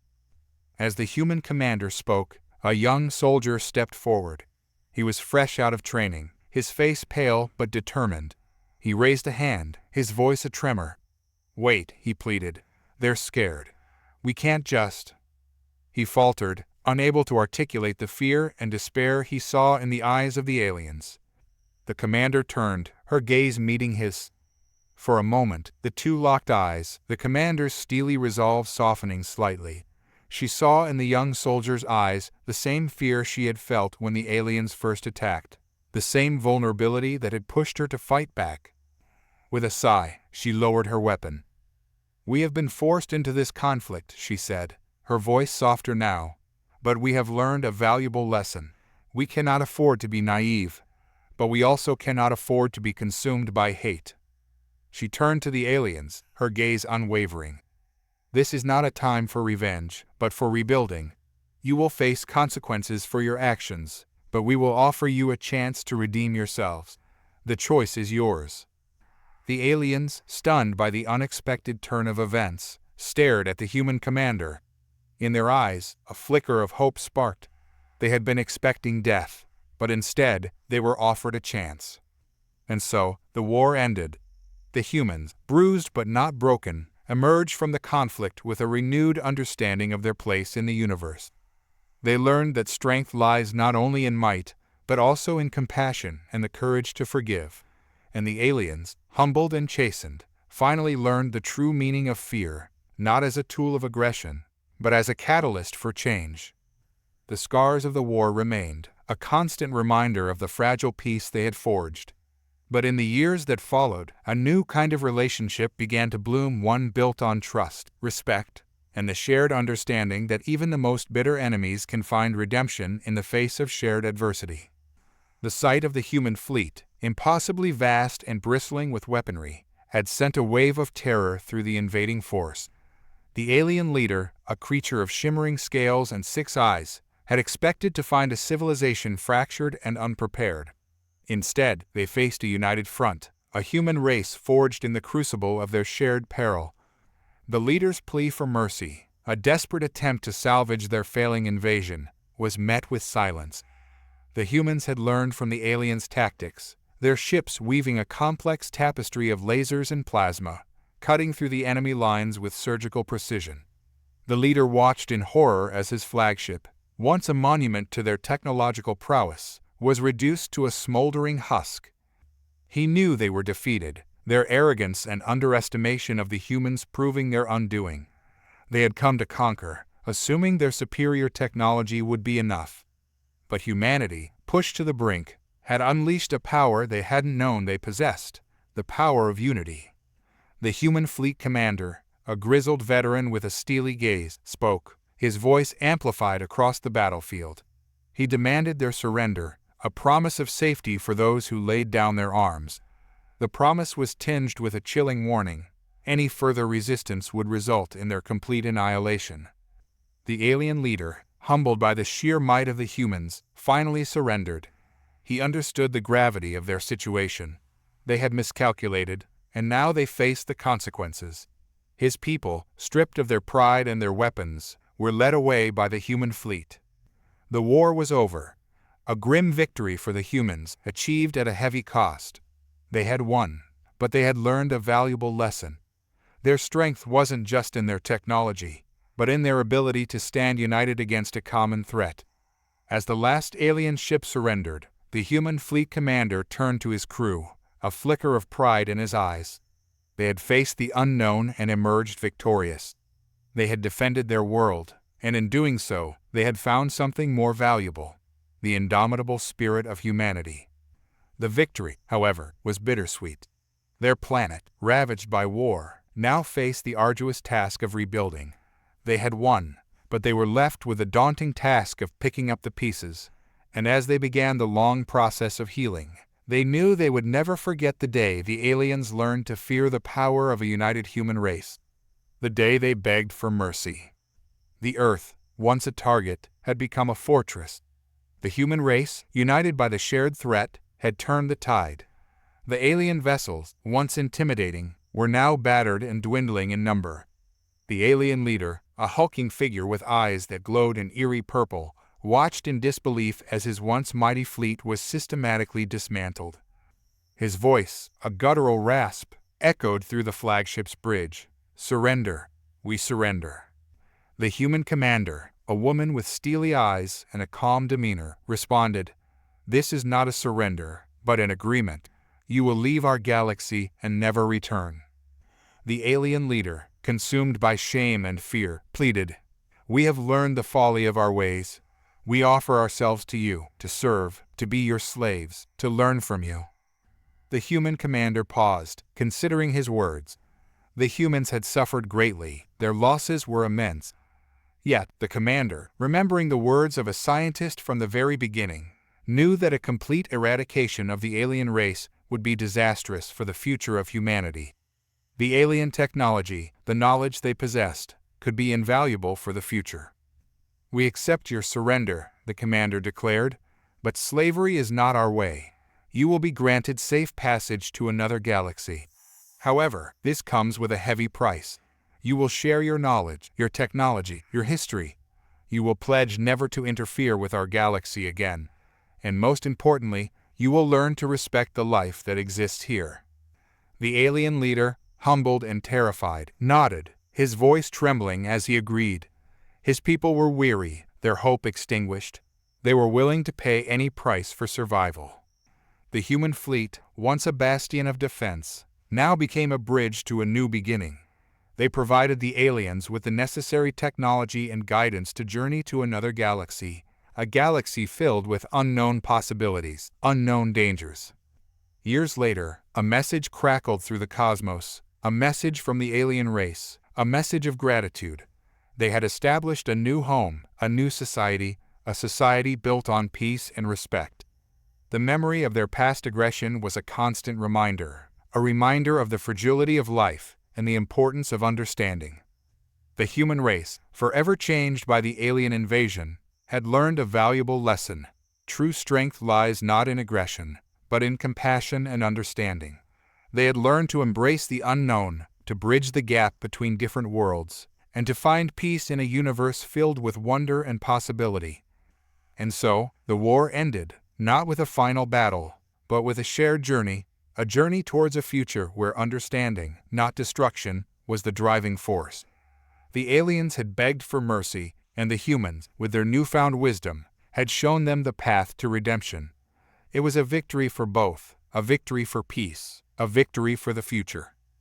As the human commander spoke, a young soldier stepped forward. He was fresh out of training, his face pale but determined. He raised a hand, his voice a tremor. "Wait," he pleaded. "They're scared. We can't just—" He faltered, unable to articulate the fear and despair he saw in the eyes of the aliens. The commander turned, her gaze meeting his. For a moment, the two locked eyes, the commander's steely resolve softening slightly. She saw in the young soldier's eyes the same fear she had felt when the aliens first attacked, the same vulnerability that had pushed her to fight back. With a sigh, she lowered her weapon. "We have been forced into this conflict," she said, her voice softer now. "But we have learned a valuable lesson. We cannot afford to be naive, but we also cannot afford to be consumed by hate." She turned to the aliens, her gaze unwavering. "This is not a time for revenge, but for rebuilding. You will face consequences for your actions, but we will offer you a chance to redeem yourselves. The choice is yours." The aliens, stunned by the unexpected turn of events, stared at the human commander. In their eyes, a flicker of hope sparked. They had been expecting death, but instead, they were offered a chance. And so, the war ended. The humans, bruised but not broken, emerged from the conflict with a renewed understanding of their place in the universe. They learned that strength lies not only in might, but also in compassion and the courage to forgive. And the aliens, humbled and chastened, finally learned the true meaning of fear, not as a tool of aggression, but as a catalyst for change. The scars of the war remained, a constant reminder of the fragile peace they had forged. But in the years that followed, a new kind of relationship began to bloom, one built on trust, respect, and the shared understanding that even the most bitter enemies can find redemption in the face of shared adversity. The sight of the human fleet, impossibly vast and bristling with weaponry, had sent a wave of terror through the invading force. The alien leader, a creature of shimmering scales and 6 eyes, had expected to find a civilization fractured and unprepared. Instead, they faced a united front, a human race forged in the crucible of their shared peril. The leader's plea for mercy, a desperate attempt to salvage their failing invasion, was met with silence. The humans had learned from the aliens' tactics, their ships weaving a complex tapestry of lasers and plasma, cutting through the enemy lines with surgical precision. The leader watched in horror as his flagship, once a monument to their technological prowess, was reduced to a smoldering husk. He knew they were defeated, their arrogance and underestimation of the humans proving their undoing. They had come to conquer, assuming their superior technology would be enough. But humanity, pushed to the brink, had unleashed a power they hadn't known they possessed, the power of unity. The human fleet commander, a grizzled veteran with a steely gaze, spoke, his voice amplified across the battlefield. He demanded their surrender, a promise of safety for those who laid down their arms. The promise was tinged with a chilling warning. Any further resistance would result in their complete annihilation. The alien leader, humbled by the sheer might of the humans, finally surrendered. He understood the gravity of their situation. They had miscalculated, and now they faced the consequences. His people, stripped of their pride and their weapons, were led away by the human fleet. The war was over. A grim victory for the humans, achieved at a heavy cost. They had won, but they had learned a valuable lesson. Their strength wasn't just in their technology, but in their ability to stand united against a common threat. As the last alien ship surrendered, the human fleet commander turned to his crew, a flicker of pride in his eyes. They had faced the unknown and emerged victorious. They had defended their world, and in doing so, they had found something more valuable: the indomitable spirit of humanity. The victory, however, was bittersweet. Their planet, ravaged by war, now faced the arduous task of rebuilding. They had won, but they were left with the daunting task of picking up the pieces, and as they began the long process of healing, they knew they would never forget the day the aliens learned to fear the power of a united human race. The day they begged for mercy. The Earth, once a target, had become a fortress. The human race, united by the shared threat, had turned the tide. The alien vessels, once intimidating, were now battered and dwindling in number. The alien leader, a hulking figure with eyes that glowed in eerie purple, watched in disbelief as his once mighty fleet was systematically dismantled. His voice, a guttural rasp, echoed through the flagship's bridge. "Surrender. We surrender." The human commander, a woman with steely eyes and a calm demeanor, responded, "This is not a surrender, but an agreement. You will leave our galaxy and never return." The alien leader, consumed by shame and fear, pleaded, "We have learned the folly of our ways. We offer ourselves to you, to serve, to be your slaves, to learn from you." The human commander paused, considering his words. The humans had suffered greatly, their losses were immense. Yet, the commander, remembering the words of a scientist from the very beginning, knew that a complete eradication of the alien race would be disastrous for the future of humanity. The alien technology, the knowledge they possessed, could be invaluable for the future. "We accept your surrender," the commander declared, "but slavery is not our way. You will be granted safe passage to another galaxy. However, this comes with a heavy price. You will share your knowledge, your technology, your history. You will pledge never to interfere with our galaxy again. And most importantly, you will learn to respect the life that exists here." The alien leader, humbled and terrified, nodded, his voice trembling as he agreed. His people were weary, their hope extinguished. They were willing to pay any price for survival. The human fleet, once a bastion of defense, now became a bridge to a new beginning. They provided the aliens with the necessary technology and guidance to journey to another galaxy, a galaxy filled with unknown possibilities, unknown dangers. Years later, a message crackled through the cosmos, a message from the alien race, a message of gratitude. They had established a new home, a new society, a society built on peace and respect. The memory of their past aggression was a constant reminder, a reminder of the fragility of life and the importance of understanding. The human race, forever changed by the alien invasion, had learned a valuable lesson. True strength lies not in aggression, but in compassion and understanding. They had learned to embrace the unknown, to bridge the gap between different worlds, and to find peace in a universe filled with wonder and possibility. And so, the war ended, not with a final battle, but with a shared journey, a journey towards a future where understanding, not destruction, was the driving force. The aliens had begged for mercy, and the humans, with their newfound wisdom, had shown them the path to redemption. It was a victory for both, a victory for peace, a victory for the future.